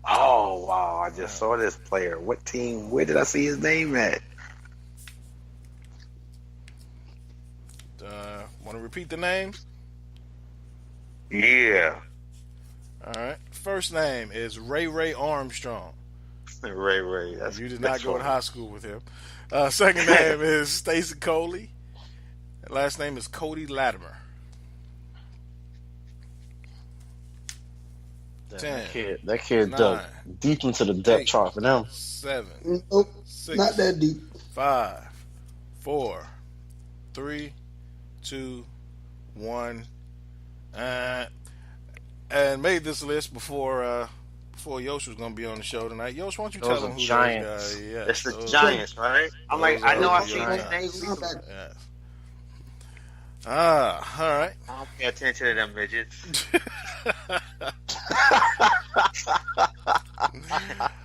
Oh wow! I just saw this player. What team? Where did I see his name at? Want to repeat the names? Yeah. All right. First name is Ray Armstrong. Ray. You did not go to high school with him. Second name is Stacy Coley. Last name is Cody Latimer. 10. That kid dug deep into the depth chart for them. 7. Nope, 6. not that deep. 5, 4, 3, 2, 1. And made this list before Yosh was going to be on the show tonight. Yosh, why don't you tell them who Giants. those guys? Yeah, it's the Giants, right? I'm like, I know I've seen his name. Yes. All right. I don't pay attention to them midgets.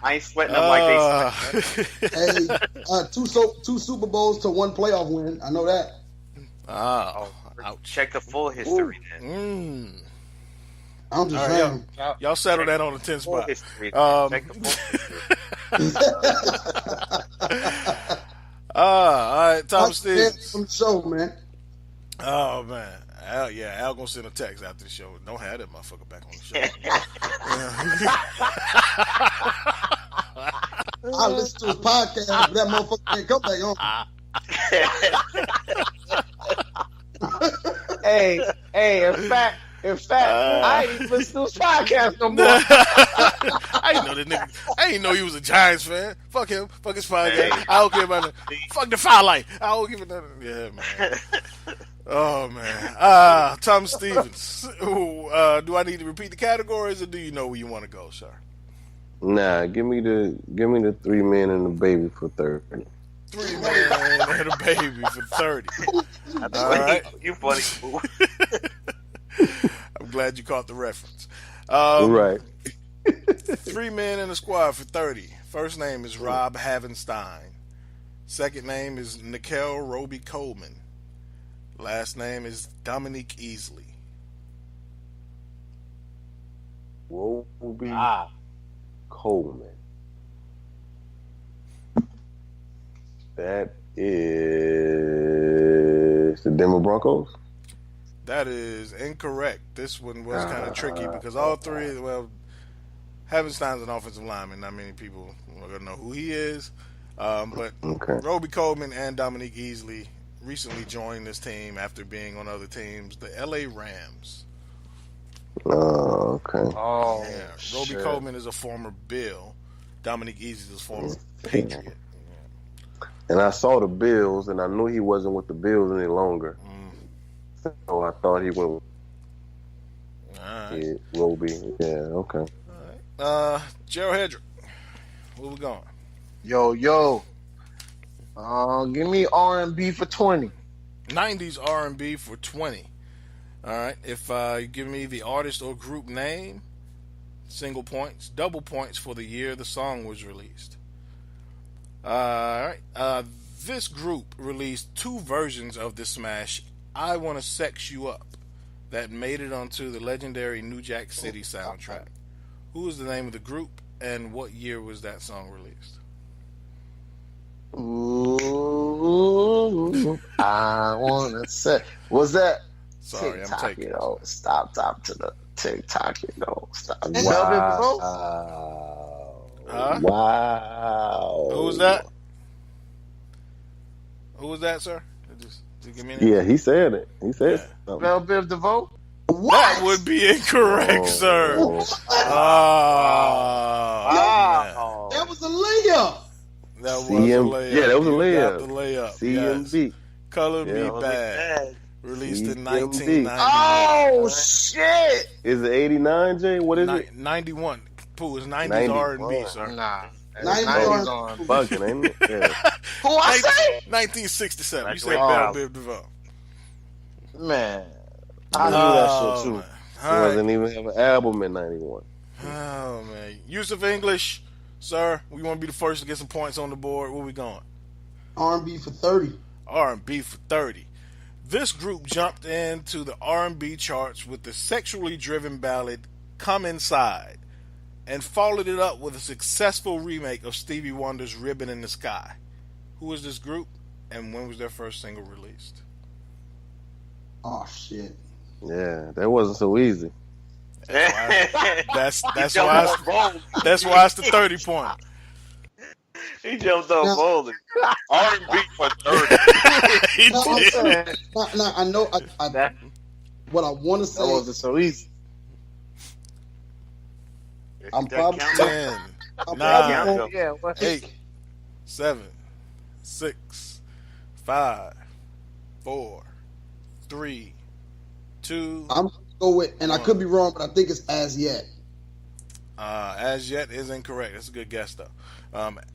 I ain't sweating them like they sweat. Hey, two Super Bowls to 1 playoff win. I know that. Check the full history then. I'm just saying. Y'all settle that on the 10 spot. Check the full history. All right, Tom Stevens. From the show, man. Oh man, Al gonna send a text after the show. Don't have that motherfucker back on the show. I listen to his podcast, but that motherfucker can't come back on. Hey, in fact, I ain't even listen to his podcast no more. I I didn't know that nigga. I didn't know he was a Giants fan. Fuck him. Fuck his podcast. I don't care about it. Fuck Defy Life. I don't give a damn. Yeah, man. Oh man. Tom Stevens. Do I need to repeat the categories, or do you know where you want to go, sir? Nah, give me the 3 men and a baby for 30. 3 men and a baby for 30. All right. You funny fool. I'm glad you caught the reference. Right. 3 men in a squad for 30. First name is Rob Havenstein. Second name is Nikhil Roby Coleman. Last name is Dominique Easley. Roby Coleman. That is the Denver Broncos. That is incorrect. This one was kind of tricky because all three, Havenstein's an offensive lineman. Not many people are going to know who he is. But Roby Coleman and Dominique Easley recently joined this team after being on other teams, the LA Rams. Oh, okay. Oh, yeah. Roby Coleman is a former Bill. Dominique Easley is a former Patriot. Yeah. And I saw the Bills, and I knew he wasn't with the Bills any longer. So I thought he went with Roby. Yeah, okay. All right. Gerald Hedrick. Where we going? Yo. Give me R&B for 20. 90s R&B for 20. All right. If you give me the artist or group name, single points. Double points for the year the song was released. All right. This group released 2 versions of the smash I Wanna Sex You Up that made it onto the legendary New Jack City soundtrack. Who is the name of the group, and what year was that song released? Ooh, I wanna say, was that? Sorry, TikTok, I'm taking it. Stop to the TikTok, Stop. Wow. Huh? Wow. Who was that? Who was that, sir? Just give me Yeah, he said it. He said something. Bell Biv DeVoe? That would be incorrect, sir. Wow. That was a layup. That was a layup. Yeah, that was a layup. Got the layup. CMB. Yes. Color Me Yeah. Bad. Released in CMB. 1991. Oh, shit. Is it 89, Jay? What is it? 91. Pooh, it's 90s 90. R&B, sir. Nah. 90s on. Buggin, ain't it? Yeah. Who I say? 1967. You said Oh. Bell Biv DeVoe. Man, I knew that shit too. Man. He wasn't even have an album in 91. Oh, man. Use of English, sir. We want to be the first to get some points on the board. Where we going? R&B for 30. R&B for 30. This group jumped into the R&B charts with the sexually driven ballad Come Inside and followed it up with a successful remake of Stevie Wonder's Ribbon in the Sky. Who is this group, and when was their first single released? Oh, shit. Yeah, that wasn't so easy. That's why it's the 30 point. He jumped up boldly. R&B for 30. He No, I'm did. saying, now, I know what I want to That say. wasn't so easy. I'm probably 10, I'm 9, probably Yeah, what? 8, 7, 6, 5, 4, 3, 2. I'm gonna go with, and I could be wrong, but I think it's As Yet. As Yet is incorrect. That's a good guess, though.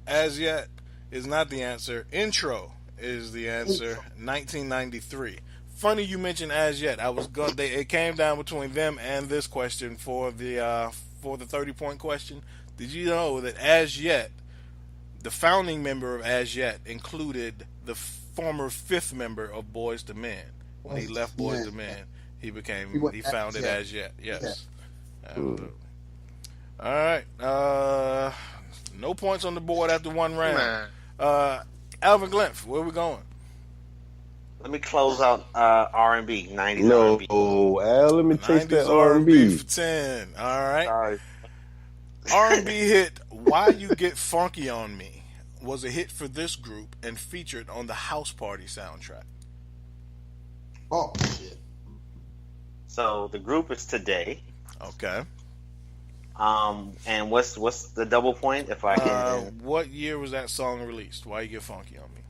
As Yet is not the answer. Intro is the answer. 1993. Funny you mentioned As Yet. It came down between them and this question for the 30-point question. Did you know that As Yet, the founding member of As Yet, included the former 5th member of Boyz II Men? When he left Boyz II Men, he founded As Yet. Yes. Absolutely. All right. No points on the board after one round. Alvin Glymph, where we going? Let me close out R&B. 90s No, R&B. Al, let me taste 90s that R&B R&B. for 10. All right. Sorry. R&B hit Why You Get Funky on Me was a hit for this group and featured on the House Party soundtrack. Oh, shit. So the group is Today. Okay. And what's the double point if I can? What year was that song released? Why you get funky on me?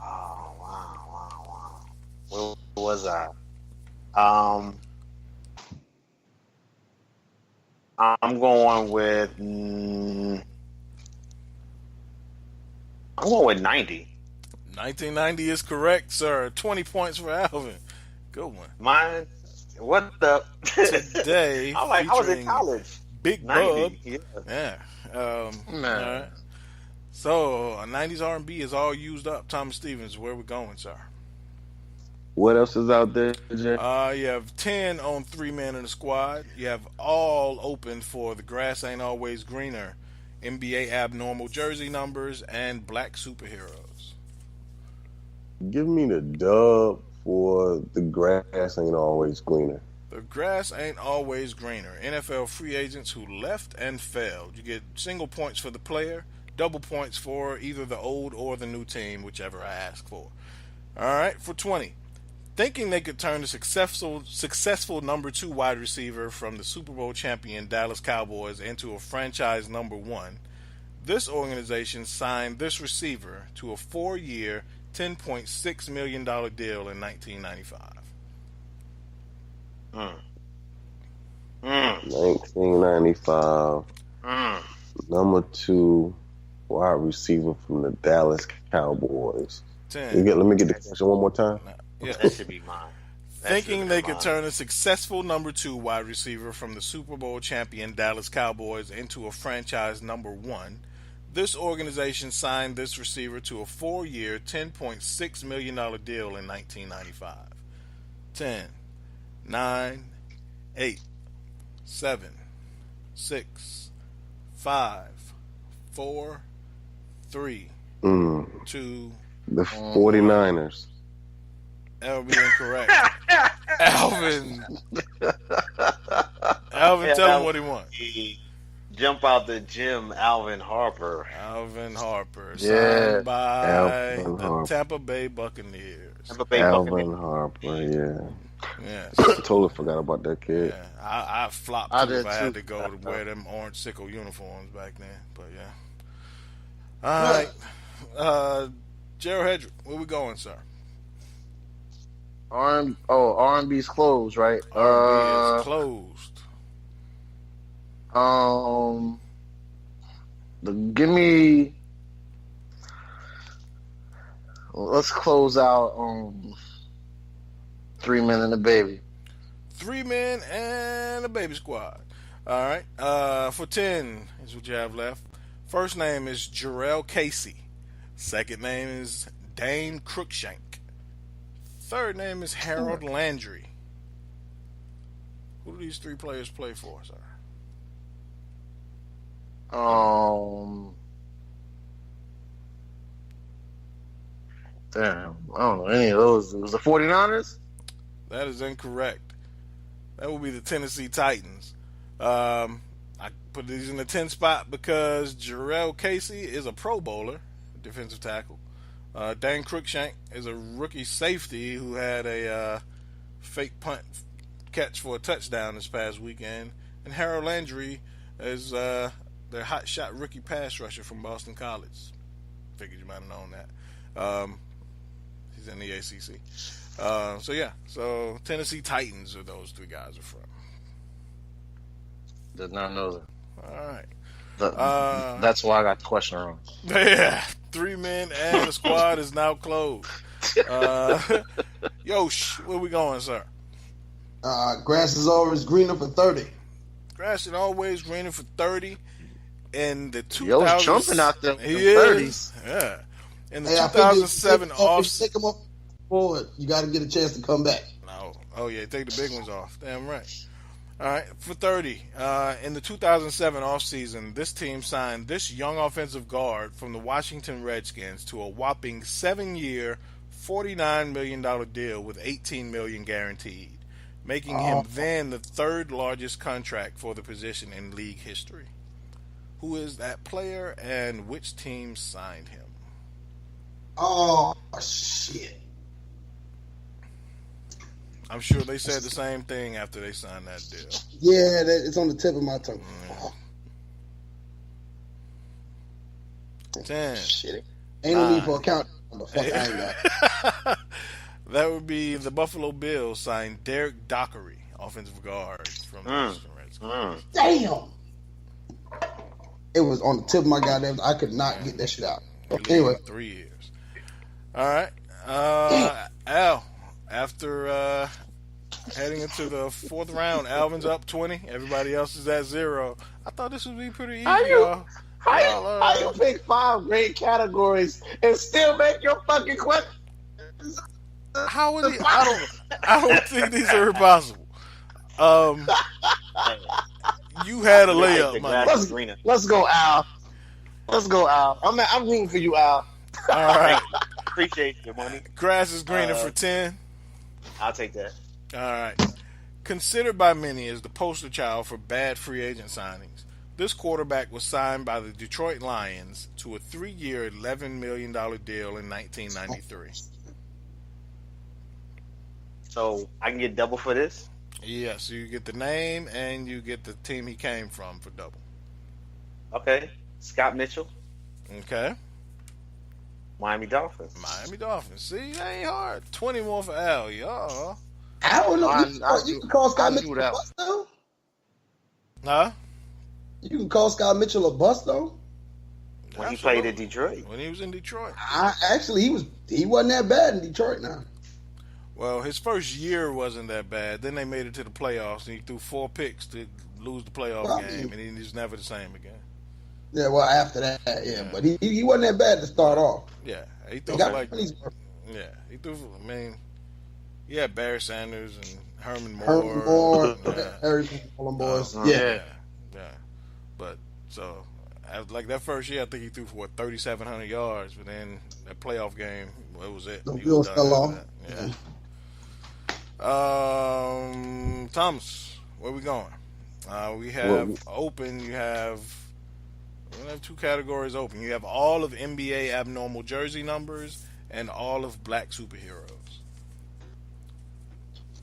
Oh wow. Where was I? I'm going with. I'm going with 90. 1990 is correct, sir. 20 points for Alvin. Good one. Mine. What the? Today, I was in college. Big 90. Bub. Yeah. All right. So, 90s R&B is all used up. Thomas Stevens, where we going, sir? What else is out there, Jay? You have 10 on 3 men in the squad. You have all open for The Grass Ain't Always Greener, NBA Abnormal Jersey Numbers, and Black Superheroes. Give me the dub for The Grass Ain't Always Greener. The Grass Ain't Always Greener. NFL free agents who left and failed. You get single points for the player, double points for either the old or the new team, whichever I ask for. All right, for 20. Thinking they could turn the successful number 2 wide receiver from the Super Bowl champion Dallas Cowboys into a franchise number 1, this organization signed this receiver to a 4-year, $10.6 million deal in 1995. 1995. Number 2 wide receiver from the Dallas Cowboys. 10. Let me get the question one more time. Yeah. That should be mine. Thinking they could turn a successful number 2 wide receiver from the Super Bowl champion Dallas Cowboys into a franchise number 1, this organization signed this receiver to a 4-year, $10.6 million deal in 1995. 10, 9, 8, 7, 6, 5, 4, 3, 2. The 49ers. That would be incorrect. Alvin, tell him what he wants. Jump out the gym, Alvin Harper. Signed by the Tampa Bay Buccaneers. Alvin Harper, yeah. Totally forgot about that kid. Yeah, I flopped too if I had to go to wear them orange sickle uniforms back then. But yeah. All right. Gerald Hedrick, where we going, sir? R&B's closed, right? R&B is closed. Give me. Let's close out 3 Men and a Baby. 3 Men and a Baby Squad. All right. For 10 is what you have left. First name is Gerald Casey. Second name is Dane Cruikshank. Third name is Harold Landry. Who do these 3 players play for, sir? Damn, I don't know any of those. It was the 49ers? That is incorrect. That would be the Tennessee Titans. I put these in the 10 spot because Gerald Casey is a Pro Bowler, defensive tackle. Dan Cruikshank is a rookie safety who had a fake punt catch for a touchdown this past weekend. And Harold Landry is their hot shot rookie pass rusher from Boston College. Figured you might have known that. He's in the ACC. So Tennessee Titans are those 3 guys are from. Did not know that. All right. That's why I got the question wrong. Yeah, 3 men and the squad is now closed. Yosh, where we going, sir? Grass is always greener for 30. Grass is always greener for 30. In the 2000s, Yo's jumping out there. He is. Yeah. In the 2007 off. Take them off forward. You got to get a chance to come back. No. Oh yeah, take the big ones off. Damn right. All right, for 30, in the 2007 offseason, this team signed this young offensive guard from the Washington Redskins to a whopping 7-year, $49 million deal with $18 million guaranteed, making him then the 3rd largest contract for the position in league history. Who is that player and which team signed him? Oh, shit. I'm sure they said the same thing after they signed that deal. Yeah, it's on the tip of my tongue. 10. Shit. Ain't no need for a count. Fuck, I ain't got. That would be the Buffalo Bills signed Derek Dockery, offensive guard from the Washington Redskins. Damn. It was on the tip of my goddamn. I could not get that shit out. Anyway, 3 years. All right, Al. After heading into the fourth round, Alvin's up 20. Everybody else is at 0. I thought this would be pretty easy, y'all. How you pick 5 great categories and still make your fucking questions? How is it? I don't think these are impossible. You had a layup, man. Let's go, Al. Let's go, Al. I'm rooting for you, Al. All right. Appreciate your money. Grass is greener for 10. I'll take that. All right. Considered by many as the poster child for bad free agent signings, this quarterback was signed by the Detroit Lions to a 3-year, $11 million deal in 1993. So I can get double for this? Yes, you get the name and you get the team he came from for double. Okay. Scott Mitchell, Okay. Miami Dolphins. Miami Dolphins. See, that ain't hard. 20 more for Al, y'all. I don't know. You can call Scott Mitchell a bust, though? Huh? You can call Scott Mitchell a bust, though? When he played in Detroit. When he was in Detroit. He wasn't that bad in Detroit now. Well, his first year wasn't that bad. Then they made it to the playoffs, and he threw 4 picks to lose the playoff game, and he was never the same again. Yeah, well, after that, yeah. But he wasn't that bad to start off. Yeah, he threw he threw. I mean, he had Barry Sanders and Herman Moore. All them boys. Yeah. But so, like that first year, I think he threw for 3,700 yards. But then that playoff game, what was it? The Bills fell off. Yeah. Thomas, where we going? We have open. We have 2 categories open. You have all of NBA abnormal jersey numbers and all of black superheroes.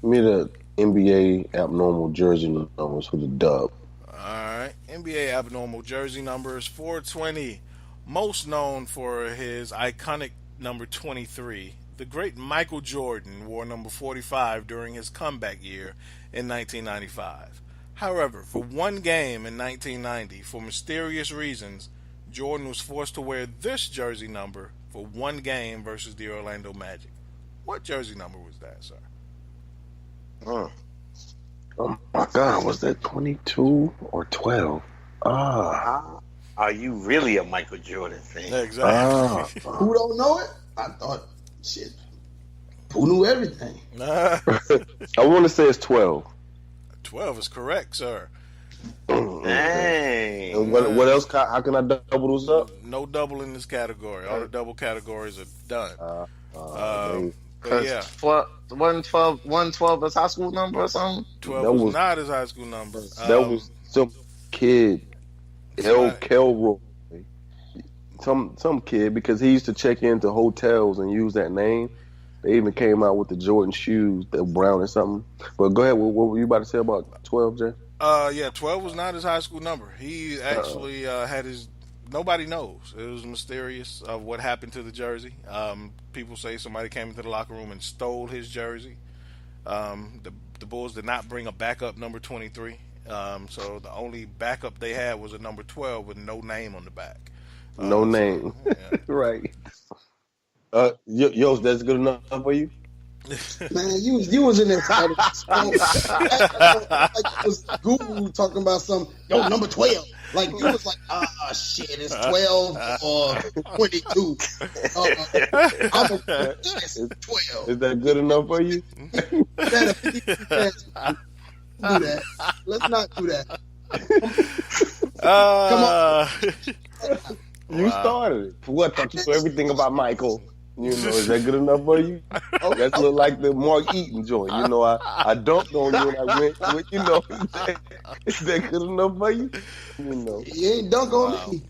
Give me the NBA abnormal jersey numbers for the dub. All right. NBA abnormal jersey numbers 420. Most known for his iconic number 23. The great Michael Jordan wore number 45 during his comeback year in 1995. However, for one game in 1990, for mysterious reasons, Jordan was forced to wear this jersey number for one game versus the Orlando Magic. What jersey number was that, sir? Oh my God, was that 22 or 12? Are you really a Michael Jordan fan? Exactly. Who don't know it? I thought, shit, who knew everything? I want to say it's 12. 12 is correct, sir. Dang. And what else? How can I double those up? No double in this category. All the double categories are done. But yeah. 112 is high school number or something? 12 was not his high school number. That was some kid, Kelroy. Some kid, because he used to check into hotels and use that name. They even came out with the Jordan shoes, the brown or something. But go ahead. What were you about to say about 12, Jay? 12 was not his high school number. He actually had his. Nobody knows. It was mysterious of what happened to the jersey. People say somebody came into the locker room and stole his jersey. The Bulls did not bring a backup number 23. So the only backup they had was a number 12 with no name on the back. No name. Yeah. Right. Yo, that's good enough for you? Man, you was in there. Like it was Google talking about some number 12. Like you was like, shit, it's 12 or 22. It's 12. Is that good enough for you? Do that. Let's not do that. Come on. You started it. For what? Thought you knew everything about Michael. You know, is that good enough for you? That look like the Mark Eaton joint. You know, I dunked on you and I went with, you know, is that good enough for you? You know. You ain't dunk on me.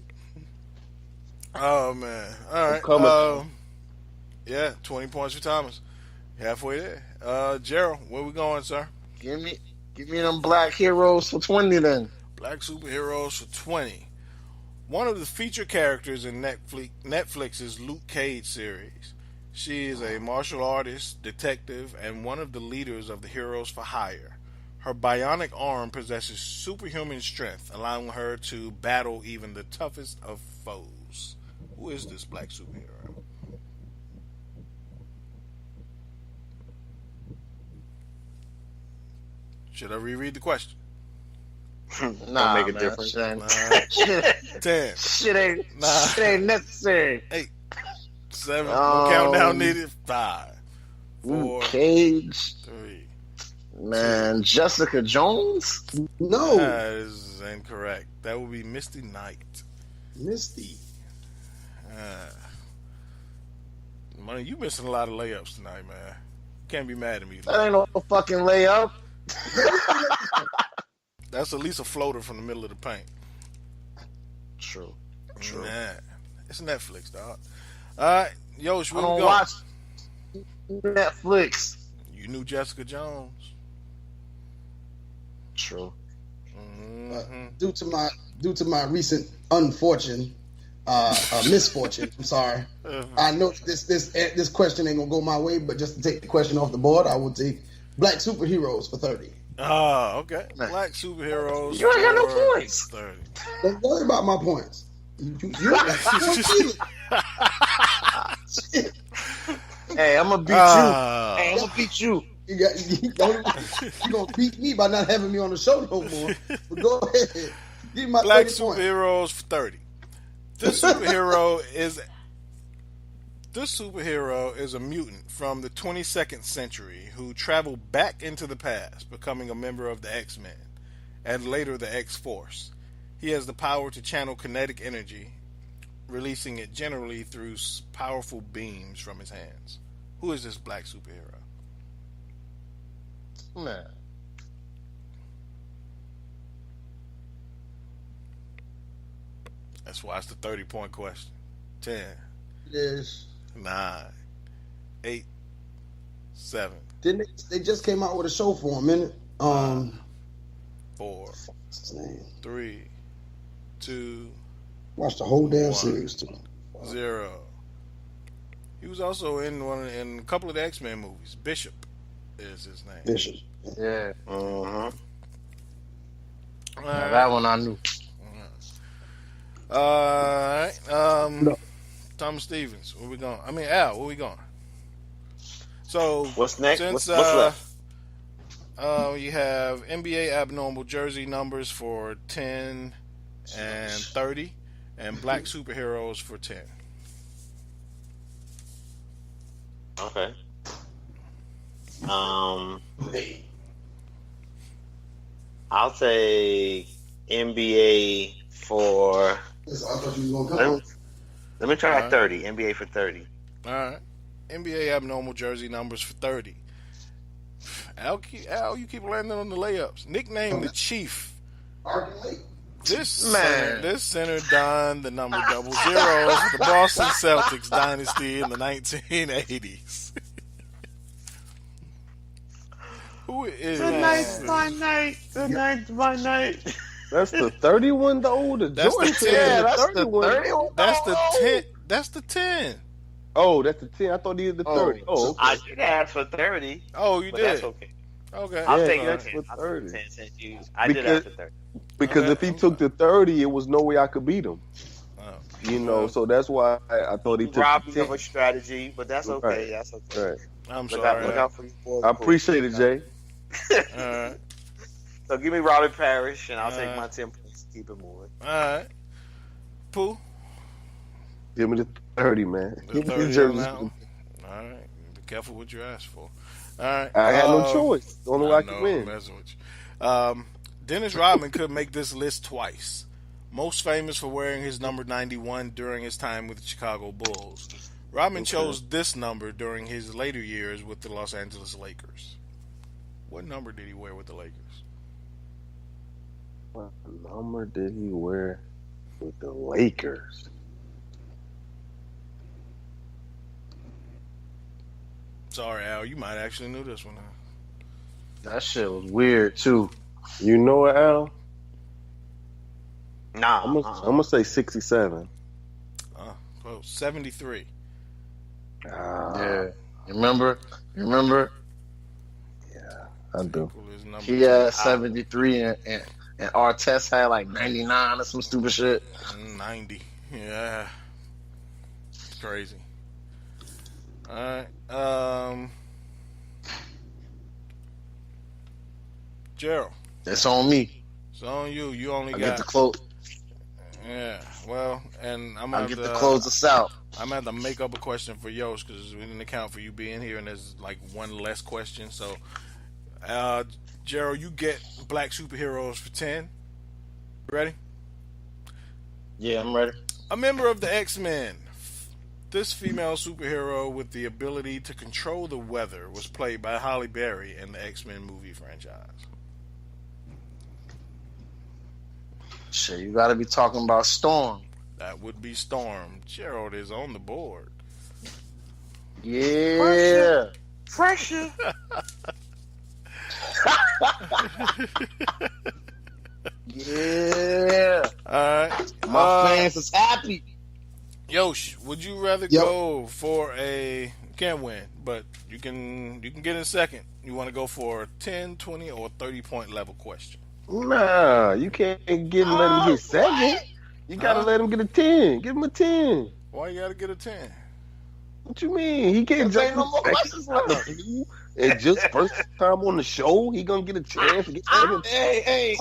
Oh, man. All right. 20 points for Thomas. Halfway there. Gerald, where we going, sir? Give me them black heroes for 20 then. Black superheroes for 20. One of the feature characters in Netflix's Luke Cage series. She is a martial artist, detective, and one of the leaders of the Heroes for Hire. Her bionic arm possesses superhuman strength, allowing her to battle even the toughest of foes. Who is this black superhero? Should I reread the question? Nah, make a man. difference. Shit, 10, shit ain't necessary. 8, 7, no Um, countdown needed. 5, 4, Luke Cage, 3. man. Jessica Jones. No, That is incorrect. That would be Misty Knight. Misty. Money, you missing a lot of layups tonight, man. Can't be mad at me. That ain't no fucking layup. That's at least a floater from the middle of the paint. True. Man, it's Netflix, dog. All right, Yosh, I where we don't going? watch Netflix. You knew Jessica Jones. True. Mm-hmm. Due to my recent misfortune. I'm sorry. I know this question ain't gonna go my way, but just to take the question off the board, I will take black superheroes for 30. Oh, okay. Black superheroes. You ain't got no for points. 30. Don't worry about my points. You Hey, I'm gonna beat Ah. you. Hey, I'm gonna beat you. you gonna beat me by not having me on the show no more. But go ahead. Give me my Black 30 points. superheroes for 30. This superhero is a mutant from the 22nd century who traveled back into the past, becoming a member of the X-Men and later the X-Force. He has the power to channel kinetic energy, releasing it generally through powerful beams from his hands. Who is this black superhero? Man. That's why it's the 30-point question. 10, Yes. 9, 8, 7, Didn't they just came out with a show for him, innit? 4, What's his name? 3, 2, Watch the whole damn One. series too. 0. He was also in a couple of the X-Men movies. Bishop is his name. Bishop. Yeah. All Now, right. that one I knew. All right. No. Thomas Stevens, where we going? I mean, Al, where we going? So What's next? Since, What's left? You have NBA abnormal jersey numbers for 10 and 30, and black superheroes for 10. Okay. I'll say NBA for. I thought you was gonna come. Let me try Alright. 30. NBA for 30. All right. NBA abnormal jersey numbers for 30. Al, you keep landing on the layups. Nicknamed the Chief. This center donned the number 00 with the Boston Celtics dynasty in the 1980s. Who is Good night, my night. Good night, my night. That's the 31 though. The That's the Jordan 10. said That's the 31. 31. That's the 10. That's the 10. Oh, that's the 10. I thought he had the 30. Oh, okay. I did ask for 30. Oh, you But did. that's okay. Okay. I'll Yeah, take that's the for 10. I'll take 30. the 10 since you. I did ask for 30. Because Okay. if he took the 30, it was no way I could beat him. Oh. You know, so that's why I thought he took Robbed the me of 10. a strategy, but that's okay. Right. That's okay. Right. I'm Look sorry. out for you boys. I appreciate it, Jay. All right. So give me Robert Parrish, and I'll take Alright. my 10 points to keep it moving. All right. Pooh. Give me the 30, man. The Give me 30 the on jerseys. that one. All right. Be careful what you ask for. All right. I had no choice. The only way I know, could win. I'm messing with you. Dennis Rodman could make this list twice. Most famous for wearing his number 91 during his time with the Chicago Bulls. Rodman chose this number during his later years with the Los Angeles Lakers. What number did he wear with the Lakers? What number did he wear with the Lakers? Sorry, Al. You might actually knew this one. Huh? That shit was weird too. You know it, Al? Nah. I'm gonna say 67. Well, 73. Yeah. Remember? Yeah, I do. He had 73 and Artest had like 99 or some stupid shit. 90. Yeah. It's crazy. All right. Gerald. It's on me. It's on you. You only I got get to close. Yeah. Well, and I'm I gonna get have to close this out. I'm gonna have to make up a question for Yosh because we didn't account for you being here, and there's like one less question. So, Gerald, you get black superheroes for 10. Ready? Yeah, I'm ready. A member of the X-Men. This female superhero with the ability to control the weather was played by Halle Berry in the X-Men movie franchise. Shit, you gotta be talking about Storm. That would be Storm. Gerald is on the board. Yeah. Pressure. Yeah. All right. My fans is happy. Yosh, would you rather go for a can't win, but you can get in second. You want to go for a 10, 20, or 30-point level question? Nah, you can't let him get second. You gotta let him get a 10. Give him a 10. Why you gotta get a 10? What you mean? He can't jump no more questions. And just first time on the show, he gonna get a chance to get second. Hey,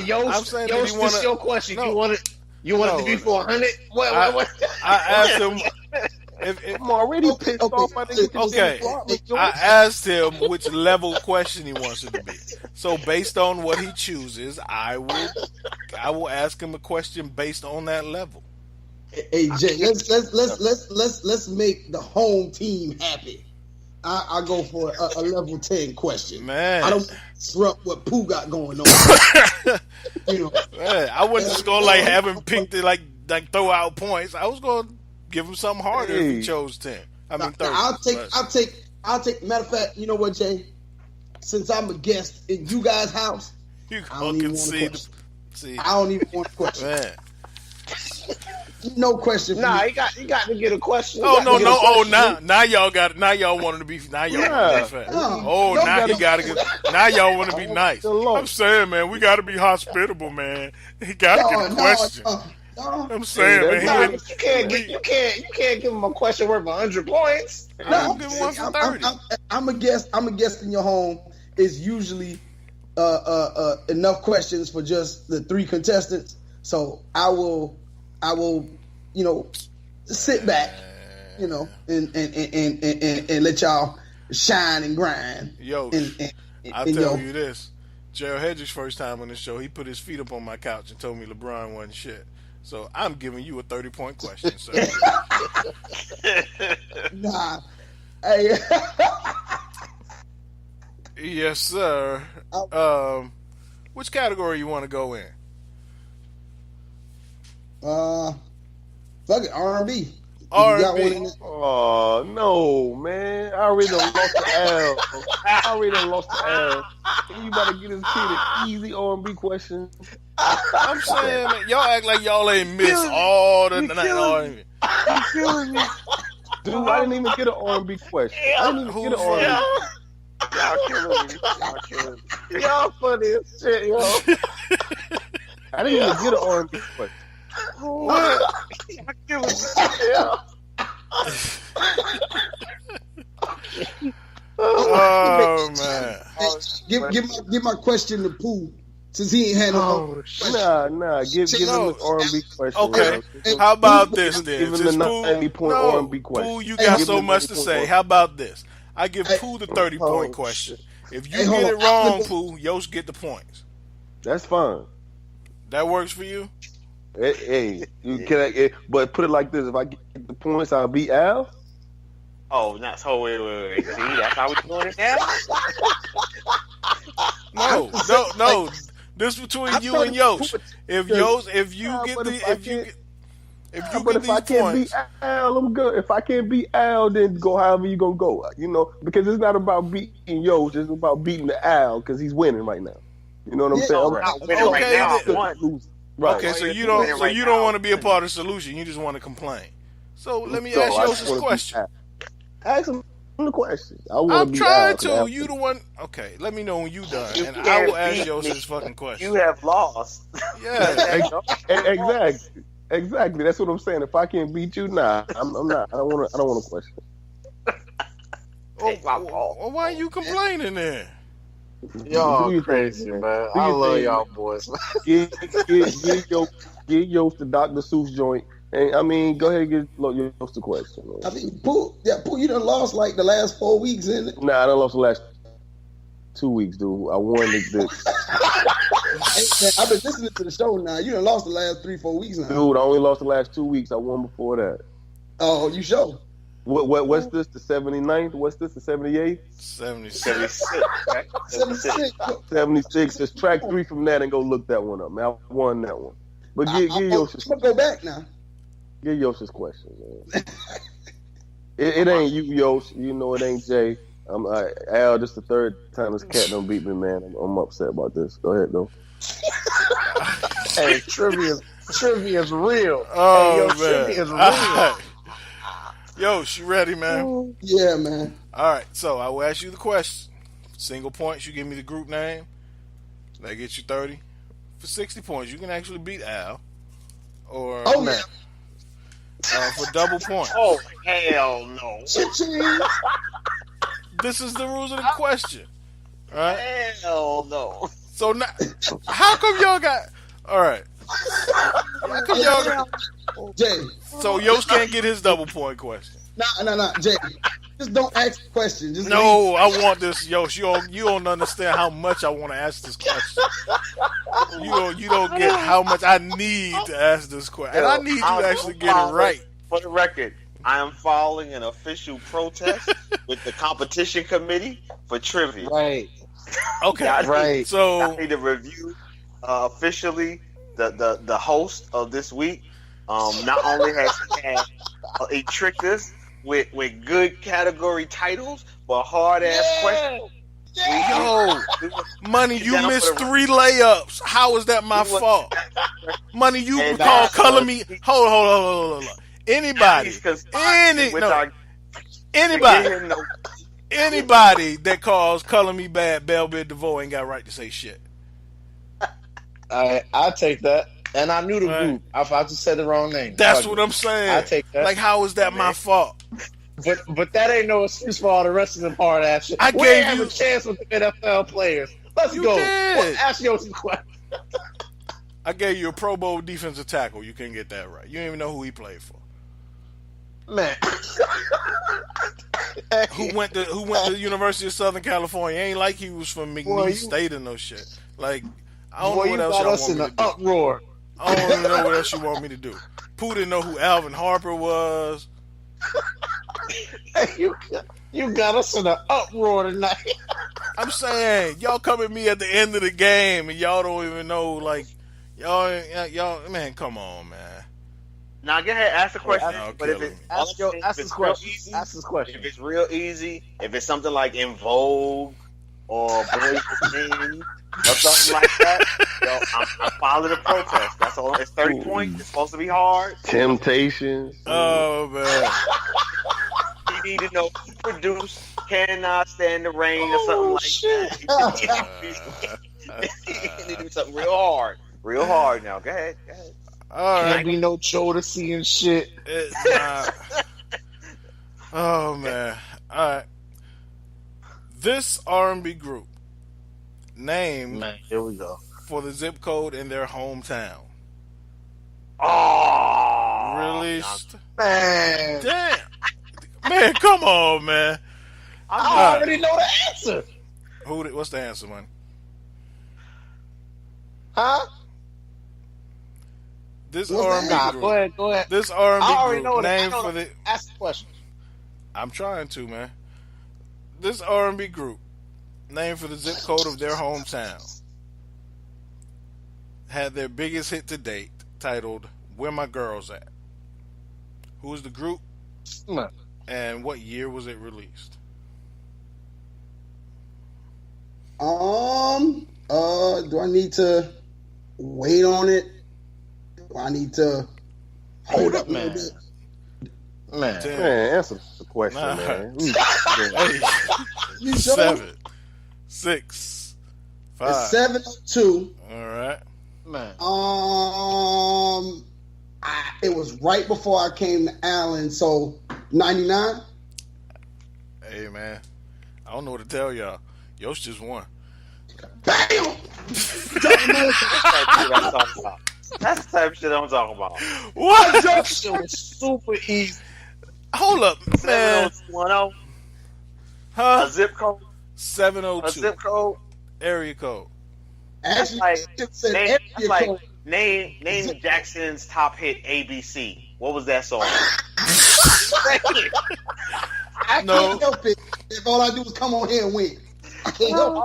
Yosh, I'm saying Yosh, this your question. You want it to be for 100? What? I asked him. I'm already pissed off. Okay, I asked him which level question he wants it to be. So based on what he chooses, I will ask him a question based on that level. Hey Jay, let's make the home team happy. I go for a level 10 question. Man, I don't disrupt what Pooh got going on. Man, I wasn't just gonna like have him pick the like throw out points. I was gonna give him something harder if he chose 10. I mean 30. I'll take. Matter of fact, you know what, Jay? Since I'm a guest in you guys' house, You I don't even want a question. See, I don't even want a question. man. No question. Nah, he got to get a question. Oh no! Oh now y'all got now y'all wanted to be now y'all want to be fair. Now he got to get now y'all want to be nice. I'm saying, man, we got to be hospitable, man. He got to get a question. I'm saying, man, you can't give him a question worth 100 points. No, give him one for 30. I'm a guest. I'm a guest in your home. Is usually enough questions for just the 3 contestants. So I will, sit back, and let y'all shine and grind. Yo, I'll tell you this. Gerald Hedrick's first time on the show, he put his feet up on my couch and told me LeBron wasn't shit. So I'm giving you a 30-point question, sir. Nah. Hey. Yes, sir. Which category you want to go in? Fuck it, R&B. R&B. Oh no, man! I already done lost the L. You better get his kid an easy R&B question. I'm saying, man, y'all act like y'all ain't missed all the night R&B. You killing me, dude? I didn't even get an R&B question. I didn't even get an R&B. Y'all killing me. Y'all funny as shit, yo. I didn't even get an R&B question. What? Y'all killing me, yo. Oh man! Give my question to Pooh since he ain't had no. Nah. Give him an R&B question. Okay, how about this then? Give him the 90-point R&B question. Pooh, you got so much to say. How about this? I give Pooh the 30-point question. If you get it wrong, Pooh, Yosh get the points. That's fine. That works for you? Hey, but put it like this: if I get the points, I'll beat Al. Oh, not so. Wait. See, that's how we doing it now. No. This between you and Yosh. If If you But get if I these can't points, beat Al, I'm good. If I can't beat Al, then go however you gonna go. You know, because it's not about beating Yosh, it's about beating the Al because he's winning right now. You know what I'm saying? I'm not winning right Okay, now. then- I won. Right. okay, so you winning don't, right you don't now. want to be a part of the solution. You just want to complain. So let me So, ask I Yosh just this wanna beat question. Al. Ask him the question. I want to I'm beat trying Al, 'cause to. Al- You the one. Okay, let me know when you done, You and can't I will ask beat Yosh me. this fucking question. You have lost. Yeah. Exactly. Exactly. That's what I'm saying. If I can't beat you, nah, I'm not. I don't want to question. Well, why are you complaining then? Y'all Do your crazy, thing, man. Do I your love thing, y'all man. boys. Get Yost the Dr. Seuss joint. And I mean, go ahead and get Yost the question, man. I mean, Pooh, you done lost like the last 4 weeks, isn't it? Nah, I done lost the last 2 weeks, dude. I won the Hey, man, I've been listening to the show now. You done lost the last 3-4 weeks now. dude. I only lost the last 2 weeks. I won before that. Oh, you show. What's this? The 79th? What's this? The 78th? 76. 76, right? 76. 76. Just track 3 from that and go look that one up, man. I won that one. But I'm get gonna Yosh's go back now. question, man. It ain't you, Yosh. You know it ain't Jay. Al, this the third time this cat don't beat me, man. I'm upset about this. Go ahead, though. Hey, trivia's real. Oh, Hey, yo, man. trivia's real. All right. Yosh, you ready, man? Yeah, man. All right, so I will ask you the question. Single points, you give me the group name. That gets you 30. For 60 points, you can actually beat Al. Or Oh, man. for double points. Oh, hell no. Cha-ching. This is the rules of the question. All right? Hell no. So now, how come y'all got... All right. How come y'all got... Jay. So Yosh can't get his double point question. Nah, Jay. Just don't ask the question. Just No, leave. I want this, Yosh. You don't understand how much I want to ask this question. You don't get how much I need to ask this question. And I need you to actually get it right. For the record, I am filing an official protest with the competition committee for trivia. Right. Okay. Right. So I need to review officially the host of this week. Not only has he tricked us with good category titles, but hard ass questions. Yo, Money, you Then I'm missed gonna- 3 layups. How is that my fault? Money, you And call that's color what- me. Hold. Anybody, He's conspiring any, with no, our- anybody, Give him no- anybody that calls color me bad, Bell Bid DeVoe ain't got a right to say shit. I'll take that. And I knew the Right. group. I just said the wrong name. That's Fuck what it. I'm saying. I take that. Like, how is that my fault? But that ain't no excuse for all the rest of them hard ass shit. I We gave ain't have you- a chance with the NFL players. Let's You go. did. Well, ask you some questions. I gave you a Pro Bowl defensive tackle. You couldn't get that right. You didn't even know who he played for. Man. Who went to the University of Southern California? Ain't like he was from McNeese Boy, you- State or no shit. Like, I don't Boy, know you what else got y'all us want in me an to do. uproar. I don't even know what else you want me to do. Pooh didn't know who Alvin Harper was. You got us in an uproar tonight. I'm saying, y'all come at me at the end of the game and y'all don't even know, like, y'all, man, come on, man. Now go ahead, ask the question. I'll But if kill it's him. Ask this question. Ask this question. if it's real easy, if it's something like In Vogue or Boys Sing or something like that, yo, I'm following the protest. That's all. It's 30 points. It's supposed to be hard. Temptations. Oh, man. You need to know who produced Cannot Stand the Rain or something like that. You need to do something real hard. Real hard now. Go ahead. All right. Can't be no Jodeci and shit. It's not. Oh, man. All right. This R&B group named Man, here we go. for the zip code in their hometown. Oh, Released. Man, Damn. Man, come on, man. I already know the answer. What's the answer, man? Huh? This What's R&B that? group. Go ahead. This R&B I already group know the named I for know the. Ask the question. I'm trying to, man. This R&B group named for the zip code of their hometown had their biggest hit to date, titled "Where My Girls At." Who was the group? Man. And what year was it released? Do I need to wait on it? Do I need to hold up, man? Man, answer the question, man. Hey, 7, 6, 5. It's 702. All right. Man. It was right before I came to Allen, so 99. Hey, man. I don't know what to tell y'all. Yosh just won. Bam! That's the type of shit I'm talking about. What? That shit was super easy. Hold up, man. 70210. Huh? A zip code. 702. A zip code. Area code. Actually, name Jackson's top hit ABC. What was that song? I can't help it. If all I do is come on here and win, I can't help it.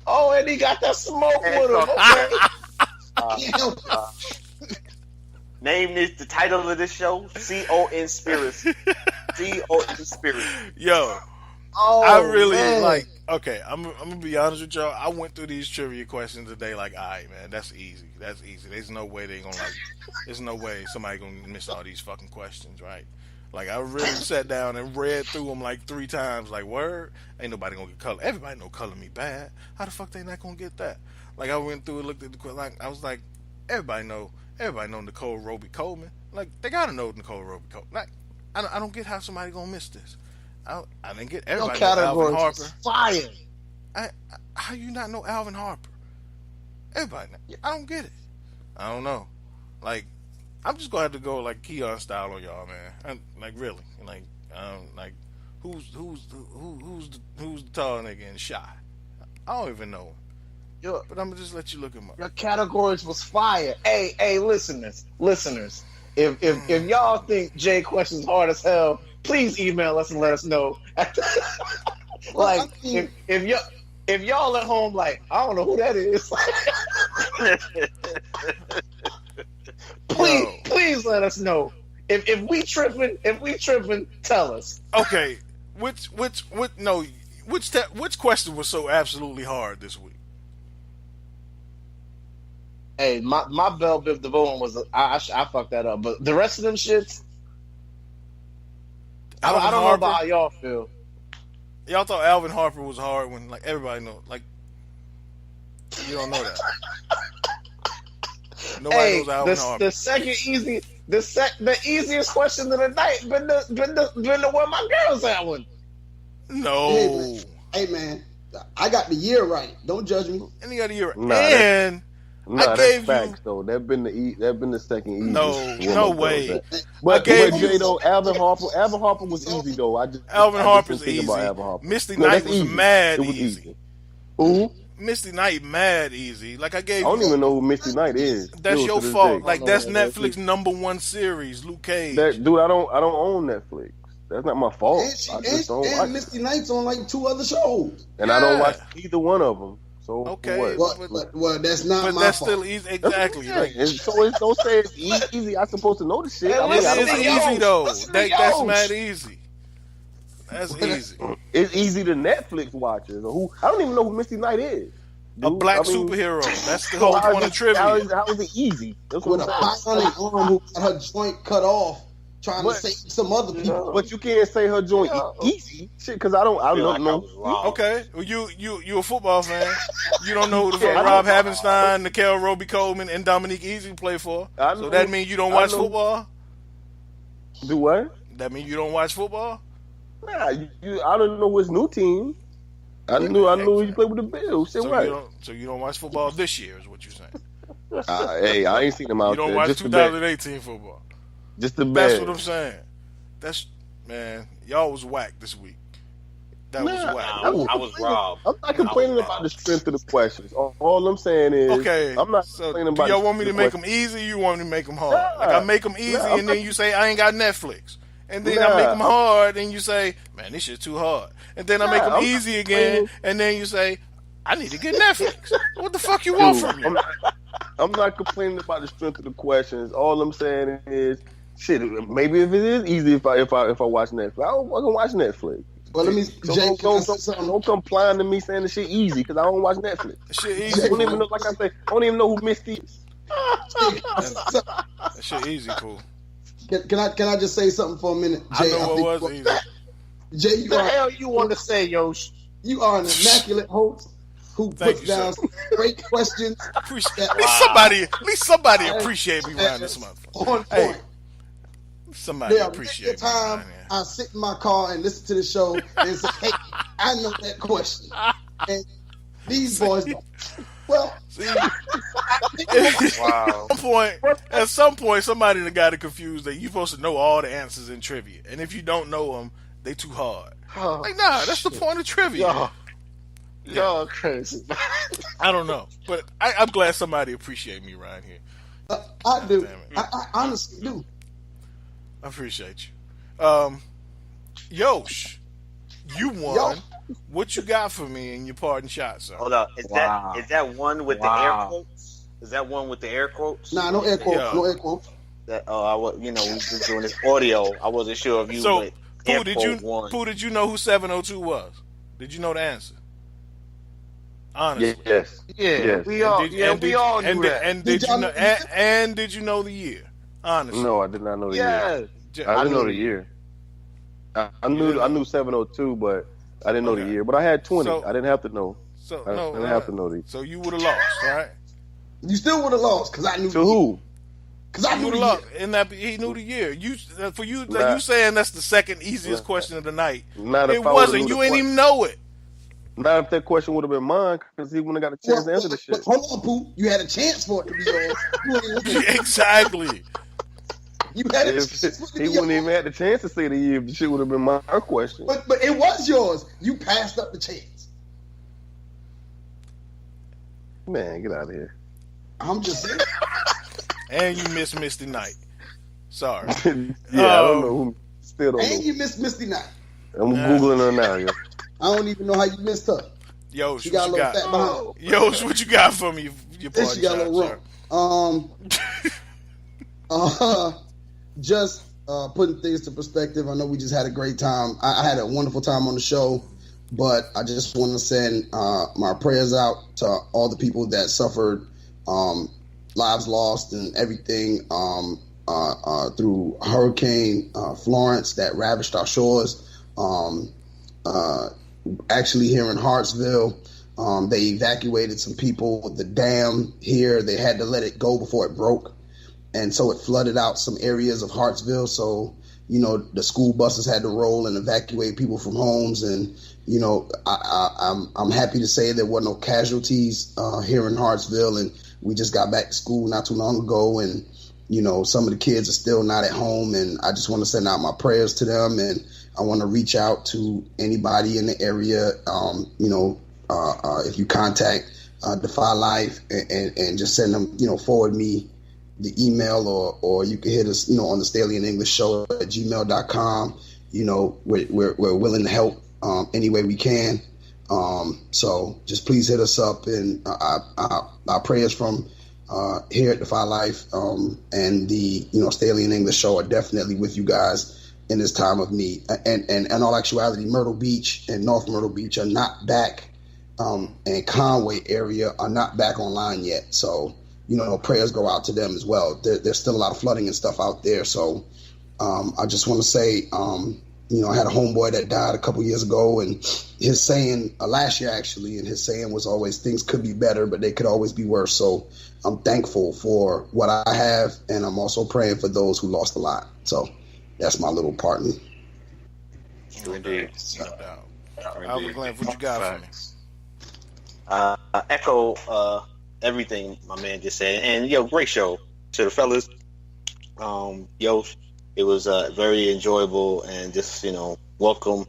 Oh, and he got that smoke with him. Okay. I can't help it. Name the title of this show. C-O-N-SPIRACY. C-O-N-SPIRACY. Yo. I really like. Okay, I'm gonna be honest with y'all. I went through these trivia questions today. Like, all right, man, that's easy. That's easy. There's no way they gonna like. There's no way somebody gonna miss all these fucking questions, right? Like, I really sat down and read through them like 3 times. Like, word, ain't nobody gonna get color. Everybody know color me bad. How the fuck they not gonna get that? Like, I went through and looked at the like. I was like, everybody know Nicole Roby Coleman. Like, they gotta know Nicole Roby Coleman. Like, I don't get how somebody gonna miss this. I didn't get everybody know Alvin Harper. Fire. How you not know Alvin Harper? Everybody, I don't get it. I don't know. Like, I'm just gonna have to go like Keon style on y'all, man. Like, really, like who's the tall nigga in Shy? I don't even know him. But I'm gonna just let you look him up. Your categories was fire. Hey, listeners. If y'all think Jay questions hard as hell, please email us and let us know. Like, if y'all at home, like, I don't know who that is. please let us know. If we tripping, tell us. Okay, which question was so absolutely hard this week? Hey, my Bell Biv DeVoe one was I fucked that up, but the rest of them shits, I don't know about how y'all feel. Y'all thought Alvin Harper was hard when, like, everybody know, like, you don't know that. Nobody knows Alvin Harper. The second easy, the easiest question of the night been the one my girls had one. No. Hey man, I got the year right. Don't judge me. And you got the year right. Nah, and that's facts though. That been the second easiest. No way. But Jay though, Alvin Harper was easy though. Alvin Harper's easy. easy. Alvin Harper. Misty Knight was easy. mad It was easy. Who? Misty Knight mad easy. Like, I gave you. I don't even know who Misty Knight is. That's your fault. Like, that's Netflix #1 series, Luke Cage. Dude, I don't own Netflix. That's not my fault. And I just don't watch Misty Knight's on like 2 other shows. And I don't watch either one of them. So okay, well, that's not but my that's fault. still easy. Exactly. Like, so don't say it's easy. I'm supposed to know the shit. I mean, It's easy though. That's mad easy. That's easy. It's easy to Netflix watchers. Who I don't even know who Misty Knight is. A black superhero. That's the whole point of trivia. How is it easy? That's With what a I'm bionic arm who got her joint cut off, trying to save some other people. But you can't say her joint easy shit because I don't know. Okay, well, you a football fan. You don't know who the fuck Rob Havenstein, Nicole Roby Coleman, and Dominique Easy play for. So that means you don't watch football? Do what? That means you don't watch football? Nah, I don't know his new team. I knew he played with the Bills. So you don't watch football this year, is what you're saying? Hey, I ain't seen him out there. You don't watch 2018 football. Just the bad. That's what I'm saying. Man, y'all was whack this week. That was whack. I was robbed. I'm not complaining about the strength of the questions. All I'm saying is, okay. I'm not complaining about. Do y'all want me to make them easy? Or you want me to make them hard? Like, I make them easy, and then you say I ain't got Netflix. And then I make them hard, and you say, man, this shit too hard. And then I make them easy again, and then you say, I need to get Netflix. What the fuck you want from me? I'm not complaining about the strength of the questions. All I'm saying is, Shit, maybe if it is easy if I watch Netflix, I don't fucking watch Netflix. Well, let me, So Jay, don't come to me saying the shit easy because I don't watch Netflix. Shit easy. I don't even know, like I say, I don't even know who Misty is. That shit easy, fool. Can I just say something for a minute, Jay? I know what was easy. Jay, What the hell you want to say, Yosh? you are an immaculate host who Thank puts you, down sir. some great questions. At least somebody appreciate me around this motherfucker. On Hey, point. somebody Yeah, appreciate the me time around here. I sit in my car and listen to the show and say, "Hey, I know that question," and these boys don't. Well, See, Wow. at some point, somebody that got it confused that you're supposed to know all the answers in trivia, and if you don't know them, they too hard. Like, nah, that's the point of trivia. Y'all crazy. I don't know, but I'm glad somebody appreciate me around here. I do. Damn it. I honestly do. I appreciate you. Yosh, you won. What you got for me in your parting shot, sir? Hold up. Is that one with the air quotes? Is that one with the air quotes? Nah, no air quotes. Yeah. No air quotes. That I was, we was doing this audio. I wasn't sure if you So, went air quote one. Pooh, did you know who 702 was? Did you know the answer? Honestly. Yes. Yeah, we all knew that. And did you know? And did you know the year? Honestly. No, I did not know the year. Yeah. I didn't know the year. I knew 702, but I didn't know the year. But I had 20. So- I didn't have to know. So I no, didn't have to know the. So you would have lost, right? You still would have lost because I knew. To who? Because I You knew would the have year. lost. In that he knew the year. You for you Nah. you saying that's the second easiest question of the night. Not if It I wasn't. would've You knew ain't the even know it. Not if that question would have been mine, because he wouldn't have got a chance to answer the shit. Hold on, Pooh. You had a chance for it to be yours. You ain't listen. Exactly. You had a If chance for it to he be wouldn't yours. even had the chance to say the year if the shit would have been my question. But it was yours. You passed up the chance. Man, get out of here. I'm just saying. And you missed Misty Night. Sorry. I don't know who. Still don't And know. you missed Misty Night. I'm Googling her now, yo. I don't even know how you missed her. Yo, She what got a you little got? fat behind. Yo, what you got for me? Your Then party she got a little rump. Just putting things to perspective. I know we just had a great time. I had a wonderful time on the show, but I just want to send my prayers out to all the people that suffered lives lost and everything through Hurricane Florence that ravaged our shores. Actually, here in Hartsville, they evacuated some people. The dam here, they had to let it go before it broke. And so it flooded out some areas of Hartsville. So, the school buses had to roll and evacuate people from homes. And, I'm happy to say there were no casualties here in Hartsville. And we just got back to school not too long ago. And, some of the kids are still not at home. And I just want to send out my prayers to them. And I want to reach out to anybody in the area. If you contact Defy Life and just send them, forward me the email or you can hit us, on the Staley and English Show at gmail.com. We're willing to help any way we can. So just please hit us up, and our prayers from here at Defy Life and the Staley and English Show are definitely with you guys in this time of need. And in all actuality, Myrtle Beach and North Myrtle Beach are not back, and Conway area are not back online yet. So, prayers go out to them as well. There's still a lot of flooding and stuff out there. So I just want to say, I had a homeboy that died a couple years ago, and his saying, last year actually, and his saying was always, things could be better, but they could always be worse. So I'm thankful for what I have, and I'm also praying for those who lost a lot. So that's my little part. Indeed. No doubt. Alvin, Glymph, what you got for me? Echo everything my man just said, and great show to the fellas. It was very enjoyable, and just welcome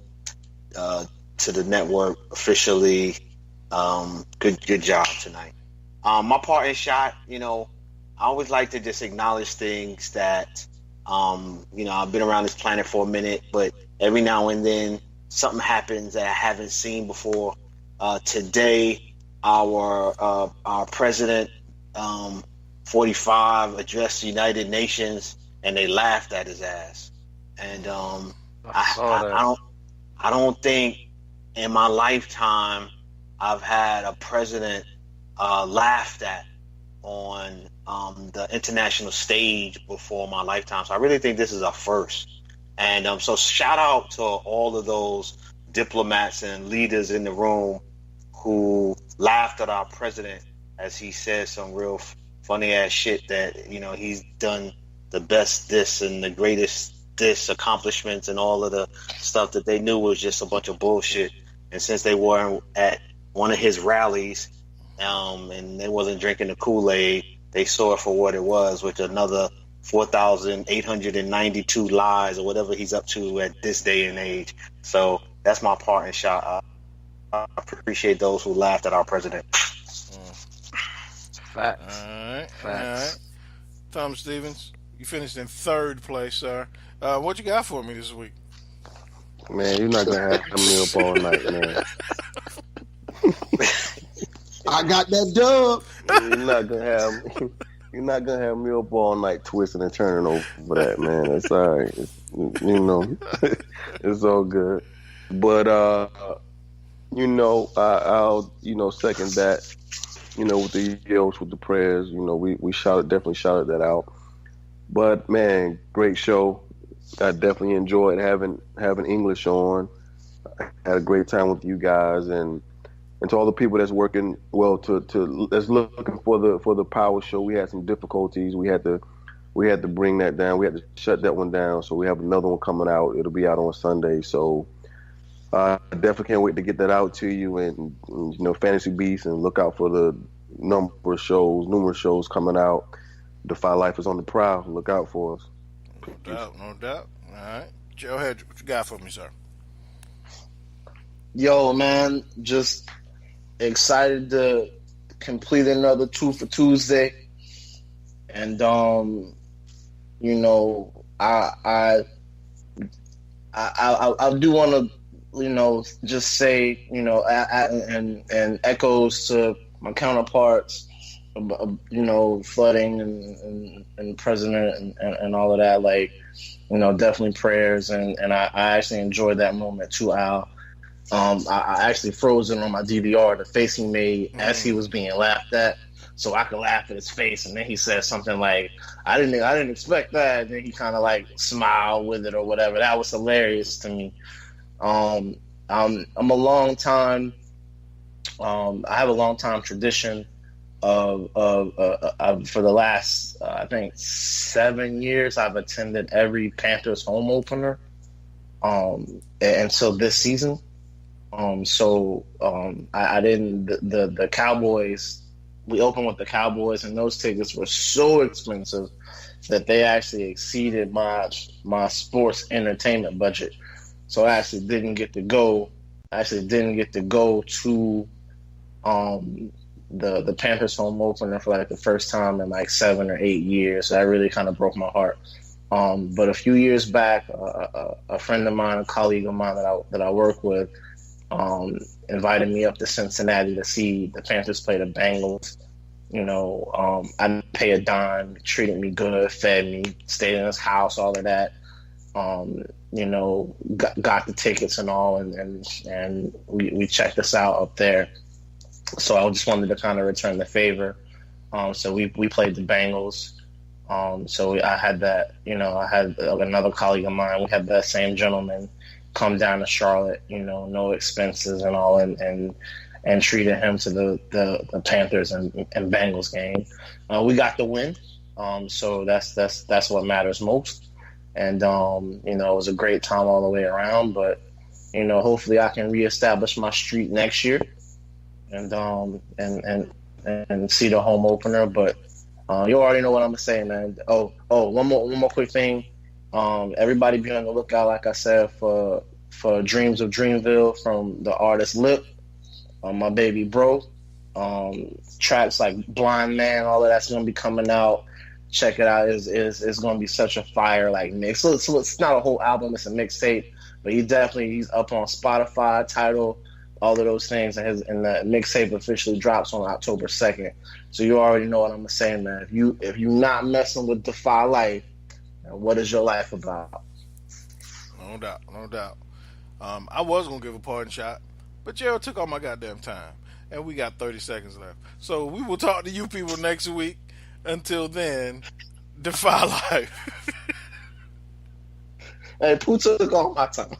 to the network officially. Good job tonight. My parting shot, I always like to just acknowledge things that I've been around this planet for a minute, but every now and then something happens that I haven't seen before. Today, our president, 45, addressed the United Nations, and they laughed at his ass. And I I don't think in my lifetime I've had a president laughed at on the international stage before my lifetime. So I really think this is a first. And so shout out to all of those diplomats and leaders in the room who laughed at our president as he said some real funny ass shit that, you know, he's done the best this and the greatest this accomplishments and all of the stuff that they knew was just a bunch of bullshit. And since they weren't at one of his rallies and they wasn't drinking the Kool-Aid, they saw it for what it was, which another 4,892 lies or whatever he's up to at this day and age. So that's my part in shot. I appreciate those who laughed at our president. Facts. All right. Facts. All right. Tom Stevens, you finished in third place, sir. What you got for me this week? Man, you're not gonna have me up all night, man. I got that dub. You're not gonna have me up all night twisting and turning over that, man. It's all right. You know, it's all good. But you know, I'll second that. You know, with the yells, with the prayers. You know, we definitely shouted that out. But man, great show. I definitely enjoyed having English on. I had a great time with you guys, and to all the people that's working that's looking for the power show. We had some difficulties. We had to bring that down. We had to shut that one down. So we have another one coming out. It'll be out on Sunday. So I definitely can't wait to get that out to you, and you know, Fantasy Beasts, and look out for the numerous shows coming out. Defy Life is on the prowl. Look out for us. No doubt. All right. Joe Hedrick, what you got for me, sir? Yo, man, just excited to complete another 2 for Tuesday. And you know, I do want to, you know, just say, you know, and echoes to my counterparts, you know, flooding and president and all of that. Like, you know, definitely prayers. And I actually enjoyed that moment too, Al. I actually froze it on my DVR, the face he made as he was being laughed at, so I could laugh at his face. And then he said something like, I didn't expect that. And then he kind of like smiled with it or whatever. That was hilarious to me. I'm a long time. I have a long time tradition of for the last I think 7 years I've attended every Panthers home opener until this season. I didn't the Cowboys. We opened with the Cowboys, and those tickets were so expensive that they actually exceeded my sports entertainment budget. So I actually didn't get to go. To the Panthers home opener for like the first time in like 7 or 8 years. So that really kind of broke my heart. But a few years back, a friend of mine, a colleague of mine that I work with, invited me up to Cincinnati to see the Panthers play the Bengals. You know, I didn't pay a dime, treated me good, fed me, stayed in his house, all of that. You know, got the tickets and all, and we checked this out up there. So I just wanted to kind of return the favor. So we played the Bengals. So I had that, you know, I had another colleague of mine. We had that same gentleman come down to Charlotte, you know, no expenses and all, and treated him to the Panthers and Bengals game. We got the win. So that's what matters most. And, you know, it was a great time all the way around, but, you know, hopefully I can reestablish my streak next year and see the home opener. But you already know what I'm gonna say, man. One more quick thing. Everybody be on the lookout, like I said, for Dreams of Dreamville from the artist Lip, my baby bro. Tracks like Blind Man, all of that's gonna be coming out. Check it out. It's gonna be such a fire like mix. So it's not a whole album, it's a mixtape, but he's up on Spotify, Tidal, all of those things, and the mixtape officially drops on October 2nd. So you already know what I'm gonna say, man. If you not messing with Defy Life, And what is your life about? No doubt, no doubt. I was gonna give a parting shot, but Gerald took all my goddamn time, and we got 30 seconds left. So we will talk to you people next week. Until then, defy life. Hey, Pooh took all my time.